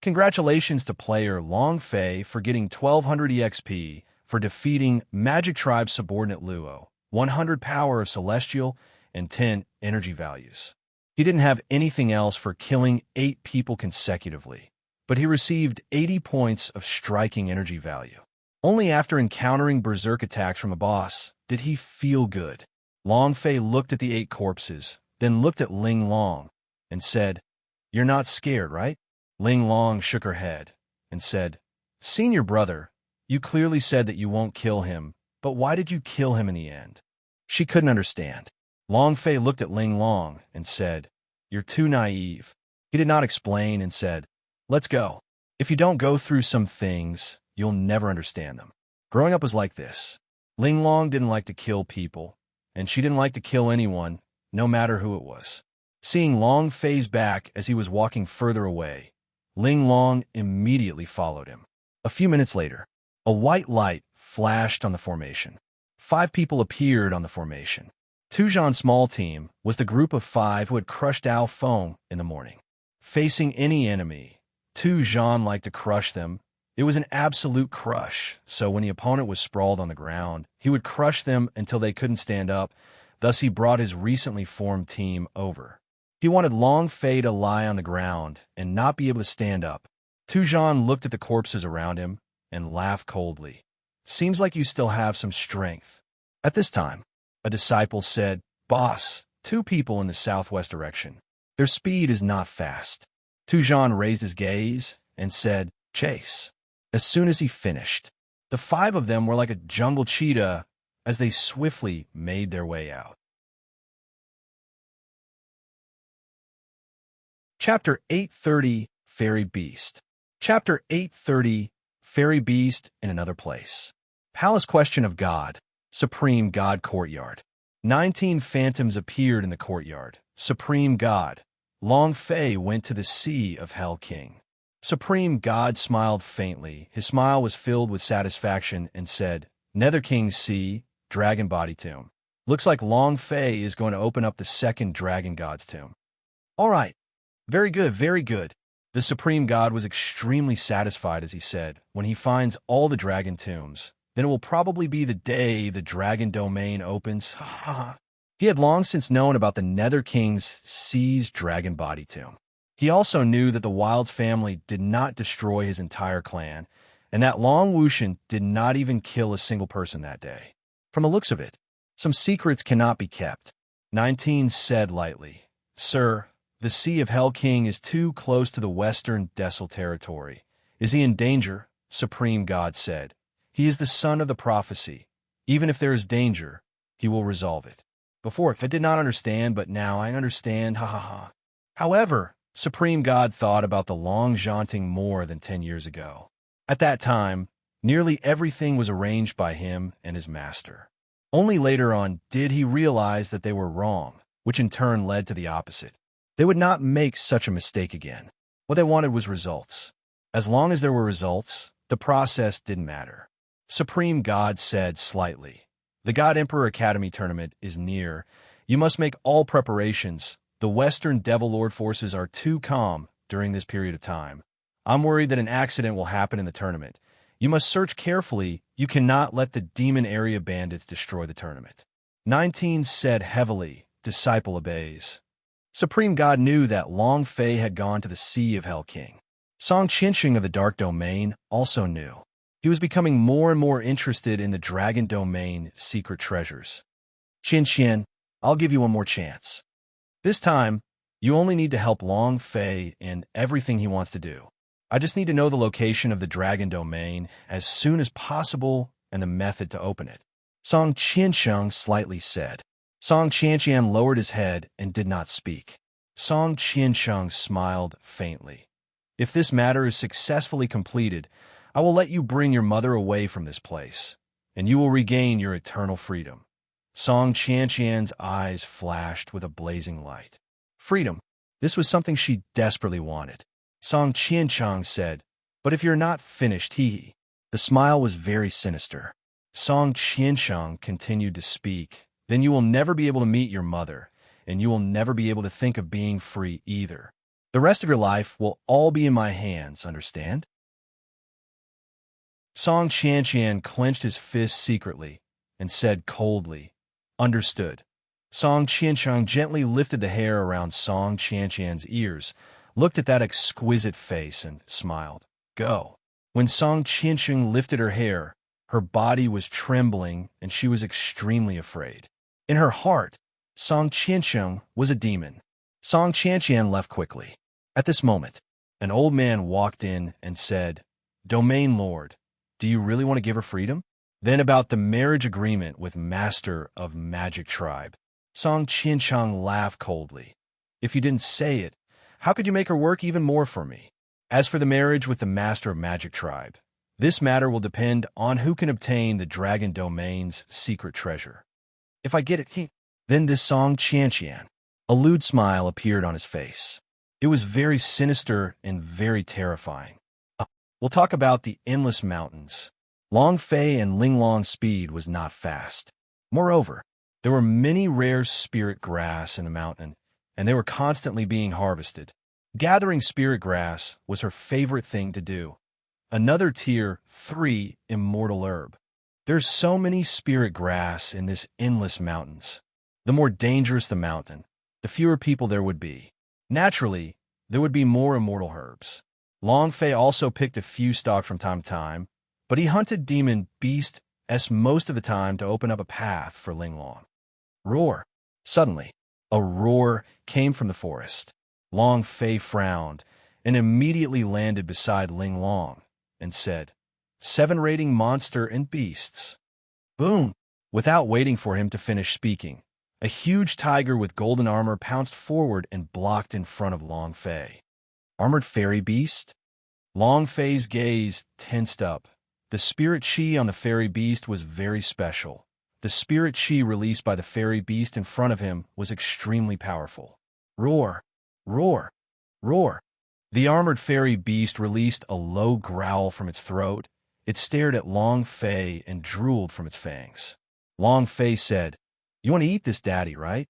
Speaker 1: Congratulations to player Long Fei for getting 1,200 EXP for defeating Magic Tribe subordinate Luo, 100 power of celestial, and 10 energy values. He didn't have anything else for killing 8 people consecutively, but he received 80 points of striking energy value. Only after encountering berserk attacks from a boss did he feel good. Long Fei looked at the 8 corpses, then looked at Ling Long, and said, "You're not scared, right?" Ling Long shook her head and said, "Senior brother, you clearly said that you won't kill him, but why did you kill him in the end?" She couldn't understand. Long Fei looked at Ling Long and said, "You're too naive." He did not explain and said, "Let's go. If you don't go through some things, you'll never understand them." Growing up was like this. Ling Long didn't like to kill people, and she didn't like to kill anyone, no matter who it was. Seeing Long Fei's back as he was walking further away, Ling Long immediately followed him. A few minutes later, a white light flashed on the formation. 5 people appeared on the formation. Tujan's small team was the group of 5 who had crushed Ao Feng in the morning. Facing any enemy, Tujan liked to crush them. It was an absolute crush, so when the opponent was sprawled on the ground, he would crush them until they couldn't stand up. Thus, he brought his recently formed team over. He wanted Long Fei to lie on the ground and not be able to stand up. Tujan looked at the corpses around him and laughed coldly. "Seems like you still have some strength." At this time, a disciple said, "Boss, 2 people in the southwest direction. Their speed is not fast." Tujan raised his gaze and said, "Chase." As soon as he finished, the 5 of them were like a jungle cheetah as they swiftly made their way out. Chapter 830, Fairy Beast. Chapter 830, Fairy Beast in Another Place. Palace Question of God, Supreme God Courtyard. 19 phantoms appeared in the courtyard. Supreme God. Long Fei went to the Sea of Hell King. Supreme God smiled faintly. His smile was filled with satisfaction and said, "Nether King's Sea, Dragon Body Tomb. Looks like Long Fei is going to open up the 2nd Dragon God's tomb." "All right. Very good, very good." The Supreme God was extremely satisfied as he said, "When he finds all the dragon tombs, then it will probably be the day the dragon domain opens." He had long since known about the Nether King's Sea's dragon body tomb. He also knew that the Wilds family did not destroy his entire clan, And that long Wuxian did not even kill a single person that day. From the looks of it, some secrets cannot be kept. 19 said lightly, "Sir, the Sea of Hell King is too close to the western Desel territory. Is he in danger?" Supreme God said. "He is the son of the prophecy. Even if there is danger, he will resolve it." Before, I did not understand, but now I understand, ha ha ha. However, Supreme God thought about the long jaunting more than 10 years ago. At that time, nearly everything was arranged by him and his master. Only later on did he realize that they were wrong, which in turn led to the opposite. They would not make such a mistake again. What they wanted was results. As long as there were results, the process didn't matter. Supreme God said slightly, "The God Emperor Academy tournament is near. You must make all preparations. The Western Devil Lord forces are too calm during this period of time. I'm worried that an accident will happen in the tournament. You must search carefully. You cannot let the Demon Area bandits destroy the tournament." 19 said heavily, "Disciple obeys." Supreme God knew that Long Fei had gone to the Sea of Hell King. Song Qianxing of the Dark Domain also knew. He was becoming more and more interested in the Dragon Domain secret treasures. "Qianxian, I'll give you one more chance. This time, you only need to help Long Fei in everything he wants to do. I just need to know the location of the Dragon Domain as soon as possible and the method to open it." Song Qianxiang slightly said. Song Qianxian lowered his head and did not speak. Song Qianxiang smiled faintly. "If this matter is successfully completed, I will let you bring your mother away from this place, and you will regain your eternal freedom." Song Qianxian's eyes flashed with a blazing light. Freedom. This was something she desperately wanted. Song Qianxiang said, "But if you're not finished, hee." The smile was very sinister. Song Qianxiang continued to speak. "Then you will never be able to meet your mother, and you will never be able to think of being free either. The rest of your life will all be in my hands, understand?" Song Qianxian clenched his fist secretly and said coldly, "Understood." Song Qianxiang gently lifted the hair around Song Qianxian's ears, looked at that exquisite face, and smiled. "Go." When Song Qianxiang lifted her hair, her body was trembling and she was extremely afraid. In her heart, Song Qianxiang was a demon. Song Qianxian left quickly. At this moment, an old man walked in and said, "Domain Lord, do you really want to give her freedom?" Then about the marriage agreement with Master of Magic Tribe. Song Qianxiang laughed coldly. "If you didn't say it, how could you make her work even more for me? As for the marriage with the Master of Magic Tribe, this matter will depend on who can obtain the Dragon Domain's secret treasure. If I get it, then this Song Qianxian." A lewd smile appeared on his face. It was very sinister and very terrifying. We'll talk about the endless mountains. Long Fei and Linglong's speed was not fast. Moreover, there were many rare spirit grass in the mountain, and they were constantly being harvested. Gathering spirit grass was her favorite thing to do. Another tier 3 immortal herb. There's so many spirit grass in this endless mountains. The more dangerous the mountain, the fewer people there would be. Naturally, there would be more immortal herbs. Long Fei also picked a few stock from time to time, but he hunted demon beasts most of the time to open up a path for Linglong. Roar! Suddenly, a roar came from the forest. Long Fei frowned and immediately landed beside Linglong and said, 7 rating monster and beasts." Boom! Without waiting for him to finish speaking, a huge tiger with golden armor pounced forward and blocked in front of Long Fei. Armored fairy beast? Long Fei's gaze tensed up. The spirit chi on the fairy beast was very special. The spirit chi released by the fairy beast in front of him was extremely powerful. Roar! Roar! Roar! The armored fairy beast released a low growl from its throat. It stared at Long Fei and drooled from its fangs. Long Fei said, "You want to eat this, Daddy, right?"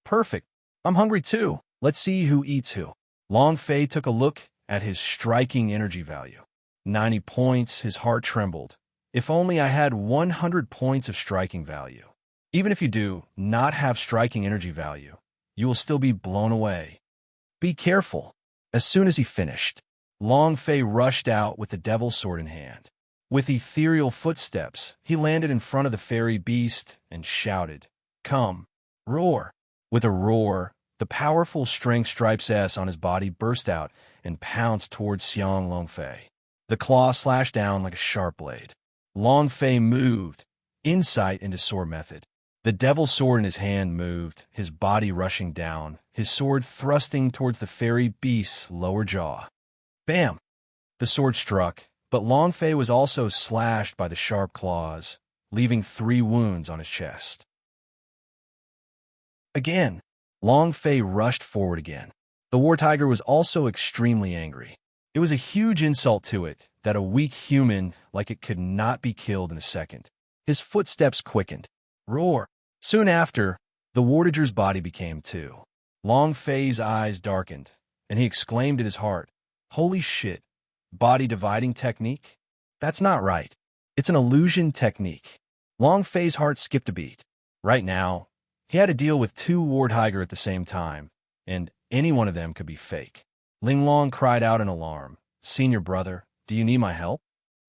Speaker 1: "Perfect. I'm hungry too. Let's see who eats who." Long Fei took a look at his striking energy value. 90 points, his heart trembled. If only I had 100 points of striking value. Even if you do not have striking energy value, you will still be blown away. Be careful. As soon as he finished, Long Fei rushed out with the devil's sword in hand. With ethereal footsteps, he landed in front of the fairy beast and shouted, "Come, roar!" With a roar, the powerful strength stripes S on his body burst out and pounced towards Xiang Longfei. The claw slashed down like a sharp blade. Longfei moved, insight into sword method. The devil sword in his hand moved, his body rushing down, his sword thrusting towards the fairy beast's lower jaw. Bam! The sword struck, but Longfei was also slashed by the sharp claws, leaving 3 wounds on his chest. Again, Longfei rushed forward again. The war tiger was also extremely angry. It was a huge insult to it that a weak human like it could not be killed in a second. His footsteps quickened. Roar! Soon after, the wartager's body became 2. Longfei's eyes darkened, and he exclaimed in his heart, "Holy shit, body dividing technique? That's not right. It's an illusion technique." Longfei's heart skipped a beat. Right now, he had to deal with 2 war tiger at the same time, and any one of them could be fake. Linglong cried out in alarm, "Senior brother, do you need my help?"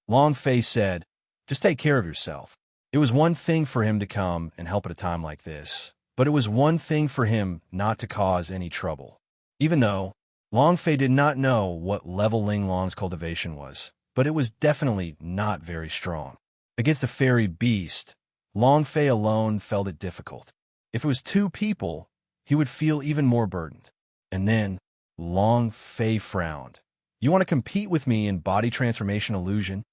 Speaker 1: Longfei said, "Just take care of yourself." It was one thing for him to come and help at a time like this, but it was one thing for him not to cause any trouble. Even though Longfei did not know what level Linglong's cultivation was, but it was definitely not very strong. Against the fairy beast, Longfei alone felt it difficult. If it was 2 people, he would feel even more burdened. And then Longfei frowned. "You want to compete with me in body transformation illusion?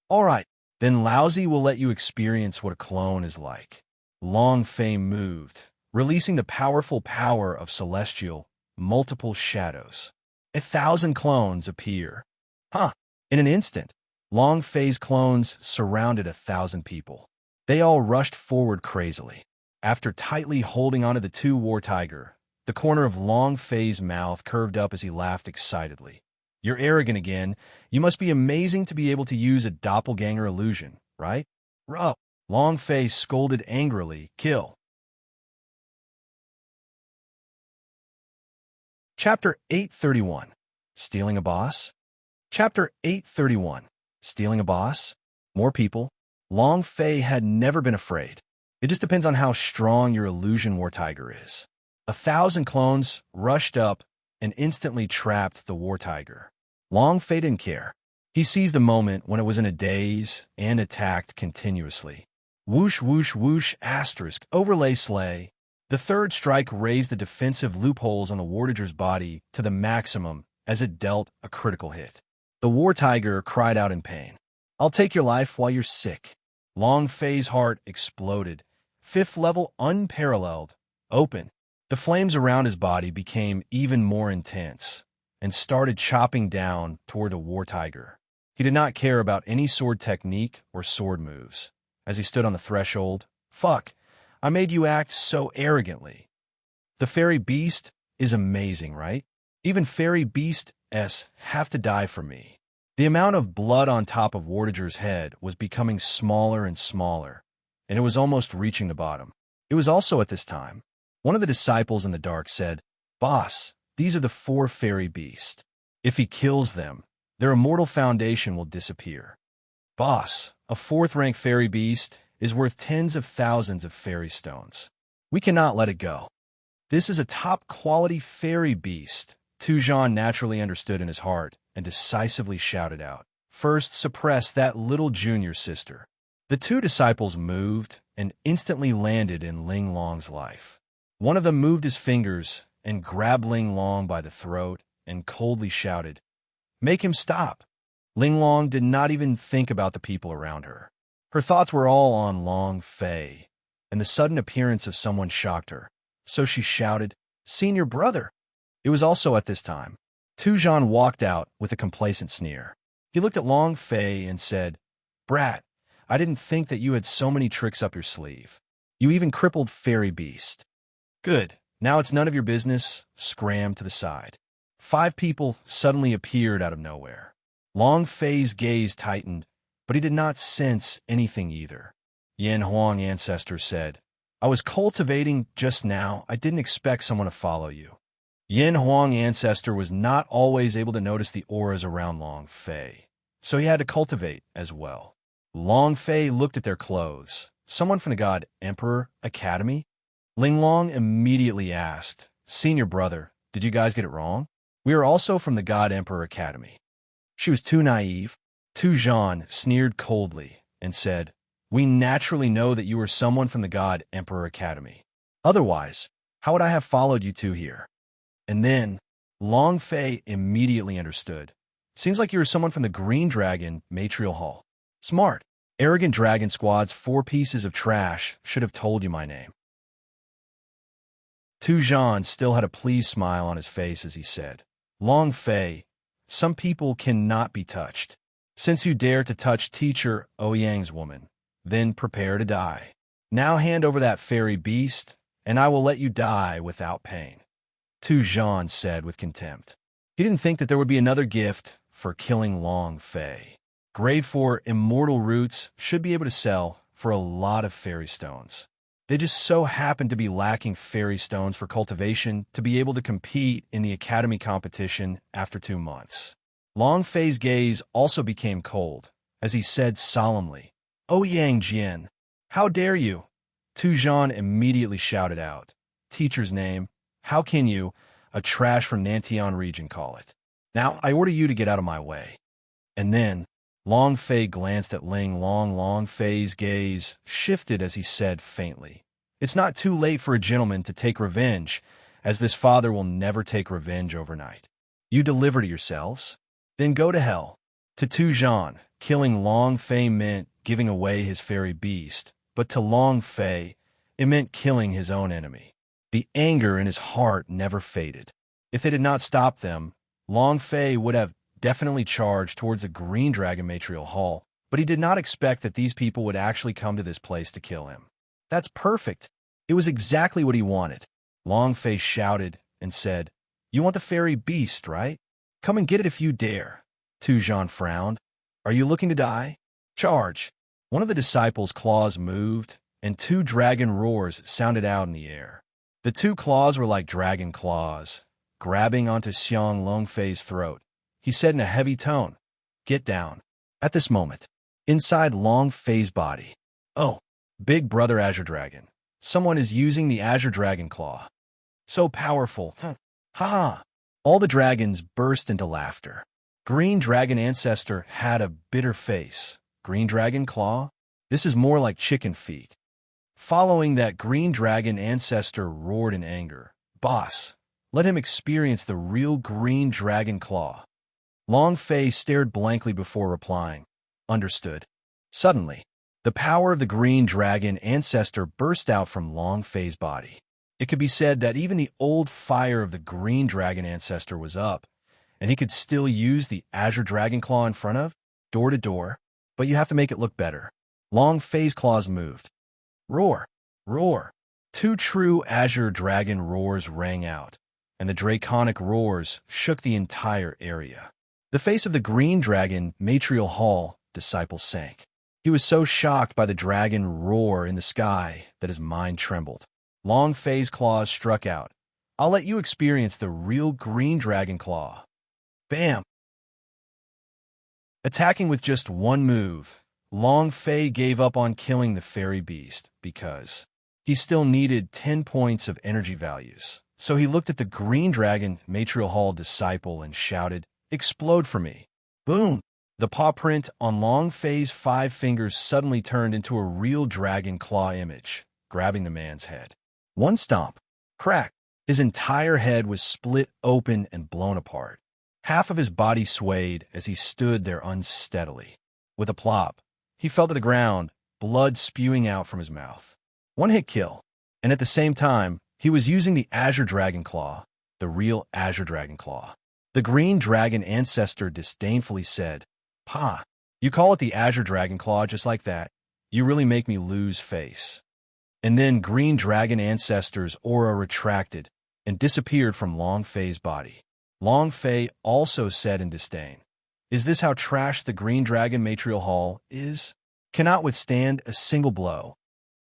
Speaker 1: All right, then Lousy will let you experience what a clone is like." Longfei moved, releasing the powerful power of celestial, multiple shadows. 1,000 clones appear. In an instant, Longfei's clones surrounded 1,000 people. They all rushed forward crazily. After tightly holding onto the 2 war tiger, the corner of Longfei's mouth curved up as he laughed excitedly. "You're arrogant again. You must be amazing to be able to use a doppelganger illusion, right?" "Ruh!" Longfei scolded angrily. "Kill." Chapter 831. Stealing a Boss? Chapter 831. Stealing a Boss? More people. Longfei had never been afraid. It just depends on how strong your illusion war tiger is. 1,000 clones rushed up and instantly trapped the war tiger. Longfei didn't care. He seized the moment when it was in a daze and attacked continuously. Whoosh, whoosh, whoosh, asterisk, overlay slay. The third strike raised the defensive loopholes on the wartager's body to the maximum as it dealt a critical hit. The war tiger cried out in pain. "I'll take your life while you're sick." Longfei's heart exploded. 5th level unparalleled. Open. The flames around his body became even more intense and started chopping down toward the war tiger. He did not care about any sword technique or sword moves. As he stood on the threshold, "Fuck, I made you act so arrogantly." The fairy beast is amazing, right? Even fairy beasts have to die for me. The amount of blood on top of Wartager's head was becoming smaller and smaller, and it was almost reaching the bottom. It was also at this time one of the disciples in the dark said, "Boss, these are the 4 fairy beasts. If he kills them, their immortal foundation will disappear." "Boss, a 4th-rank fairy beast is worth tens of thousands of fairy stones. We cannot let it go. This is a top-quality fairy beast," Tujan naturally understood in his heart and decisively shouted out. "First, suppress that little junior sister." The 2 disciples moved and instantly landed in Linglong's life. One of them moved his fingers and grabbed Linglong by the throat and coldly shouted, "Make him stop." Linglong did not even think about the people around her. Her thoughts were all on Longfei, and the sudden appearance of someone shocked her. So she shouted, "Senior brother!" It was also at this time Tujan walked out with a complacent sneer. He looked at Longfei and said, "Brat, I didn't think that you had so many tricks up your sleeve. You even crippled Fairy Beast." "Good. Now it's none of your business." Scram to the side. 5 people suddenly appeared out of nowhere. Longfei's gaze tightened, but he did not sense anything either. Yan Huang Ancestor said, "I was cultivating just now. I didn't expect someone to follow you." Yan Huang Ancestor was not always able to notice the auras around Longfei, so he had to cultivate as well. Long Fei looked at their clothes. Someone from the God Emperor Academy? Ling Long immediately asked, Senior brother, did you guys get it wrong? We are also from the God Emperor Academy. She was too naive. Tu Zhan sneered coldly and said, We naturally know that you are someone from the God Emperor Academy. Otherwise, how would I have followed you two here? And then, Long Fei immediately understood. Seems like you were someone from the Green Dragon Matrial Hall. Smart. Arrogant Dragon Squad's 4 pieces of trash should have told you my name. Tu Zhan still had a pleased smile on his face as he said, Long Fei, some people cannot be touched. Since you dare to touch teacher Ouyang's woman, then prepare to die. Now hand over that fairy beast, and I will let you die without pain. Tu Zhan said with contempt. He didn't think that there would be another gift for killing Long Fei. Grade 4 immortal roots should be able to sell for a lot of fairy stones. They just so happen to be lacking fairy stones for cultivation to be able to compete in the academy competition after 2 months. Long Fei's gaze also became cold, as he said solemnly, Ouyang Jian, how dare you? Tu Zhan immediately shouted out, Teacher's name, how can you, a trash from Nantian region, call it? Now I order you to get out of my way. And then, Long Fei glanced at Ling Long. Long Fei's gaze shifted as he said faintly, It's not too late for a gentleman to take revenge, as this father will never take revenge overnight. You deliver to yourselves? Then go to hell. To Tu Zhan, killing Long Fei meant giving away his fairy beast, but to Long Fei, it meant killing his own enemy. The anger in his heart never faded. If it had not stopped them, Long Fei would have definitely charged towards the Green Dragon Matrial Hall, but he did not expect that these people would actually come to this place to kill him. That's perfect. It was exactly what he wanted. Long Fei shouted and said, You want the fairy beast, right? Come and get it if you dare. Tu Zhan frowned. Are you looking to die? Charge. One of the disciples' claws moved, and 2 dragon roars sounded out in the air. The 2 claws were like dragon claws, grabbing onto Xiang Long Fei's throat. He said in a heavy tone, Get down. At this moment, inside Long Fei's body, oh, big brother Azure Dragon. Someone is using the Azure Dragon Claw. So powerful. Ha ha. All the dragons burst into laughter. Green Dragon Ancestor had a bitter face. Green Dragon Claw? This is more like chicken feet. Following that, Green Dragon Ancestor roared in anger. Boss, let him experience the real Green Dragon Claw. Long Fei stared blankly before replying. Understood. Suddenly, the power of the Green Dragon Ancestor burst out from Long Fei's body. It could be said that even the old fire of the Green Dragon Ancestor was up, and he could still use the Azure Dragon Claw in front of, door to door, but you have to make it look better. Long Fei's claws moved. Roar! Roar! 2 true Azure Dragon roars rang out, and the draconic roars shook the entire area. The face of the Green Dragon Matrial Hall disciple sank. He was so shocked by the dragon roar in the sky that his mind trembled. Long Fei's claws struck out. I'll let you experience the real Green Dragon Claw. Bam! Attacking with just 1 move, Long Fei gave up on killing the fairy beast because he still needed 10 points of energy values. So he looked at the Green Dragon Matrial Hall disciple and shouted, Explode for me. Boom! The paw print on Long Fei's 5 fingers suddenly turned into a real dragon claw image, grabbing the man's head. 1 stomp. Crack. His entire head was split open and blown apart. Half of his body swayed as he stood there unsteadily. With a plop, he fell to the ground, blood spewing out from his mouth. 1-hit kill. And at the same time, he was using the Azure Dragon Claw, the real Azure Dragon Claw. The Green Dragon Ancestor disdainfully said, Pa, you call it the Azure Dragon Claw just like that? You really make me lose face. And then Green Dragon Ancestor's aura retracted and disappeared from Long Fei's body. Long Fei also said in disdain, Is this how trash the Green Dragon Matrial Hall is? Cannot withstand a single blow.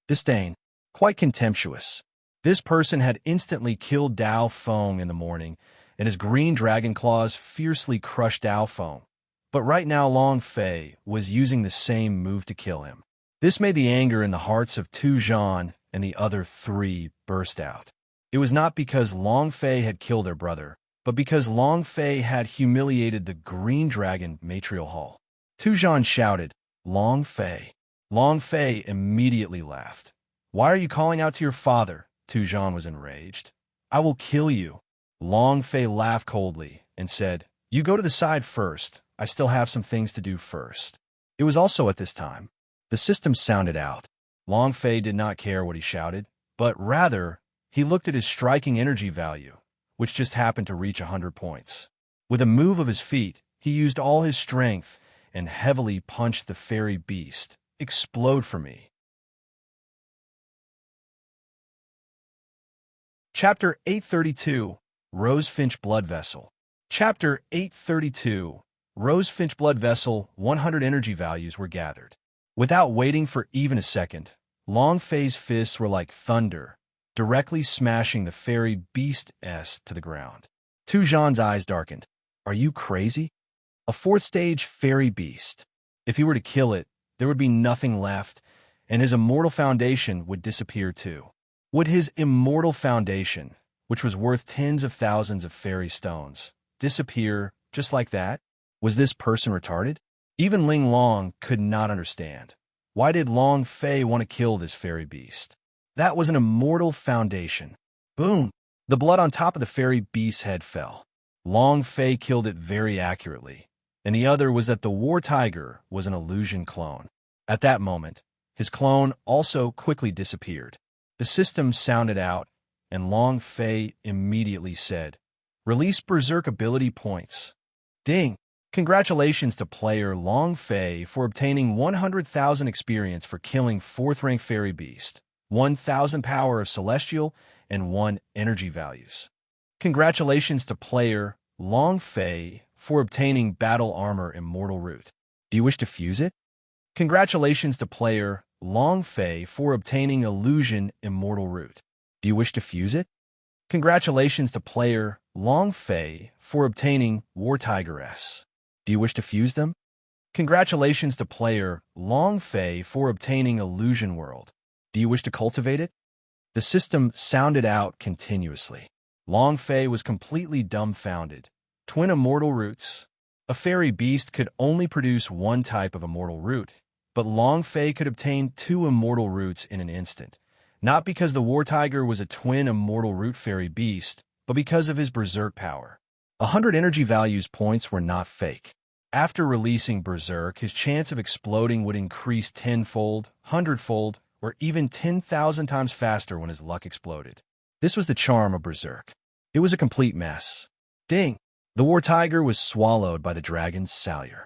Speaker 1: Disdain. Quite contemptuous. This person had instantly killed Dao Feng in the morning, and his Green Dragon Claws fiercely crushed Dao Feng. But right now Long Fei was using the same move to kill him. This made the anger in the hearts of Tu Zhan and the other three burst out. It was not because Long Fei had killed their brother, but because Long Fei had humiliated the green dragon Matrial Hall. Tu Zhan shouted, "Long Fei." Long Fei immediately laughed. "Why are you calling out to your father?" Tu Zhan was enraged. "I will kill you." Long Fei laughed coldly and said, "You go to the side first. I still have some things to do first." It was also at this time. The system sounded out. Long Fei did not care what he shouted, but rather, he looked at his striking energy value, which just happened to reach 100 points. With a move of his feet, he used all his strength and heavily punched the fairy beast. "Explode for me." Chapter 832, Rosefinch Blood Vessel. Chapter 832, Rosefinch Blood Vessel. 100 energy values were gathered. Without waiting for even a second, Long Fei's fists were like thunder, directly smashing the fairy beast to the ground. Tu Zhan's eyes darkened. "Are you crazy? A fourth-stage fairy beast. If he were to kill it, there would be nothing left, and his immortal foundation would disappear too." Would his immortal foundation, which was worth tens of thousands of fairy stones, disappear just like that? Was this person retarded? Even Ling Long could not understand. Why did Long Fei want to kill this fairy beast? That was an immortal foundation. Boom! The blood on top of the fairy beast's head fell. Long Fei killed it very accurately, and the other was that the war tiger was an illusion clone. At that moment, his clone also quickly disappeared. The system sounded out, and Long Fei immediately said, "Release Berserk ability points." Ding! Congratulations to player Long Fei for obtaining 100,000 experience for killing 4th rank fairy beast, 1,000 power of celestial, and 1 energy values. Congratulations to player Long Fei for obtaining battle armor immortal root. Do you wish to fuse it? Congratulations to player Long Fei for obtaining illusion immortal root. Do you wish to fuse it? Congratulations to player Long Fei for obtaining War Tigress. Do you wish to fuse them? Congratulations to player Long Fei for obtaining Illusion World. Do you wish to cultivate it? The system sounded out continuously. Long Fei was completely dumbfounded. Twin immortal roots. A fairy beast could only produce one type of immortal root, but Long Fei could obtain 2 immortal roots in an instant. Not because the War Tiger was a twin immortal root fairy beast, but because of his Berserk power. 100 energy values points were not fake. After releasing Berserk, his chance of exploding would increase 10-fold, 100-fold, or even 10,000 times faster when his luck exploded. This was the charm of Berserk. It was a complete mess. Ding! The War Tiger was swallowed by the dragon's salure.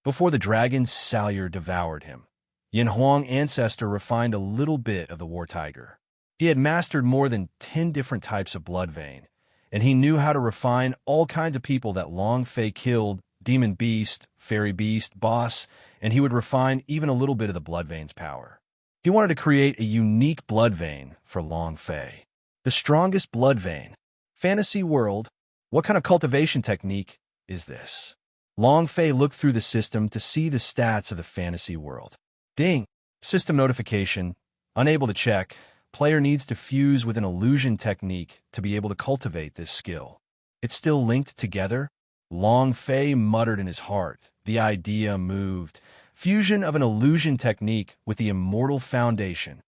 Speaker 1: Before the dragon's salure devoured him, Yin Huang Ancestor refined a little bit of the War Tiger. He had mastered more than 10 different types of blood vein, and he knew how to refine all kinds of people that Long Fei killed, demon beast, fairy beast, boss, and he would refine even a little bit of the blood vein's power. He wanted to create a unique blood vein for Long Fei. The strongest blood vein. Fantasy world. What kind of cultivation technique is this? Long Fei looked through the system to see the stats of the fantasy world. Ding! System notification. Unable to check. Player needs to fuse with an illusion technique to be able to cultivate this skill. It's still linked together? Long Fei muttered in his heart. The idea moved. Fusion of an illusion technique with the immortal foundation.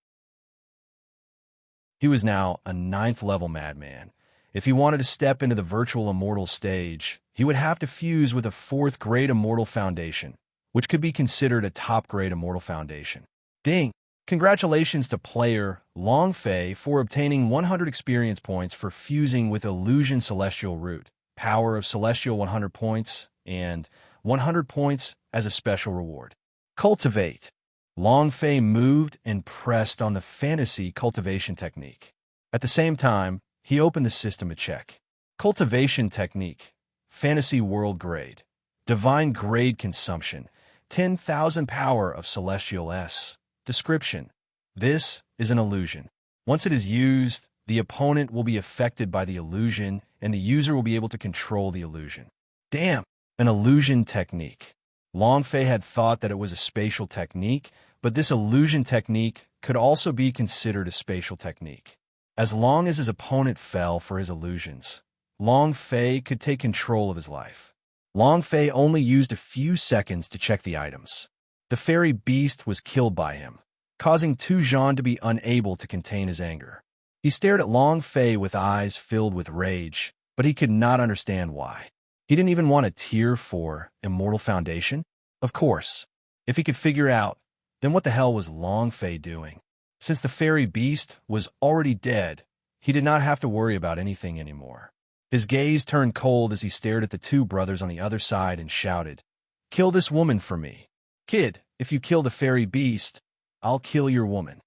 Speaker 1: He was now a 9th level madman. If he wanted to step into the virtual immortal stage, he would have to fuse with a 4th grade immortal foundation, which could be considered a top grade immortal foundation. Ding! Congratulations to player Long Fei for obtaining 100 experience points for fusing with Illusion Celestial Root, Power of Celestial 100 points, and 100 points as a special reward. Cultivate. Long Fei moved and pressed on the fantasy cultivation technique. At the same time, he opened the system to check. Cultivation technique. Fantasy world grade. Divine grade consumption. 10,000 power of Celestial S. Description. This is an illusion. Once it is used, the opponent will be affected by the illusion, and the user will be able to control the illusion. Damn! An illusion technique. Long Fei had thought that it was a spatial technique, but this illusion technique could also be considered a spatial technique. As long as his opponent fell for his illusions, Long Fei could take control of his life. Long Fei only used a few seconds to check the items. The fairy beast was killed by him, causing Tu Zhan to be unable to contain his anger. He stared at Long Fei with eyes filled with rage, but he could not understand why. He didn't even want a tear for Immortal Foundation? Of course. If he could figure out, then what the hell was Long Fei doing? Since the fairy beast was already dead, he did not have to worry about anything anymore. His gaze turned cold as he stared at the two brothers on the other side and shouted, "Kill this woman for me. Kid, if you kill the fairy beast, I'll kill your woman."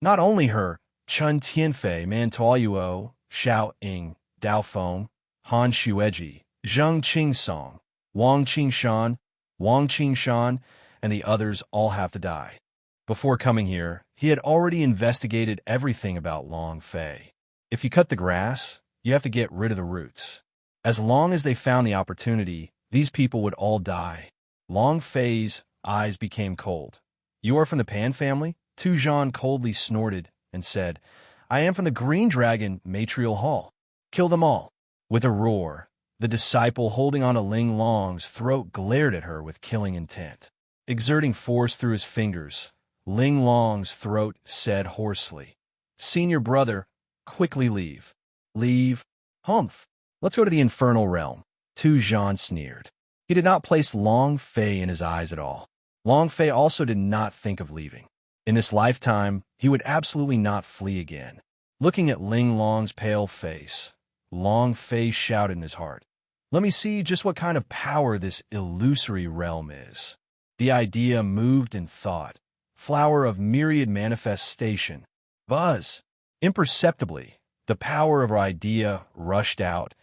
Speaker 1: Not only her, Chun Tianfei, Man Tuoyuo, Xiao Ying, Dao Feng, Han Xueji, Zheng Qingsong, Wang Qingshan, and the others all have to die. Before coming here, he had already investigated everything about Long Fei. If you cut the grass, you have to get rid of the roots. As long as they found the opportunity, these people would all die. Long Fei's eyes became cold. "You are from the Pan family?" Tu Zhan coldly snorted and said, "I am from the Green Dragon Matrial Hall. Kill them all." With a roar, the disciple holding on to Ling Long's throat glared at her with killing intent. Exerting force through his fingers, Ling Long's throat said hoarsely, "Senior brother, quickly leave." "Leave? Humph. Let's go to the infernal realm." Tu Zhan sneered. He did not place Long Fei in his eyes at all. Long Fei also did not think of leaving. In this lifetime, he would absolutely not flee again. Looking at Ling Long's pale face, Long Fei shouted in his heart, "Let me see just what kind of power this illusory realm is." The idea moved in thought, flower of myriad manifestation. Buzz! Imperceptibly, the power of our idea rushed out,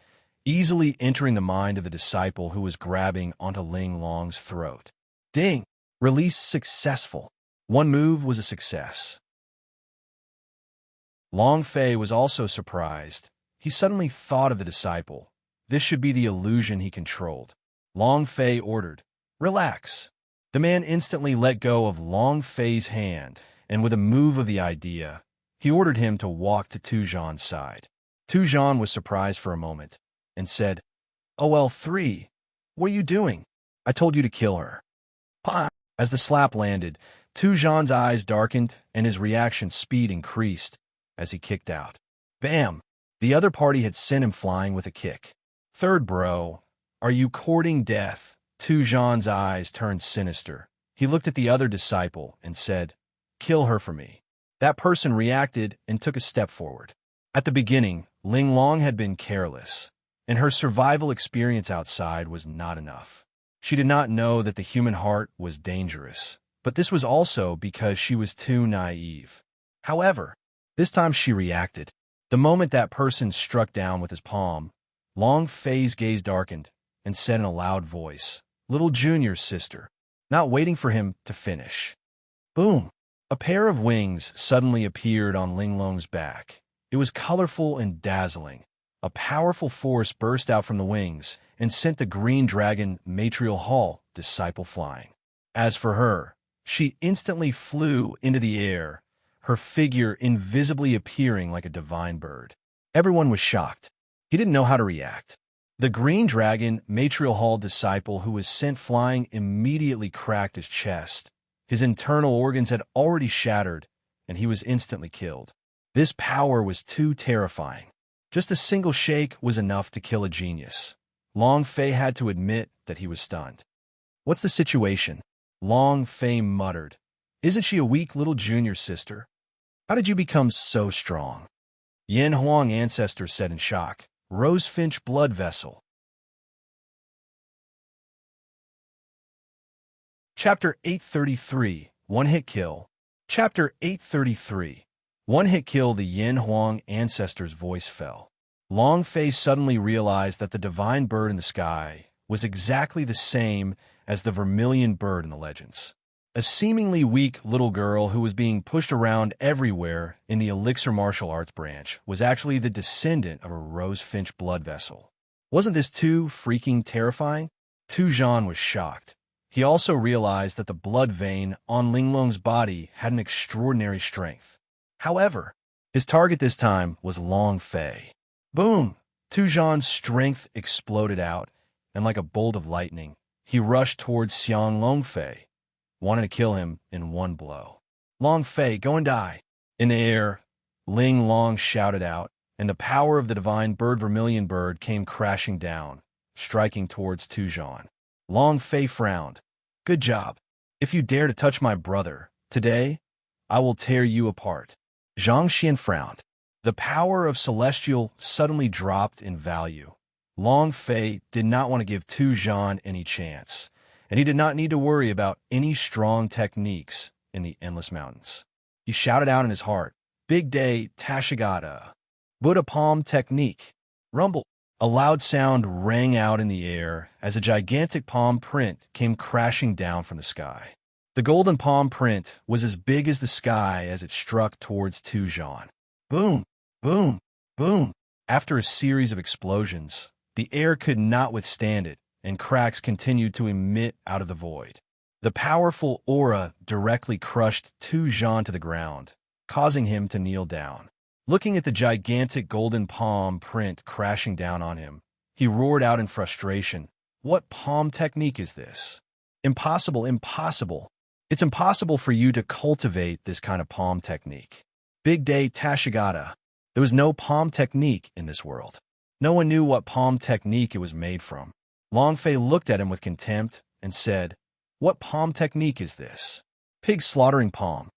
Speaker 1: easily entering the mind of the disciple who was grabbing onto Ling Long's throat. Ding! Release successful. One move was a success. Long Fei was also surprised. He suddenly thought of the disciple. This should be the illusion he controlled. Long Fei ordered, "Relax." The man instantly let go of Long Fei's hand, and with a move of the idea, he ordered him to walk to Tu Zhan's side. Tu Zhan was surprised for a moment, and said, "OL3, what are you doing? I told you to kill her." "Pa!" As the slap landed, Tu Zhan's eyes darkened, and his reaction speed increased as he kicked out. Bam! The other party had sent him flying with a kick. "Third bro, are you courting death?" Tu Zhan's eyes turned sinister. He looked at the other disciple and said, "Kill her for me." That person reacted and took a step forward. At the beginning, Ling Long had been careless, and her survival experience outside was not enough. She did not know that the human heart was dangerous, but this was also because she was too naive. However, this time she reacted. The moment that person struck down with his palm, Long Fei's gaze darkened and said in a loud voice, "Little junior sister," not waiting for him to finish. Boom! A pair of wings suddenly appeared on Ling Long's back. It was colorful and dazzling. A powerful force burst out from the wings and sent the Green Dragon Matrial Hall disciple flying. As for her, she instantly flew into the air, her figure invisibly appearing like a divine bird. Everyone was shocked. He didn't know how to react. The Green Dragon Matrial Hall disciple who was sent flying immediately cracked his chest. His internal organs had already shattered, and he was instantly killed. This power was too terrifying. Just a single shake was enough to kill a genius. Long Fei had to admit that he was stunned. "What's the situation?" Long Fei muttered. "Isn't she a weak little junior sister? How did you become so strong?" Yin Huang ancestor said in shock, "Rosefinch blood vessel." Chapter 833, One-Hit Kill. Chapter 833, One-Hit Kill. The Yin Huang ancestor's voice fell. Long Fei suddenly realized that the divine bird in the sky was exactly the same as the vermilion bird in the legends. A seemingly weak little girl who was being pushed around everywhere in the elixir martial arts branch was actually the descendant of a rosefinch blood vessel. Wasn't this too freaking terrifying? Tu Zhan was shocked. He also realized that the blood vein on Linglong's body had an extraordinary strength. However, his target this time was Long Fei. Boom! Tu Zhan's strength exploded out, and like a bolt of lightning, he rushed towards Xiang Long Fei, wanting to kill him in one blow. Long Fei, go and die! In the air, Ling Long shouted out, and the power of the divine bird Vermilion Bird came crashing down, striking towards Tu Zhan. Long Fei frowned. Good job. If you dare to touch my brother, today, I will tear you apart. Zhang Xian frowned. The power of Celestial suddenly dropped in value. Long Fei did not want to give Tu Zhan any chance, and he did not need to worry about any strong techniques in the Endless Mountains. He shouted out in his heart, Big Day Tashigata. Buddha Palm Technique. Rumble. A loud sound rang out in the air as a gigantic palm print came crashing down from the sky. The golden palm print was as big as the sky as it struck towards Tu Zhan. Boom, boom, boom. After a series of explosions, the air could not withstand it, and cracks continued to emit out of the void. The powerful aura directly crushed Tu Zhan to the ground, causing him to kneel down. Looking at the gigantic golden palm print crashing down on him, he roared out in frustration, What palm technique is this? Impossible, impossible. It's impossible for you to cultivate this kind of palm technique. Big Day Tashigata. There was no palm technique in this world. No one knew what palm technique it was made from. Long Fei looked at him with contempt and said, What palm technique is this? Pig slaughtering palm.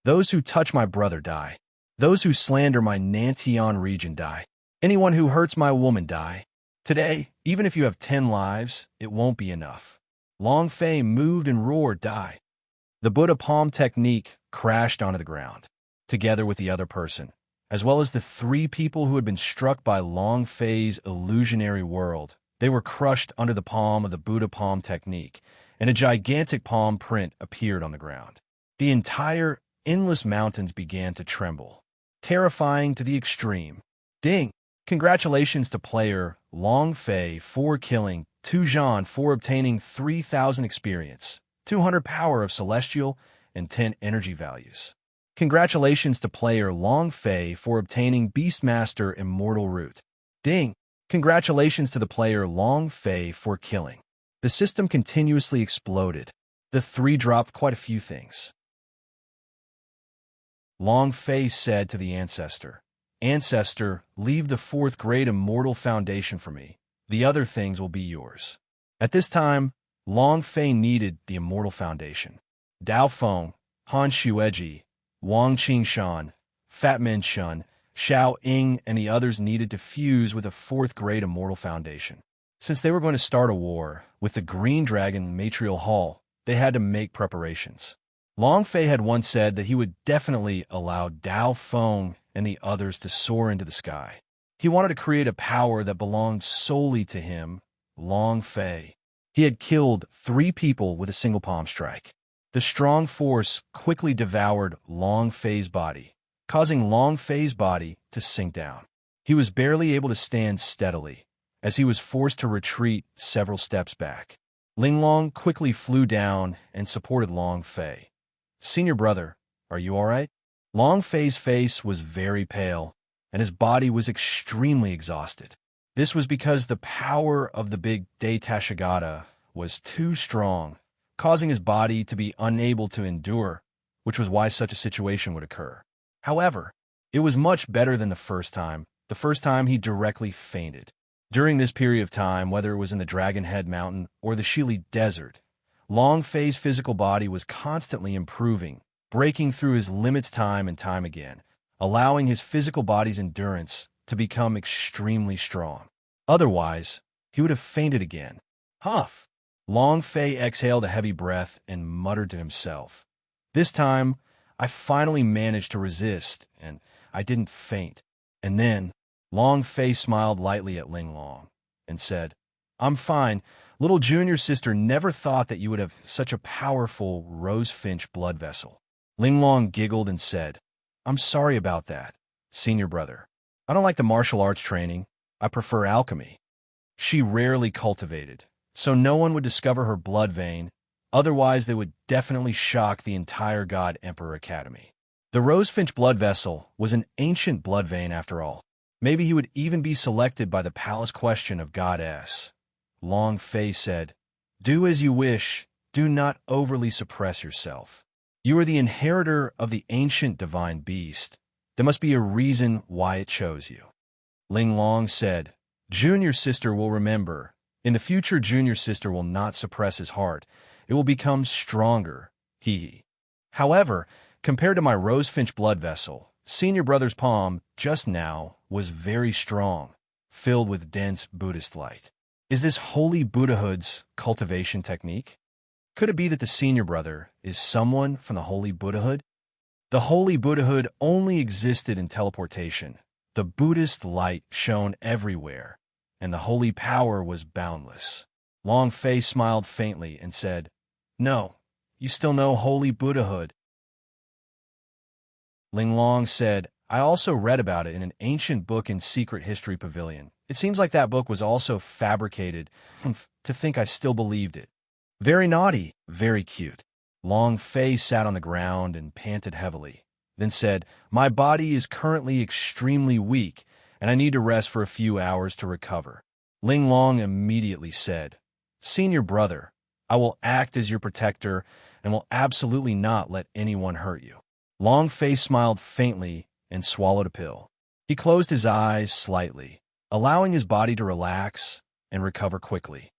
Speaker 1: Those who touch my brother die. Those who slander my Nantian region die. Anyone who hurts my woman die. Today, even if you have 10 lives, it won't be enough. Long Fei moved and roared, Die. The Buddha palm technique crashed onto the ground, together with the other person, as well as the 3 people who had been struck by Long Fei's illusionary world. They were crushed under the palm of the Buddha palm technique, and a gigantic palm print appeared on the ground. The entire Endless Mountains began to tremble. Terrifying to the extreme. Ding! Congratulations to player Long Fei for killing Tu Zhan for obtaining 3,000 experience, 200 power of Celestial, and 10 energy values. Congratulations to player Long Fei for obtaining Beastmaster Immortal Root. Ding! Congratulations to the player Long Fei for killing. The system continuously exploded. The 3 dropped quite a few things. Long Fei said to the Ancestor, Ancestor, leave the 4th grade Immortal Foundation for me. The other things will be yours. At this time, Long Fei needed the Immortal Foundation. Dao Feng, Han Xueji, Wang Qingshan, Fat Men Shun, Xiao Ying, and the others needed to fuse with a 4th grade Immortal Foundation. Since they were going to start a war with the Green Dragon Matrial Hall, they had to make preparations. Long Fei had once said that he would definitely allow Dao Feng and the others to soar into the sky. He wanted to create a power that belonged solely to him, Long Fei. He had killed 3 people with a single palm strike. The strong force quickly devoured Long Fei's body, causing Long Fei's body to sink down. He was barely able to stand steadily, as he was forced to retreat several steps back. Linglong quickly flew down and supported Long Fei. Senior brother, are you all right? Long Fei's face was very pale, and his body was extremely exhausted. This was because the power of the Big Day Tashigata was too strong, causing his body to be unable to endure, which was why such a situation would occur. However, it was much better than the first time. The first time he directly fainted. During this period of time, whether it was in the Dragon Head Mountain or the Shili Desert, Long Fei's physical body was constantly improving, breaking through his limits time and time again, allowing his physical body's endurance to become extremely strong. Otherwise, he would have fainted again. Huff! Long Fei exhaled a heavy breath and muttered to himself, This time, I finally managed to resist, and I didn't faint. And then, Long Fei smiled lightly at Linglong and said, I'm fine. Little junior sister never thought that you would have such a powerful rose-finch blood vessel. Linglong giggled and said, I'm sorry about that, senior brother. I don't like the martial arts training. I prefer alchemy. She rarely cultivated, so no one would discover her blood vein, Otherwise, they would definitely shock the entire God Emperor Academy. The Rosefinch blood vessel was an ancient blood vein after all. Maybe he would even be selected by the palace question of Goddess. Long Fei said, "Do as you wish. Do not overly suppress yourself. You are the inheritor of the ancient divine beast. There must be a reason why it chose you." Ling Long said, "Junior sister will remember. In the future, junior sister will not suppress his heart. It will become stronger. Hee. However, compared to my Rosefinch blood vessel, senior brother's palm just now was very strong, filled with dense Buddhist light. Is this holy Buddhahood's cultivation technique? Could it be that the senior brother is someone from the holy Buddhahood? The holy Buddhahood only existed in teleportation. The Buddhist light shone everywhere, and the holy power was boundless." Long Fei smiled faintly and said, "No, you still know holy Buddhahood." Ling Long said, "I also read about it in an ancient book in Secret History Pavilion. It seems like that book was also fabricated. To think I still believed it. Very naughty, very cute." Long Fei sat on the ground and panted heavily, then said, "My body is currently extremely weak, and I need to rest for a few hours to recover." Ling Long immediately said, "Senior brother, I will act as your protector and will absolutely not let anyone hurt you." Long Fei smiled faintly and swallowed a pill. He closed his eyes slightly, allowing his body to relax and recover quickly.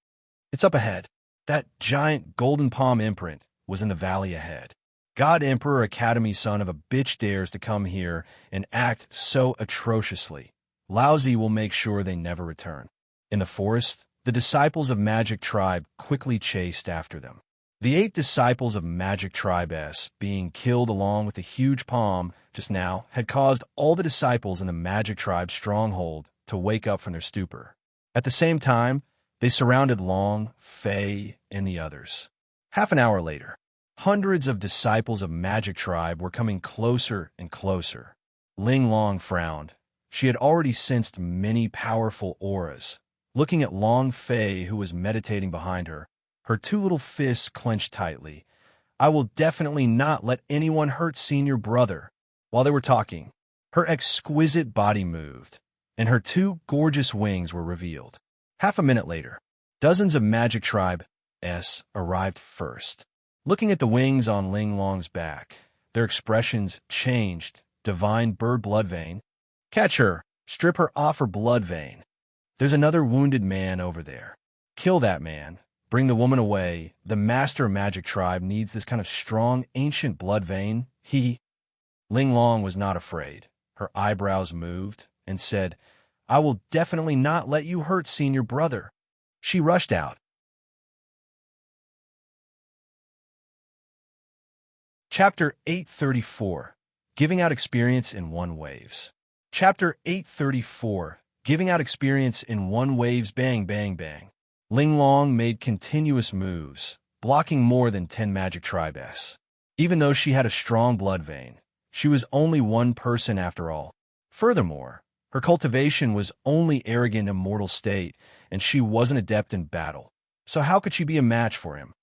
Speaker 1: It's up ahead. That giant golden palm imprint was in the valley ahead. God Emperor Academy son of a bitch dares to come here and act so atrociously. Lousy will make sure they never return. In the forest, the disciples of Magic Tribe quickly chased after them. The 8 disciples of Magic Tribe S being killed along with the huge palm just now had caused all the disciples in the Magic Tribe stronghold to wake up from their stupor. At the same time, they surrounded Long, Fei, and the others. Half an hour later, hundreds of disciples of Magic Tribe were coming closer and closer. Ling Long frowned. She had already sensed many powerful auras. Looking at Long Fei, who was meditating behind her, her 2 little fists clenched tightly. "I will definitely not let anyone hurt senior brother." While they were talking, her exquisite body moved, and her 2 gorgeous wings were revealed. Half a minute later, dozens of Magic Tribe S arrived first. Looking at the wings on Ling Long's back, their expressions changed. Divine bird blood vein. Catch her. Strip her off her blood vein. There's another wounded man over there. Kill that man. Bring the woman away. The master Magic Tribe needs this kind of strong, ancient blood vein. Ling Long was not afraid. Her eyebrows moved and said, "I will definitely not let you hurt senior brother." She rushed out. Chapter 834, Giving Out Experience in One Waves. Chapter 834, Giving Out Experience in One Waves. Bang, bang, bang. Ling Long made continuous moves, blocking more than 10 Magic Tribe S. Even though she had a strong blood vein, she was only one person after all. Furthermore, her cultivation was only arrogant immortal state, and she wasn't adept in battle. So how could she be a match for him?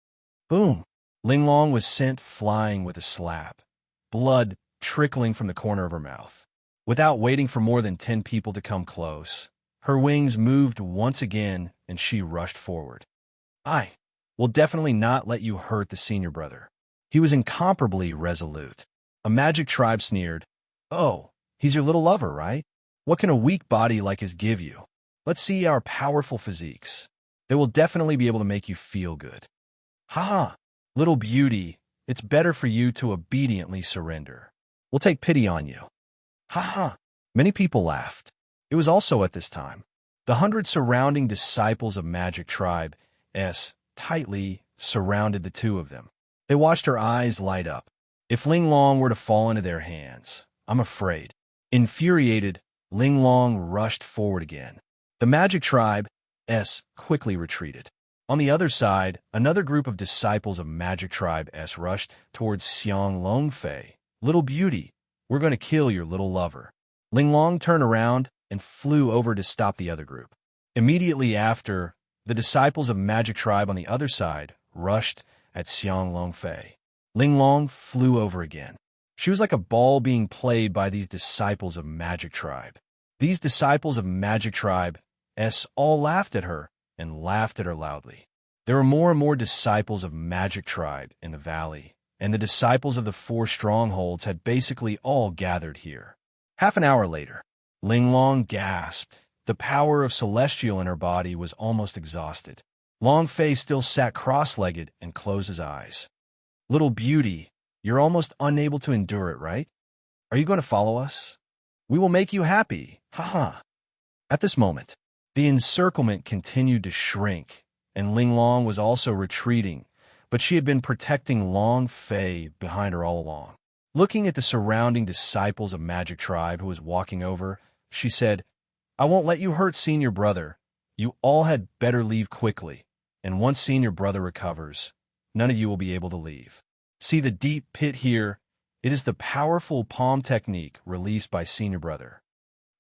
Speaker 1: Boom! Ling Long was sent flying with a slap, blood trickling from the corner of her mouth. Without waiting for more than 10 people to come close, her wings moved once again and she rushed forward. "I will definitely not let you hurt the senior brother." He was incomparably resolute. A Magic Tribe sneered, "Oh, he's your little lover, right? What can a weak body like his give you? Let's see our powerful physiques. They will definitely be able to make you feel good." "Ha! Little beauty, it's better for you to obediently surrender. We'll take pity on you." "Ha ha!" Many people laughed. It was also at this time. The 100 surrounding disciples of Magic Tribe S tightly surrounded the 2 of them. They watched her eyes light up. If Ling Long were to fall into their hands, I'm afraid. Infuriated, Ling Long rushed forward again. The Magic Tribe S quickly retreated. On the other side, another group of disciples of Magic Tribe S rushed towards Xiang Long Fei. "Little beauty, we're going to kill your little lover." Ling Long turned around and flew over to stop the other group. Immediately after, the disciples of Magic Tribe on the other side rushed at Xiang Longfei. Linglong flew over again. She was like a ball being played by these disciples of Magic Tribe. These disciples of Magic Tribe all laughed at her and laughed at her loudly. There were more and more disciples of Magic Tribe in the valley, and the disciples of the 4 strongholds had basically all gathered here. Half an hour later, Linglong gasped. The power of Celestial in her body was almost exhausted. Longfei still sat cross-legged and closed his eyes. Little beauty, you're almost unable to endure it, right? Are you going to follow us? We will make you happy. Ha. At this moment, the encirclement continued to shrink, and Linglong was also retreating, but she had been protecting Longfei behind her all along. Looking at the surrounding disciples of Magic Tribe who was walking over, she said, I won't let you hurt Senior Brother. You all had better leave quickly, and once Senior Brother recovers, none of you will be able to leave. See the deep pit here? It is the powerful palm technique released by Senior Brother.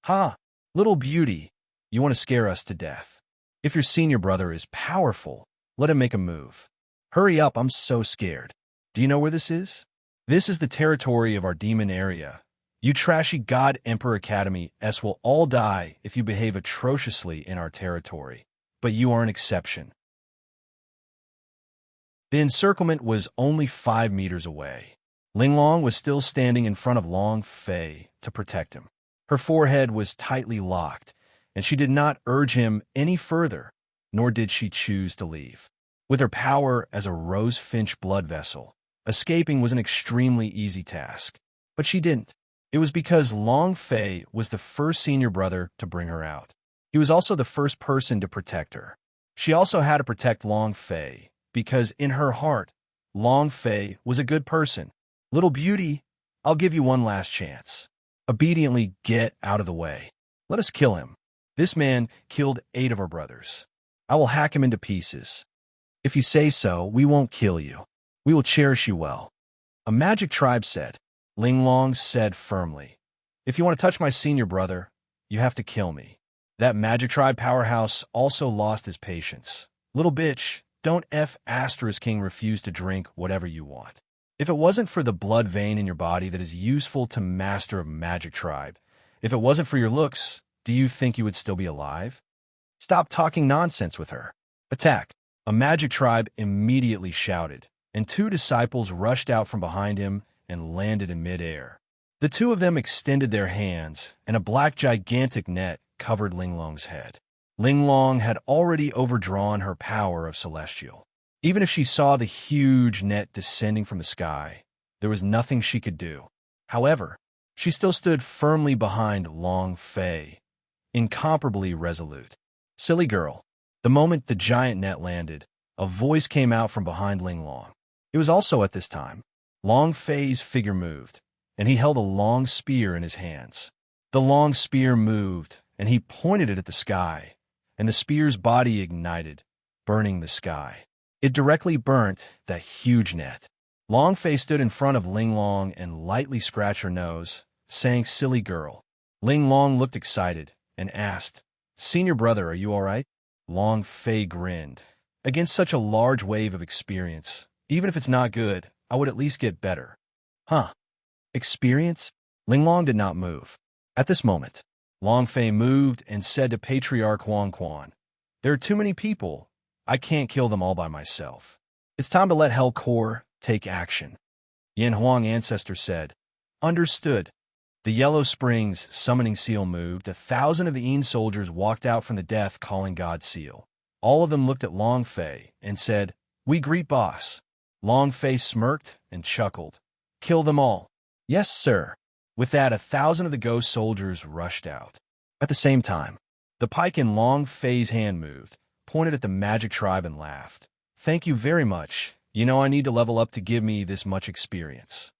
Speaker 1: Ha! Little beauty, you want to scare us to death. If your Senior Brother is powerful, let him make a move. Hurry up, I'm so scared. Do you know where this is? This is the territory of our demon area. You trashy God Emperor Academy will all die if you behave atrociously in our territory, but you are an exception. The encirclement was only 5 meters away. Linglong was still standing in front of Longfei to protect him. Her forehead was tightly locked, and she did not urge him any further, nor did she choose to leave. With her power as a rose-finch blood vessel, escaping was an extremely easy task. But she didn't. It was because Longfei was the first Senior Brother to bring her out. He was also the first person to protect her. She also had to protect Longfei, because in her heart, Longfei was a good person. Little beauty, I'll give you one last chance. Obediently get out of the way. Let us kill him. This man killed 8 of our brothers. I will hack him into pieces. If you say so, we won't kill you. We will cherish you well. A Magic Tribe said. Linglong said firmly, if you want to touch my Senior Brother, you have to kill me. That Magic Tribe powerhouse also lost his patience. Little bitch, don't King refuse to drink whatever you want. If it wasn't for the blood vein in your body that is useful to Master of Magic Tribe, if it wasn't for your looks, do you think you would still be alive? Stop talking nonsense with her. Attack. A Magic Tribe immediately shouted, and 2 disciples rushed out from behind him and landed in midair. The 2 of them extended their hands, and a black gigantic net covered Linglong's head. Linglong had already overdrawn her power of Celestial. Even if she saw the huge net descending from the sky, there was nothing she could do. However, she still stood firmly behind Longfei, incomparably resolute. Silly girl. The moment the giant net landed, a voice came out from behind Linglong. It was also at this time. Longfei's figure moved, and he held a long spear in his hands. The long spear moved, and he pointed it at the sky, and the spear's body ignited, burning the sky. It directly burnt that huge net. Longfei stood in front of Linglong and lightly scratched her nose, saying, silly girl. Linglong looked excited and asked, Senior Brother, are you all right? Longfei grinned. Against such a large wave of experience, even if it's not good, I would at least get better. Huh? Experience? Linglong did not move. At this moment, Longfei moved and said to Patriarch Huang Quan, there are too many people. I can't kill them all by myself. It's time to let Hell Core take action. Yin Huang Ancestor said, understood. The Yellow Springs summoning seal moved. 1,000 of the Een soldiers walked out from the death calling God Seal. All of them looked at Longfei and said, we greet boss. Longfei smirked and chuckled. Kill them all. Yes, sir. With that, 1,000 of the ghost soldiers rushed out. At the same time, the pike in Longfei's hand moved, pointed at the Magic Tribe and laughed. Thank you very much. You know I need to level up to give me this much experience.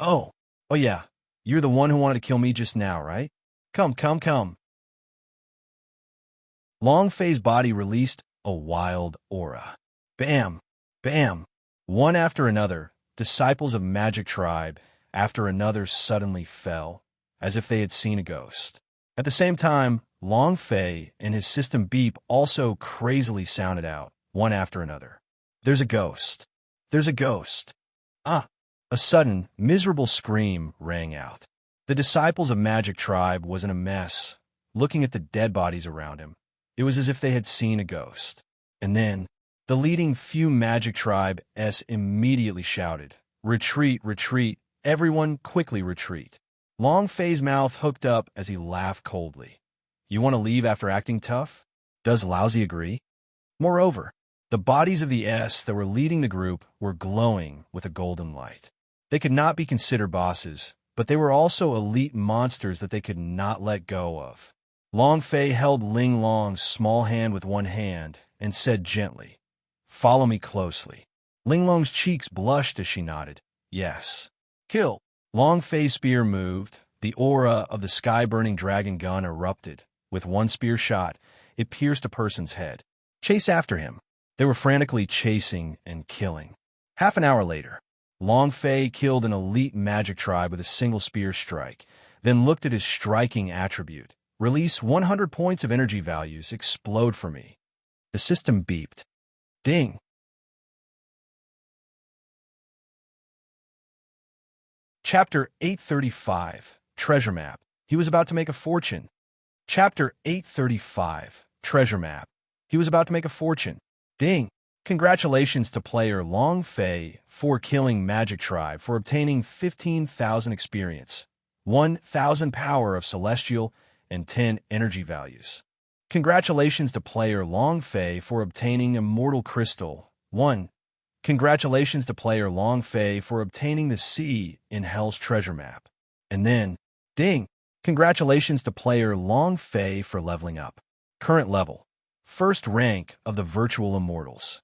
Speaker 1: Oh yeah. You're the one who wanted to kill me just now, right? Come. Longfei's body released a wild aura. Bam! Bam! One after another, disciples of Magic Tribe, after another suddenly fell, as if they had seen a ghost. At the same time, Longfei and his system beep also crazily sounded out, one after another. There's a ghost. There's a ghost. Ah! A sudden, miserable scream rang out. The disciples of Magic Tribe was in a mess, looking at the dead bodies around him. It was as if they had seen a ghost. And then, the leading few Magic Tribe S immediately shouted, "Retreat, retreat, everyone quickly retreat." Long Fei's mouth hooked up as he laughed coldly. You want to leave after acting tough? Does Lousy agree? Moreover, the bodies of the S that were leading the group were glowing with a golden light. They could not be considered bosses, but they were also elite monsters that they could not let go of. Long Fei held Ling Long's small hand with one hand and said gently, "Follow me closely." Ling Long's cheeks blushed as she nodded. Yes. Kill. Long Fei's spear moved. The aura of the sky-burning dragon gun erupted. With one spear shot, it pierced a person's head. Chase after him. They were frantically chasing and killing. Half an hour later, Long Fei killed an elite Magic Tribe with a single spear strike, then looked at his striking attribute. Release 100 points of energy values. Explode for me. The system beeped. Ding. Chapter 835, Treasure Map. He was about to make a fortune. Chapter 835, Treasure Map. He was about to make a fortune. Ding. Congratulations to player Long Fei for killing Magic Tribe for obtaining 15,000 experience, 1,000 power of celestial, and 10 energy values. Congratulations to player Long Fei for obtaining Immortal Crystal, 1. Congratulations to player Long Fei for obtaining the C in Hell's Treasure Map. And then, ding! Congratulations to player Long Fei for leveling up. Current level. First rank of the Virtual Immortals.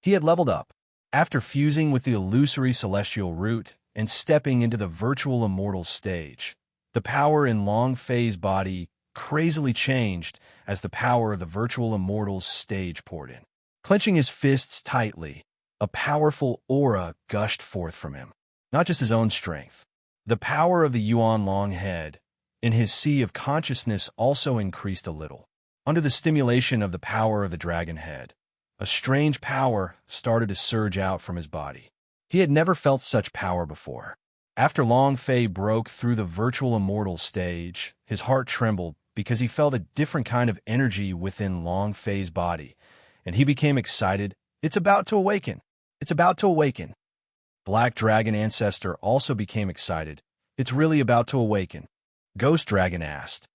Speaker 1: He had leveled up. After fusing with the illusory celestial root and stepping into the Virtual Immortals stage, the power in Long Fei's body crazily changed as the power of the Virtual Immortals stage poured in. Clenching his fists tightly, a powerful aura gushed forth from him. Not just his own strength. The power of the Yuan Long head in his sea of consciousness also increased a little. Under the stimulation of the power of the dragon head, a strange power started to surge out from his body. He had never felt such power before. After Long Fei broke through the Virtual Immortal stage, his heart trembled because he felt a different kind of energy within Long Fei's body, and he became excited. It's about to awaken. It's about to awaken. Black Dragon Ancestor also became excited. It's really about to awaken. Ghost Dragon asked,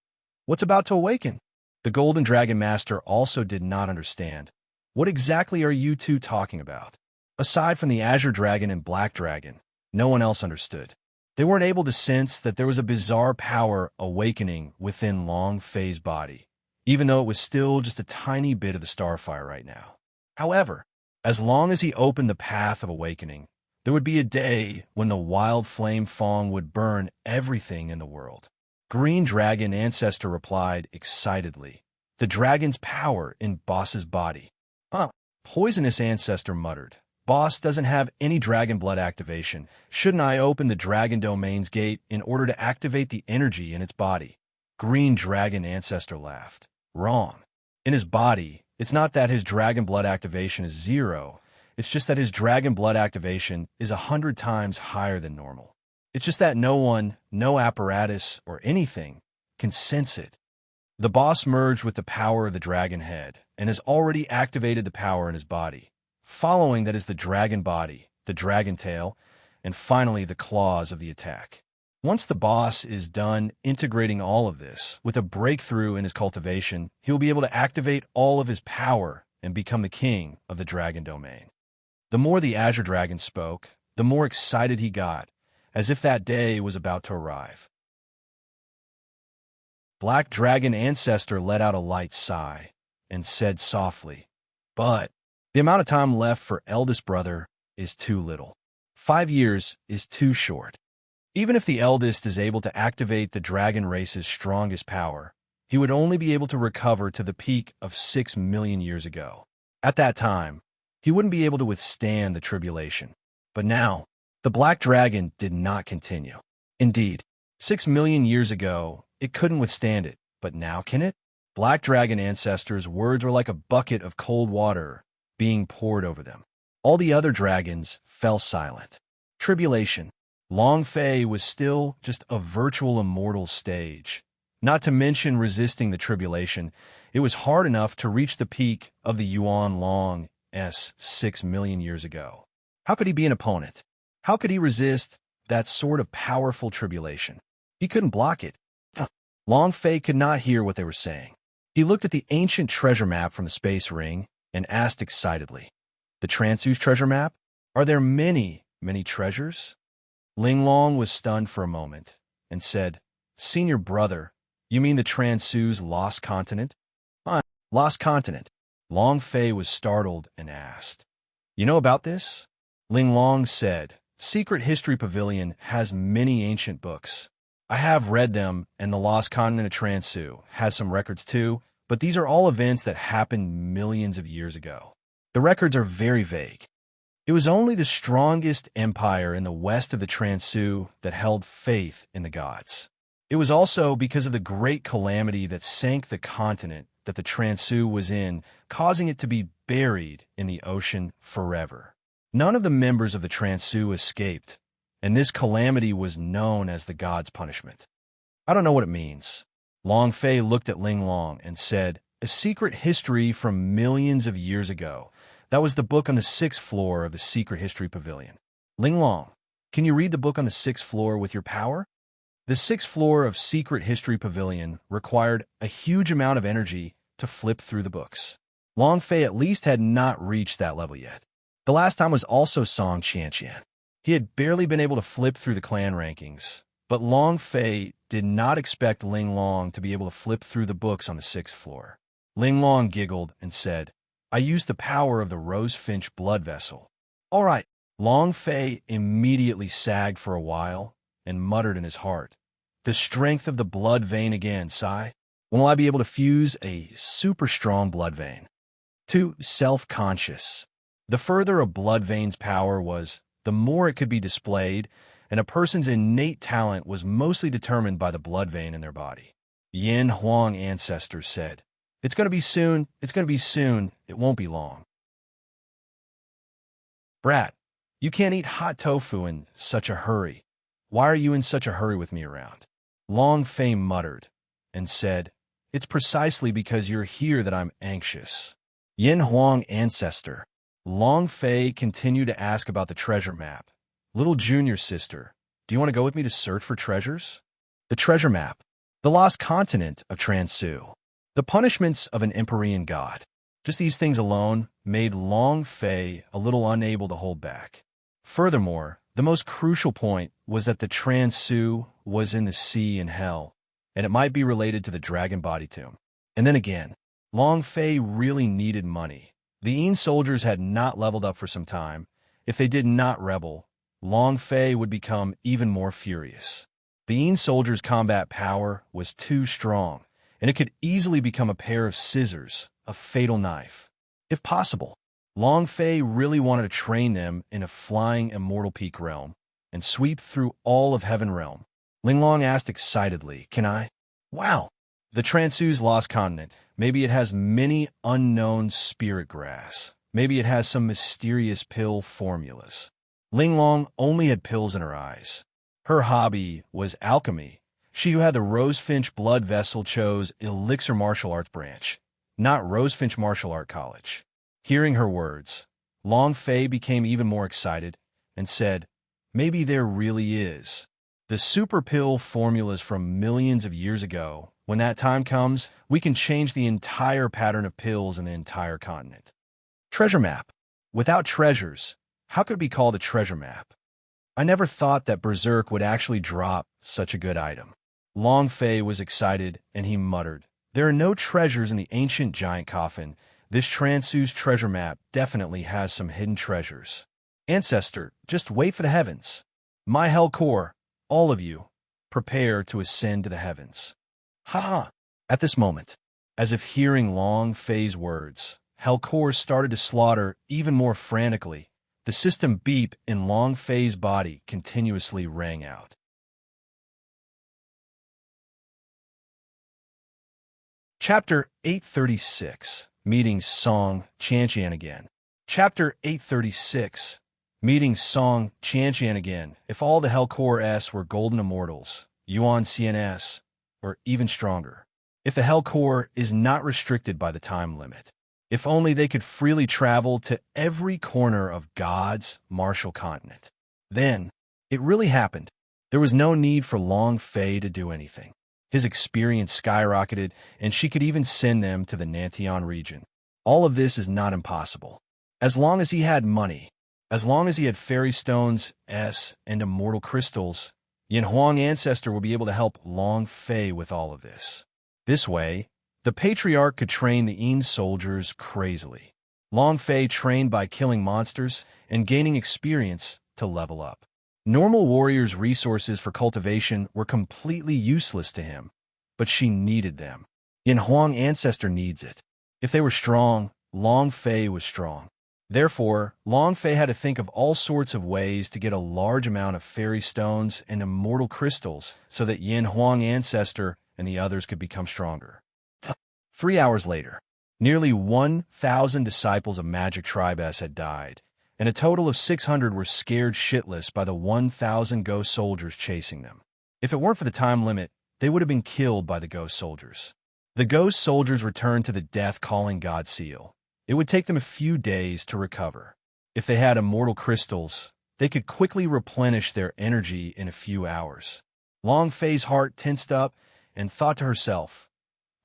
Speaker 1: "What's about to awaken?" The Golden Dragon Master also did not understand. What exactly are you two talking about? Aside from the Azure Dragon and Black Dragon, no one else understood. They weren't able to sense that there was a bizarre power awakening within Long Fei's body, even though it was still just a tiny bit of the Starfire right now. However, as long as he opened the path of awakening, there would be a day when the wild flame Fong would burn everything in the world. Green Dragon Ancestor replied excitedly, "The dragon's power in Boss's body." Poisonous Ancestor muttered, "Boss doesn't have any dragon blood activation. Shouldn't I open the dragon domain's gate in order to activate the energy in its body?" Green Dragon Ancestor laughed. "Wrong. In his body, it's not that his dragon blood activation is 0. It's just that his dragon blood activation is 100 times higher than normal. It's just that no one, no apparatus, or anything can sense it. The boss merged with the power of the dragon head and has already activated the power in his body. Following that is the dragon body, the dragon tail, and finally the claws of the attack. Once the boss is done integrating all of this with a breakthrough in his cultivation, he will be able to activate all of his power and become the king of the dragon domain." The more the Azure Dragon spoke, the more excited he got, as if that day was about to arrive. Black Dragon Ancestor let out a light sigh and said softly, "But the amount of time left for eldest brother is too little. 5 years is too short. Even if the eldest is able to activate the dragon race's strongest power, he would only be able to recover to the peak of 6 million years ago. At that time, he wouldn't be able to withstand the tribulation. But now, the Black Dragon did not continue. Indeed, 6 million years ago, it couldn't withstand it, but now can it?" Black Dragon Ancestor's words were like a bucket of cold water being poured over them. All the other dragons fell silent. Tribulation. Long Fei was still just a virtual immortal stage. Not to mention resisting the tribulation, it was hard enough to reach the peak of the Yuan Long S 6 million years ago. How could he be an opponent? How could he resist that sort of powerful tribulation? He couldn't block it. Long Fei could not hear what they were saying. He looked at the ancient treasure map from the space ring and asked excitedly, "The Transu's treasure map? Are there many, many treasures?" Ling Long was stunned for a moment and said, "Senior brother, you mean the Transu's lost continent?" Lost continent." Long Fei was startled and asked, "You know about this?" Ling Long said, "Secret History Pavilion has many ancient books. I have read them, and the lost continent of Transu has some records too, but these are all events that happened millions of years ago. The records are very vague. It was only the strongest empire in the west of the Transu that held faith in the gods. It was also because of the great calamity that sank the continent that the Transu was in, causing it to be buried in the ocean forever. None of the members of the Transu escaped, and this calamity was known as the gods' punishment. I don't know what it means." Long Fei looked at Ling Long and said, "A secret history from millions of years ago. That was the book on the 6th floor of the Secret History Pavilion." "Ling Long, can you read the book on the 6th floor with your power?" The 6th floor of Secret History Pavilion required a huge amount of energy to flip through the books. Long Fei at least had not reached that level yet. The last time was also Song Qianqian. He had barely been able to flip through the clan rankings, but Long Fei did not expect Ling Long to be able to flip through the books on the 6th floor. Ling Long giggled and said, "I used the power of the rosefinch blood vessel." "All right." Long Fei immediately sagged for a while and muttered in his heart, "The strength of the blood vein again, Sai. When will I be able to fuse a super strong blood vein?" Too self-conscious. The further a blood vein's power was, the more it could be displayed, and a person's innate talent was mostly determined by the blood vein in their body. Yin Huang ancestors said, "It's going to be soon, it's going to be soon, it won't be long." "Brat, you can't eat hot tofu in such a hurry. Why are you in such a hurry with me around?" Long Fei muttered and said, "It's precisely because you're here that I'm anxious." Yin Huang ancestor. Long Fei continued to ask about the treasure map. "Little junior sister, do you want to go with me to search for treasures?" The treasure map. The lost continent of Transu. The punishments of an Empyrean god. Just these things alone made Long Fei a little unable to hold back. Furthermore, the most crucial point was that the Transu was in the sea in hell, and it might be related to the dragon body tomb. And then again, Long Fei really needed money. The Yin soldiers had not leveled up for some time. If they did not rebel, Long Fei would become even more furious. The Yin soldiers' combat power was too strong, and it could easily become a pair of scissors, a fatal knife. If possible, Long Fei really wanted to train them in a flying immortal peak realm and sweep through all of Heaven Realm. Ling Long asked excitedly, "Can I?" "Wow! The Transu's lost continent. Maybe it has many unknown spirit grass. Maybe it has some mysterious pill formulas." Ling Long only had pills in her eyes. Her hobby was alchemy. She who had the Rosefinch blood vessel chose Elixir Martial Arts branch, not Rosefinch Martial Art College. Hearing her words, Long Fei became even more excited and said, "Maybe there really is. The super pill formulas from millions of years ago. When that time comes, we can change the entire pattern of pills in the entire continent." Treasure map. Without treasures, how could it be called a treasure map? I never thought that Berserk would actually drop such a good item. Long Fei was excited, and he muttered, "There are no treasures in the ancient giant coffin. This Transu's treasure map definitely has some hidden treasures. Ancestor, just wait for the heavens. My Hell Core, all of you, prepare to ascend to the heavens." Ha ha! At this moment, as if hearing Long Fei's words, Hell Core started to slaughter even more frantically. The system beep in Long Fei's body continuously rang out. Chapter 836. Meeting Song Qianqian again. Chapter 836. Meeting Song Qianqian again. If all the Hellcore S were golden immortals, Yuan CNS, or even stronger. If the Hellcore is not restricted by the time limit. If only they could freely travel to every corner of God's martial continent. Then, it really happened. There was no need for Long Fei to do anything. His experience skyrocketed, and she could even send them to the Nantian region. All of this is not impossible. As long as he had money, as long as he had fairy stones, and immortal crystals, Yin Huang Ancestor would be able to help Long Fei with all of this. This way, the Patriarch could train the Yin soldiers crazily. Long Fei trained by killing monsters and gaining experience to level up. Normal warriors' resources for cultivation were completely useless to him, but she needed them. Yin Huang Ancestor needs it. If they were strong, Long Fei was strong. Therefore, Long Fei had to think of all sorts of ways to get a large amount of fairy stones and immortal crystals so that Yin Huang Ancestor and the others could become stronger. 3 hours later, nearly 1,000 disciples of Magic Tribe S had died, and a total of 600 were scared shitless by the 1,000 ghost soldiers chasing them. If it weren't for the time limit, they would have been killed by the ghost soldiers. The ghost soldiers returned to the death-calling God Seal. It would take them a few days to recover. If they had immortal crystals, they could quickly replenish their energy in a few hours. Long Fei's heart tensed up and thought to herself,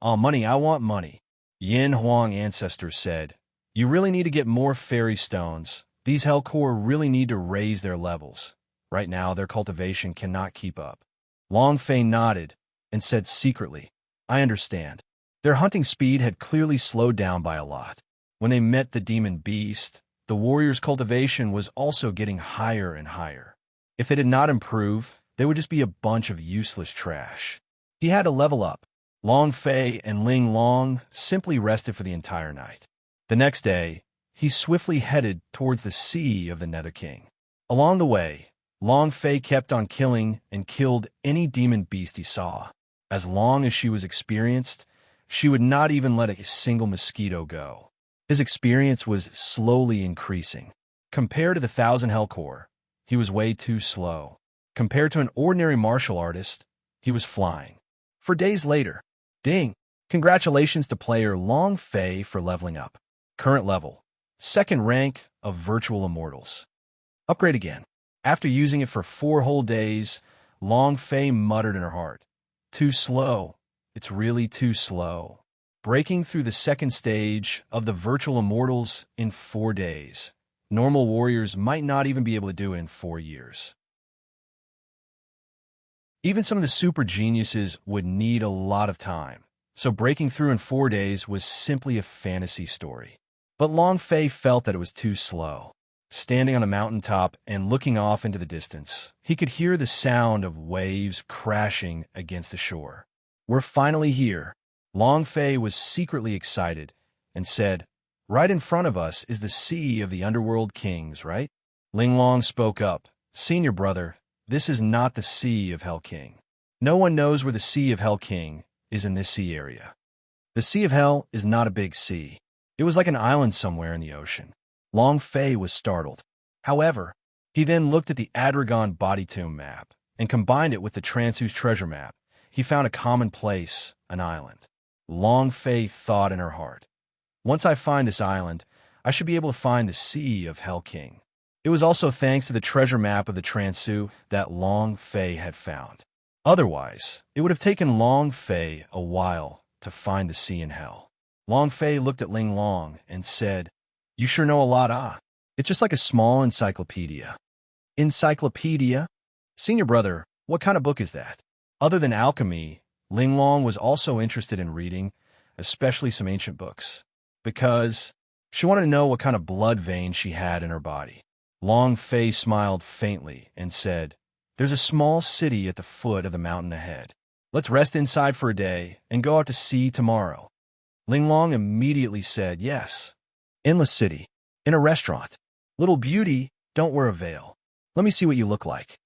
Speaker 1: "Oh, money, I want money." Yin Huang Ancestor said, "You really need to get more fairy stones. These Hellcore really need to raise their levels. Right now, their cultivation cannot keep up." Long Fei nodded and said secretly, "I understand." Their hunting speed had clearly slowed down by a lot. When they met the demon beast, the warrior's cultivation was also getting higher and higher. If they did not improve, they would just be a bunch of useless trash. He had to level up. Long Fei and Ling Long simply rested for the entire night. The next day, he swiftly headed towards the Sea of the Nether King. Along the way, Long Fei kept on killing and killed any demon beast he saw. As long as she was experienced, she would not even let a single mosquito go. His experience was slowly increasing. Compared to the 1,000 Hellcore, he was way too slow. Compared to an ordinary martial artist, he was flying. For days later, ding! Congratulations to player Long Fei for leveling up. Current level, 2nd rank of Virtual Immortals. Upgrade again. After using it for 4 whole days, Long Fei muttered in her heart, "Too slow. It's really too slow." Breaking through the 2nd stage of the Virtual Immortals in 4 days. Normal warriors might not even be able to do it in 4 years. Even some of the super geniuses would need a lot of time, so breaking through in 4 days was simply a fantasy story. But Long Fei felt that it was too slow. Standing on a mountaintop and looking off into the distance, he could hear the sound of waves crashing against the shore. "We're finally here." Long Fei was secretly excited and said, "Right in front of us is the Sea of the Underworld Kings, right?" Ling Long spoke up, "Senior brother, this is not the Sea of Hell King. No one knows where the Sea of Hell King is in this sea area. The Sea of Hell is not a big sea. It was like an island somewhere in the ocean." Long Fei was startled. However, he then looked at the Adragon Body Tomb map and combined it with the Transu's treasure map. He found a common place, an island. Long Fei thought in her heart, "Once I find this island, I should be able to find the Sea of Hell King." It was also thanks to the treasure map of the Transu that Long Fei had found. Otherwise, it would have taken Long Fei a while to find the sea in hell. Long Fei looked at Ling Long and said, "You sure know a lot, ah? It's just like a small encyclopedia." Encyclopedia? Senior brother, what kind of book is that? Other than alchemy, Ling Long was also interested in reading, especially some ancient books, because she wanted to know what kind of blood vein she had in her body. Long Fei smiled faintly and said, "There's a small city at the foot of the mountain ahead. Let's rest inside for a day and go out to sea tomorrow." Ling Long immediately said, "Yes. Endless City. In a restaurant. Little beauty, don't wear a veil. Let me see what you look like."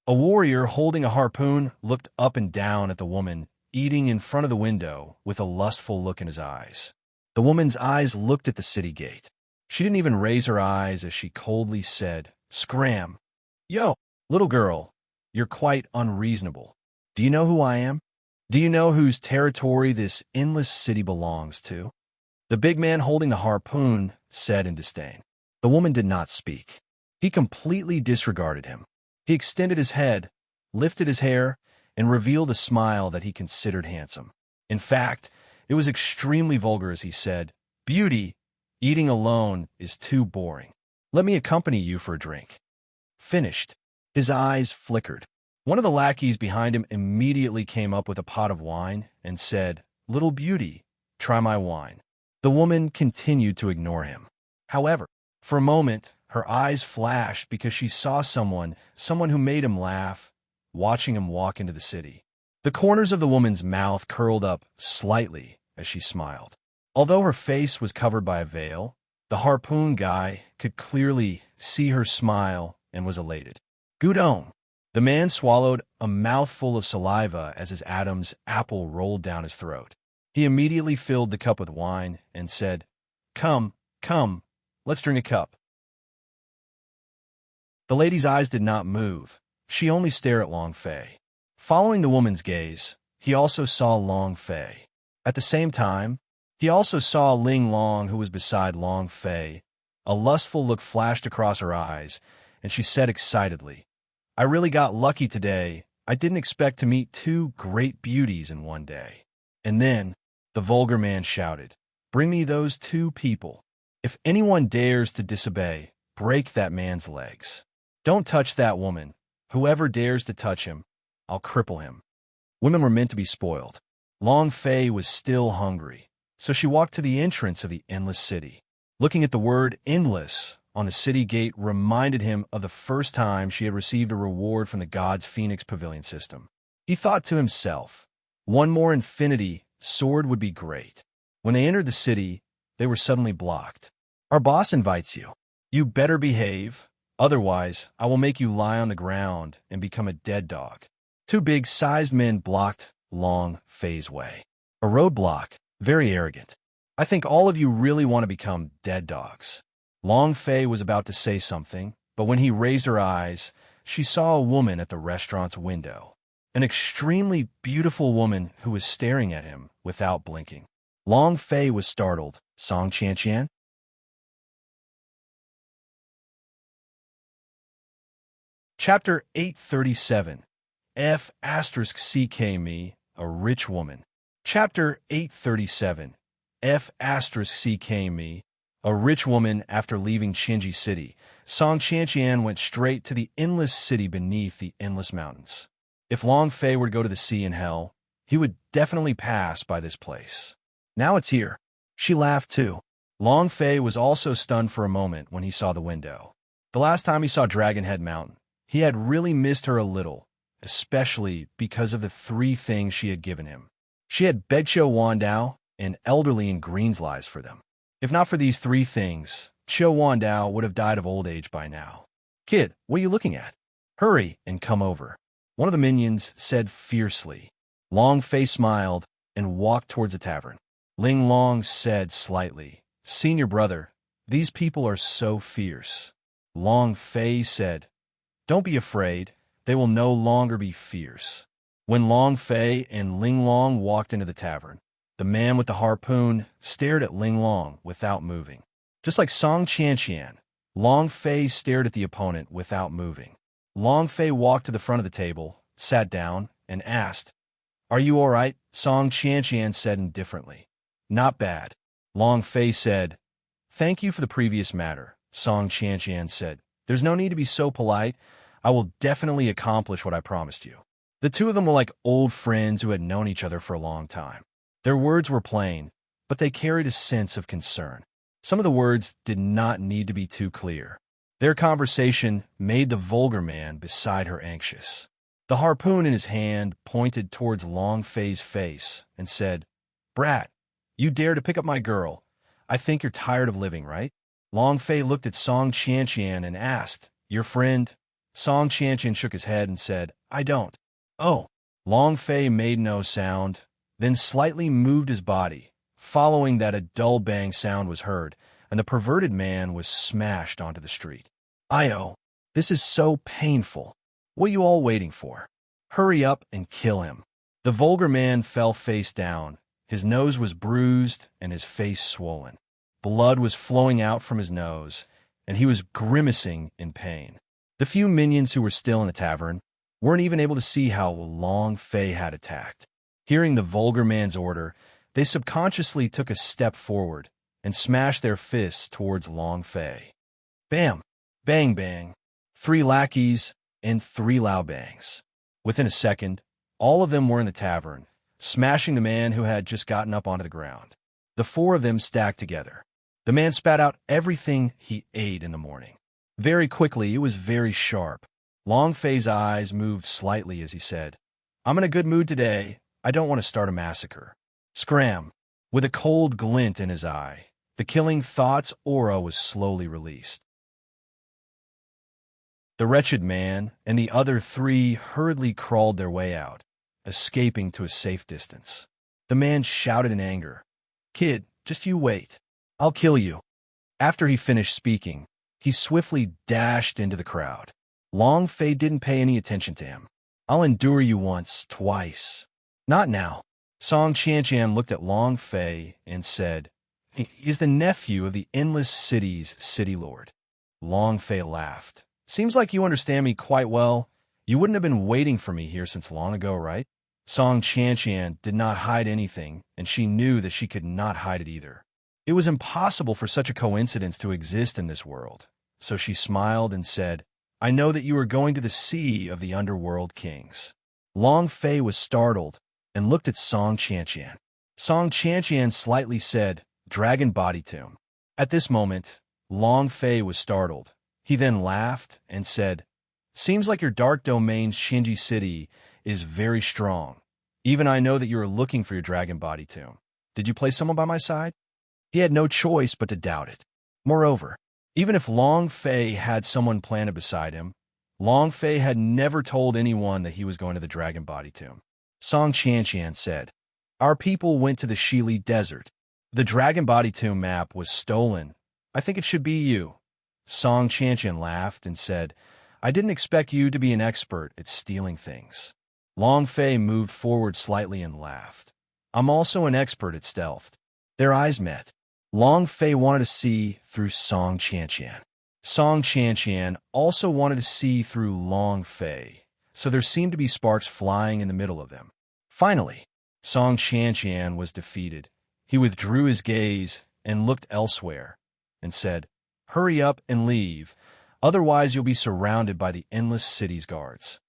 Speaker 1: A warrior holding a harpoon looked up and down at the woman eating in front of the window with a lustful look in his eyes. The woman's eyes looked at the city gate. She didn't even raise her eyes as she coldly said, "Scram! Yo, little girl, you're quite unreasonable. Do you know who I am? Do you know whose territory this endless city belongs to?" The big man holding the harpoon said in disdain. The woman did not speak. He completely disregarded him. He extended his head, lifted his hair, and revealed a smile that he considered handsome. In fact, it was extremely vulgar as he said, "Beauty, eating alone is too boring. Let me accompany you for a drink." Finished. His eyes flickered. One of the lackeys behind him immediately came up with a pot of wine and said, "Little beauty, try my wine." The woman continued to ignore him. However, for a moment, her eyes flashed because she saw someone who made him laugh, watching him walk into the city. The corners of the woman's mouth curled up slightly as she smiled. Although her face was covered by a veil, the harpoon guy could clearly see her smile and was elated. "Gudon." The man swallowed a mouthful of saliva as his Adam's apple rolled down his throat. He immediately filled the cup with wine and said, "Come, come, let's drink a cup." The lady's eyes did not move. She only stared at Long Fei. Following the woman's gaze, he also saw Long Fei. At the same time, he also saw Ling Long, who was beside Long Fei. A lustful look flashed across her eyes, and she said excitedly, "I really got lucky today. I didn't expect to meet two great beauties in one day." And then, the vulgar man shouted, "Bring me those two people. If anyone dares to disobey, break that man's legs. Don't touch that woman. Whoever dares to touch him, I'll cripple him." Women were meant to be spoiled. Long Fei was still hungry, so she walked to the entrance of the endless city. Looking at the word "endless" on the city gate reminded him of the first time she had received a reward from the God's Phoenix Pavilion system. He thought to himself, one more infinity sword would be great. When they entered the city, they were suddenly blocked. "Our boss invites you. You better behave, otherwise I will make you lie on the ground and become a dead dog." Two big-sized men blocked Long Fei's way. A roadblock, very arrogant. "I think all of you really want to become dead dogs." Long Fei was about to say something, but when he raised her eyes, she saw a woman at the restaurant's window. An extremely beautiful woman who was staring at him without blinking. Long Fei was startled. "Song Qian?" Chapter 837. F*CK me, a rich woman. Chapter 837. F*CK me, a rich woman. After leaving Qinji City, Song Qian went straight to the endless city beneath the endless mountains. If Long Fei were to go to the sea in hell, he would definitely pass by this place. Now it's here. She laughed too. Long Fei was also stunned for a moment when he saw the window. The last time he saw Dragon Head Mountain, he had really missed her a little, especially because of the three things she had given him. She had Begcho Wandao and Elderly and Green's lives for them. If not for these three things, Cho Wandao would have died of old age by now. "Kid, what are you looking at? Hurry and come over," one of the minions said fiercely. Long Fei smiled and walked towards the tavern. Ling Long said slightly, "Senior brother, these people are so fierce." Long Fei said, "Don't be afraid, they will no longer be fierce." When Long Fei and Ling Long walked into the tavern, the man with the harpoon stared at Ling Long without moving. Just like Song Qian, Long Fei stared at the opponent without moving. Long Fei walked to the front of the table, sat down, and asked, "Are you all right?" Song Qian said indifferently, "Not bad." Long Fei said, "Thank you for the previous matter." Song Qian said, "There's no need to be so polite. I will definitely accomplish what I promised you." The two of them were like old friends who had known each other for a long time. Their words were plain, but they carried a sense of concern. Some of the words did not need to be too clear. Their conversation made the vulgar man beside her anxious. The harpoon in his hand pointed towards Long Fei's face and said, "Brat, you dare to pick up my girl. I think you're tired of living, right?" Long Fei looked at Song Qian and asked, "Your friend?" Song Qian shook his head and said, "I don't." "Oh." Long Fei made no sound, then slightly moved his body. Following that, a dull bang sound was heard. and the perverted man was smashed onto the street. Io, this is so painful. What are you all waiting for? Hurry up and kill him. The vulgar man fell face down. His nose was bruised and his face swollen. Blood was flowing out from his nose, and he was grimacing in pain. The few minions who were still in the tavern weren't even able to see how Long Fei had attacked. Hearing the vulgar man's order, they subconsciously took a step forward and smashed their fists towards Long Fei. Bam! Bang bang! 3 lackeys and 3 lao bangs. Within a second, all of them were in the tavern, smashing the man who had just gotten up onto the ground. The 4 of them stacked together. The man spat out everything he ate in the morning. Very quickly, it was very sharp. Long Fei's eyes moved slightly as he said, "I'm in a good mood today. I don't want to start a massacre." Scram! With a cold glint in his eye, the killing thought's aura was slowly released. The wretched man and the other 3 hurriedly crawled their way out, escaping to a safe distance. The man shouted in anger, "Kid, just you wait. I'll kill you." After he finished speaking, he swiftly dashed into the crowd. Long Fei didn't pay any attention to him. "I'll endure you once, twice. Not now." Song Qianqian looked at Long Fei and said, "He is the nephew of the Endless City's city lord." Long Fei laughed. "Seems like you understand me quite well. You wouldn't have been waiting for me here since long ago, right?" Song Qianqian did not hide anything, and she knew that she could not hide it either. It was impossible for such a coincidence to exist in this world, so she smiled and said, "I know that you are going to the sea of the underworld kings." Long Fei was startled and looked at Song Qianqian. Song Qianqian slightly said, "Dragon Body Tomb." At this moment, Long Fei was startled. He then laughed and said, "Seems like your dark domain's Shinji City is very strong. Even I know that you are looking for your Dragon Body Tomb. Did you place someone by my side?" He had no choice but to doubt it. Moreover, even if Long Fei had someone planted beside him, Long Fei had never told anyone that he was going to the Dragon Body Tomb. Song Qianqian said, "Our people went to the Shili Desert. The Dragon Body Tomb map was stolen. I think it should be you." Song Qianqian laughed and said, "I didn't expect you to be an expert at stealing things." Long Fei moved forward slightly and laughed. "I'm also an expert at stealth." Their eyes met. Long Fei wanted to see through Song Qianqian. Song Qianqian also wanted to see through Long Fei, so there seemed to be sparks flying in the middle of them. Finally, Song Qianqian was defeated. He withdrew his gaze and looked elsewhere and said, "Hurry up and leave, otherwise you'll be surrounded by the Endless City's guards."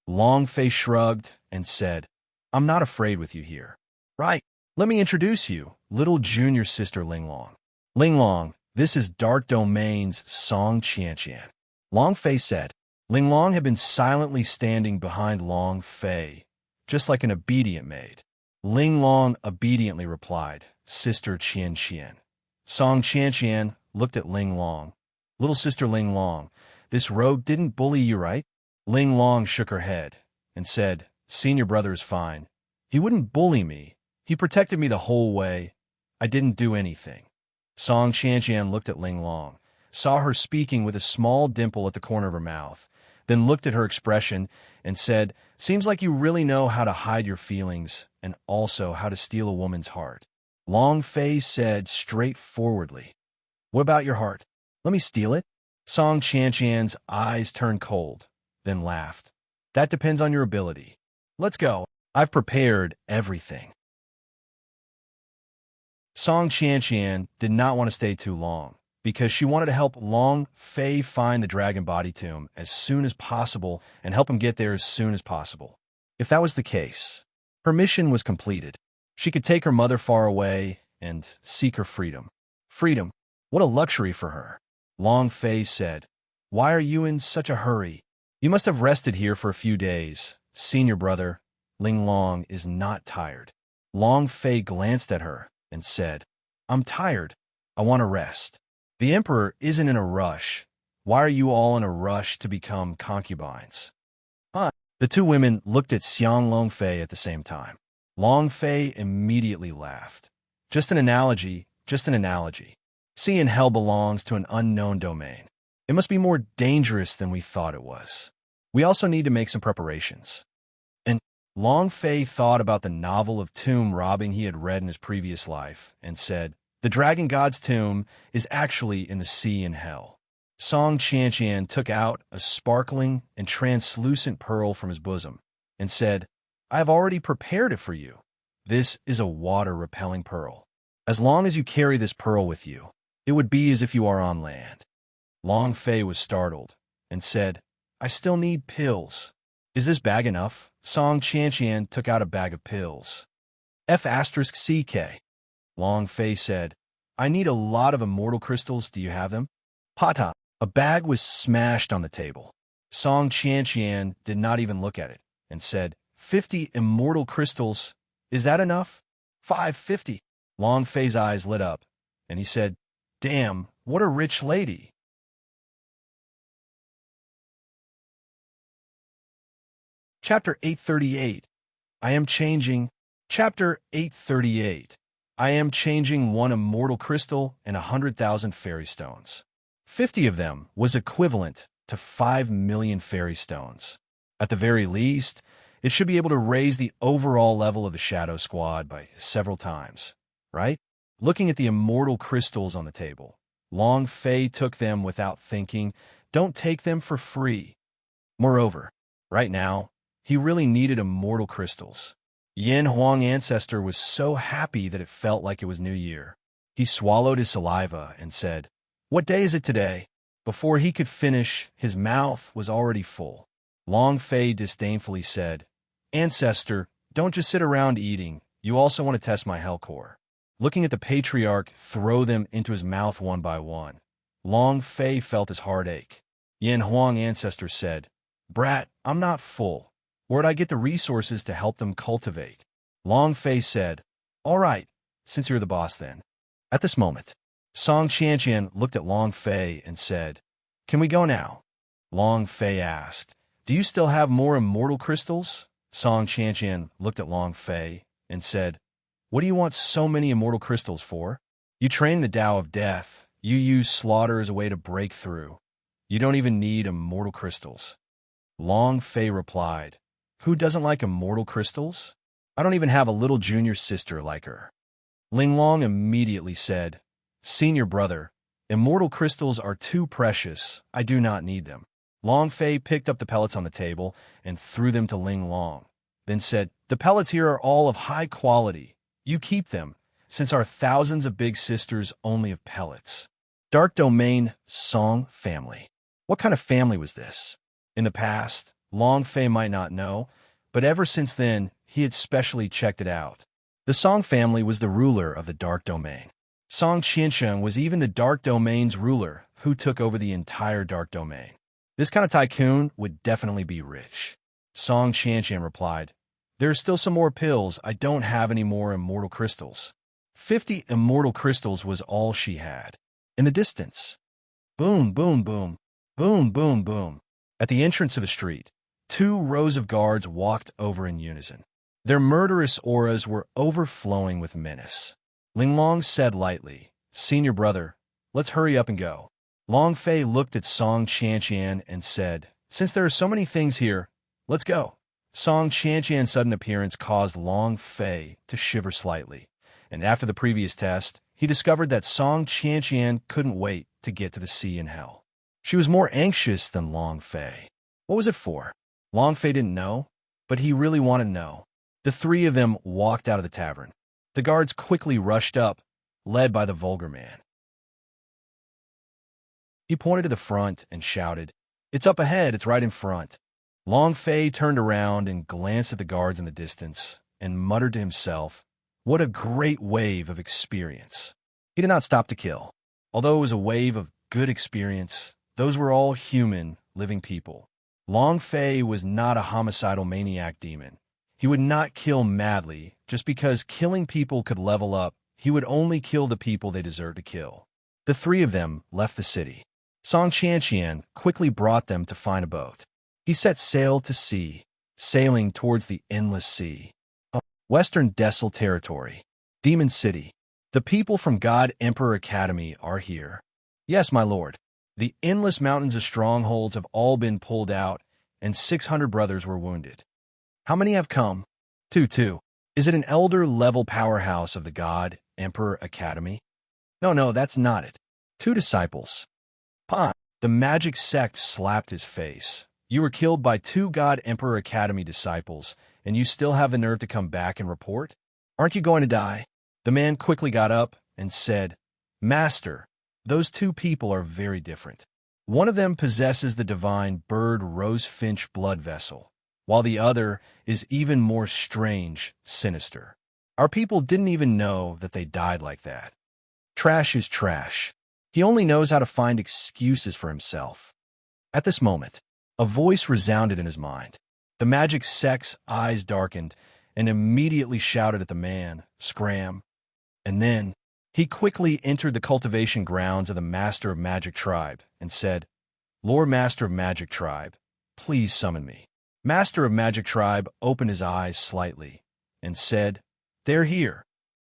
Speaker 1: Long Fei shrugged and said, "I'm not afraid with you here." "Right. Let me introduce you, little junior sister Linglong." "Linglong, this is Dark Domain's Song Qianqian." Long Fei said. Linglong had been silently standing behind Long Fei, just like an obedient maid. Linglong obediently replied, "Sister Qianqian." Song Qianqian looked at Linglong. "Little sister Linglong, this rogue didn't bully you, right?" Linglong shook her head and said, "Senior brother is fine. He wouldn't bully me. He protected me the whole way. I didn't do anything." Song Qianqian looked at Linglong, saw her speaking with a small dimple at the corner of her mouth, then looked at her expression and said, "Seems like you really know how to hide your feelings and also how to steal a woman's heart." Long Fei said straightforwardly, "What about your heart? Let me steal it." Song Qianqian's eyes turned cold, then laughed. "That depends on your ability. Let's go. I've prepared everything." Song Qianqian did not want to stay too long, because she wanted to help Long Fei find the Dragon Body Tomb as soon as possible and help him get there as soon as possible. If that was the case, her mission was completed. She could take her mother far away and seek her freedom. Freedom, what a luxury for her. Long Fei said, "Why are you in such a hurry? You must have rested here for a few days. Senior brother, Linglong is not tired." Long Fei glanced at her and said, "I'm tired. I want to rest. The emperor isn't in a rush. Why are you all in a rush to become concubines?" The 2 women looked at Xiang Long Fei at the same time. Long Fei immediately laughed. "Just an analogy, just an analogy." Sea and hell belongs to an unknown domain. It must be more dangerous than we thought it was. We also need to make some preparations. And Long Fei thought about the novel of tomb robbing he had read in his previous life and said, the dragon god's tomb is actually in the sea and hell. Song Qianqian took out a sparkling and translucent pearl from his bosom and said, I have already prepared it for you. This is a water-repelling pearl. As long as you carry this pearl with you, it would be as if you are on land. Long Fei was startled and said, I still need pills. Is this bag enough? Song Qianqian took out a bag of pills. F*CK. Long Fei said, I need a lot of immortal crystals. Do you have them? Pata. A bag was smashed on the table. Song Qianqian did not even look at it and said, 50 immortal crystals. Is that enough? 550. Long Fei's eyes lit up, and he said, damn, what a rich lady. Chapter 838. I am changing. Chapter 838. I am changing 1 immortal crystal and 100,000 fairy stones. 50 of them was equivalent to 5 million fairy stones. At the very least, it should be able to raise the overall level of the Shadow Squad by several times, right? Looking at the immortal crystals on the table, Long Fei took them without thinking. Don't take them for free. Moreover, right now, he really needed immortal crystals. Yin Huang Ancestor was so happy that it felt like it was New Year. He swallowed his saliva and said, what day is it today? Before he could finish, his mouth was already full. Long Fei disdainfully said, Ancestor, don't just sit around eating. You also want to test my hell core. Looking at the patriarch throw them into his mouth one by one, Long Fei felt his heart ache. Yin Huang Ancestor said, Brat, I'm not full. Where'd I get the resources to help them cultivate? Long Fei said, all right, since you're the boss then. At this moment, Song Qianqian looked at Long Fei and said, can we go now? Long Fei asked, do you still have more immortal crystals? Song Qianqian looked at Long Fei and said, what do you want so many immortal crystals for? You train the Tao of Death. You use slaughter as a way to break through. You don't even need immortal crystals. Long Fei replied, who doesn't like immortal crystals? I don't even have a little junior sister like her. Ling Long immediately said, Senior brother, immortal crystals are too precious. I do not need them. Long Fei picked up the pellets on the table and threw them to Ling Long, then said, the pellets here are all of high quality. You keep them, since our thousands of big sisters only have pellets. Dark Domain Song Family. What kind of family was this? In the past, Long Fei might not know, but ever since then, he had specially checked it out. The Song family was the ruler of the Dark Domain. Song Qianqian was even the Dark Domain's ruler, who took over the entire Dark Domain. This kind of tycoon would definitely be rich. Song Qianqian replied, there's still some more pills. I don't have any more immortal crystals. 50 immortal crystals was all she had. In the distance, boom, boom, boom, boom, boom, boom. At the entrance of a street, 2 rows of guards walked over in unison. Their murderous auras were overflowing with menace. Ling Long said lightly, Senior brother, let's hurry up and go. Long Fei looked at Song Qianqian and said, since there are so many things here, let's go. Song Qianqian's sudden appearance caused Long Fei to shiver slightly, and after the previous test, he discovered that Song Qianqian couldn't wait to get to the sea and hell. She was more anxious than Long Fei. What was it for? Long Fei didn't know, but he really wanted to know. The 3 of them walked out of the tavern. The guards quickly rushed up, led by the vulgar man. He pointed to the front and shouted, it's up ahead, it's right in front. Long Fei turned around and glanced at the guards in the distance and muttered to himself, what a great wave of experience. He did not stop to kill. Although it was a wave of good experience, those were all human, living people. Long Fei was not a homicidal maniac demon. He would not kill madly just because killing people could level up. He would only kill the people they deserved to kill. The 3 of them left the city. Song Qianqian quickly brought them to find a boat. He set sail to sea, sailing towards the endless sea. Western Desel Territory, Demon City. The people from God Emperor Academy are here. Yes, my lord. The endless mountains of strongholds have all been pulled out, and 600 brothers were wounded. How many have come? Two. Is it an elder-level powerhouse of the God Emperor Academy? No, that's not it. 2 disciples. Pah! The magic sect slapped his face. You were killed by 2 God Emperor Academy disciples, and you still have the nerve to come back and report? Aren't you going to die? The man quickly got up and said, Master, those 2 people are very different. One of them possesses the divine bird rosefinch blood vessel, while the other is even more strange, sinister. Our people didn't even know that they died like that. Trash is trash. He only knows how to find excuses for himself. At this moment, a voice resounded in his mind. The magic sect's eyes darkened and immediately shouted at the man, Scram. And then, he quickly entered the cultivation grounds of the Master of Magic tribe and said, Lord Master of Magic tribe, please summon me. Master of Magic tribe opened his eyes slightly and said, They're here.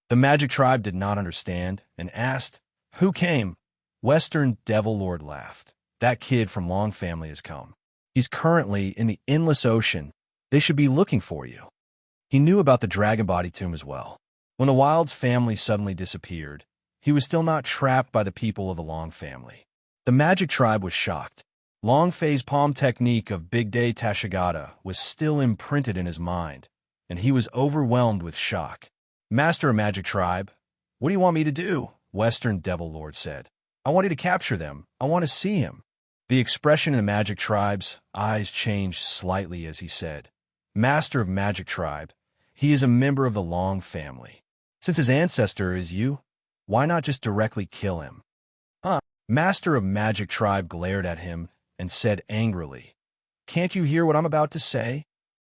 Speaker 1: The Magic tribe did not understand and asked, Who came? Western Devil Lord laughed. That kid from Long Family has come. He's currently in the Endless Ocean. They should be looking for you. He knew about the Dragon Body Tomb as well. When the Wild's family suddenly disappeared, he was still not trapped by the people of the Long family. The Magic tribe was shocked. Long Fei's palm technique of Big Day Tashigata was still imprinted in his mind, and he was overwhelmed with shock. Master of Magic tribe, what do you want me to do? Western Devil Lord said. I want you to capture them. I want to see him. The expression in the Magic tribe's eyes changed slightly as he said, Master of Magic tribe, he is a member of the Long family. Since his ancestor is you, why not just directly kill him? Master of Magic tribe glared at him and said angrily, Can't you hear what I'm about to say?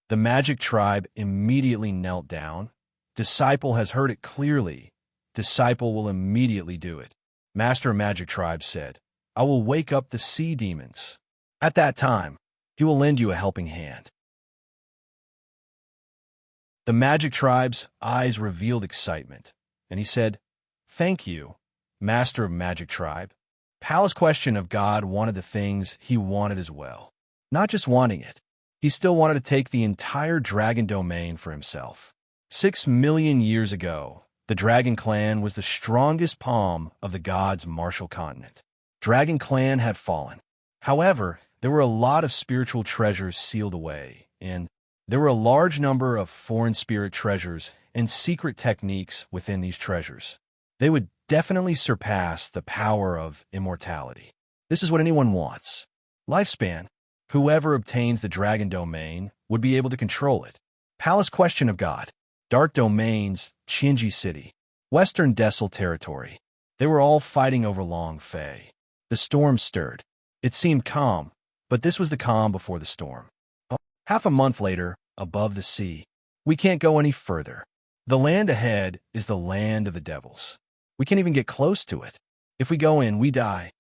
Speaker 1: The Magic tribe immediately knelt down. Disciple has heard it clearly. Disciple will immediately do it. Master of Magic tribe said, I will wake up the sea demons. At that time, he will lend you a helping hand. The Magic tribe's eyes revealed excitement, and he said, Thank you, Master of Magic tribe. Palace Question of God wanted the things he wanted as well. Not just wanting it, he still wanted to take the entire dragon domain for himself. 6 million years ago, the Dragon Clan was the strongest palm of the gods' martial continent. Dragon Clan had fallen. However, there were a lot of spiritual treasures sealed away, and there were a large number of foreign spirit treasures and secret techniques within these treasures. They would definitely surpass the power of immortality. This is what anyone wants. Lifespan. Whoever obtains the dragon domain would be able to control it. Palace Question of God. Dark Domains, Chinji City. Western Desel Territory. They were all fighting over Long Fei. The storm stirred. It seemed calm, but this was the calm before the storm. Half a month later, above the sea, we can't go any further. The land ahead is the land of the devils. We can't even get close to it. If we go in, we die.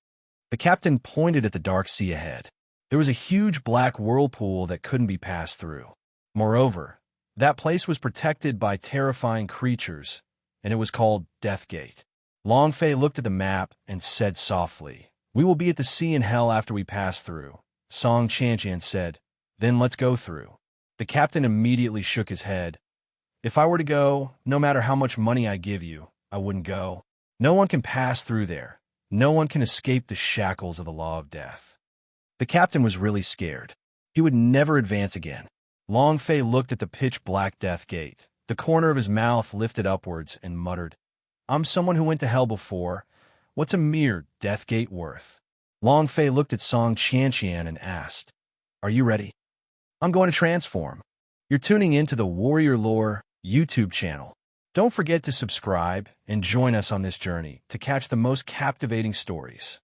Speaker 1: The captain pointed at the dark sea ahead. There was a huge black whirlpool that couldn't be passed through. Moreover, that place was protected by terrifying creatures, and it was called Death Gate. Long Fei looked at the map and said softly, We will be at the sea in hell after we pass through. Song Chantian said, Then let's go through. The captain immediately shook his head. If I were to go, no matter how much money I give you, I wouldn't go. No one can pass through there. No one can escape the shackles of the law of death. The captain was really scared. He would never advance again. Long Fei looked at the pitch-black death gate. The corner of his mouth lifted upwards and muttered, I'm someone who went to hell before. What's a mere death gate worth? Long Fei looked at Song Chantian and asked, Are you ready? I'm going to transform. You're tuning into the Warrior Lore YouTube channel. Don't forget to subscribe and join us on this journey to catch the most captivating stories.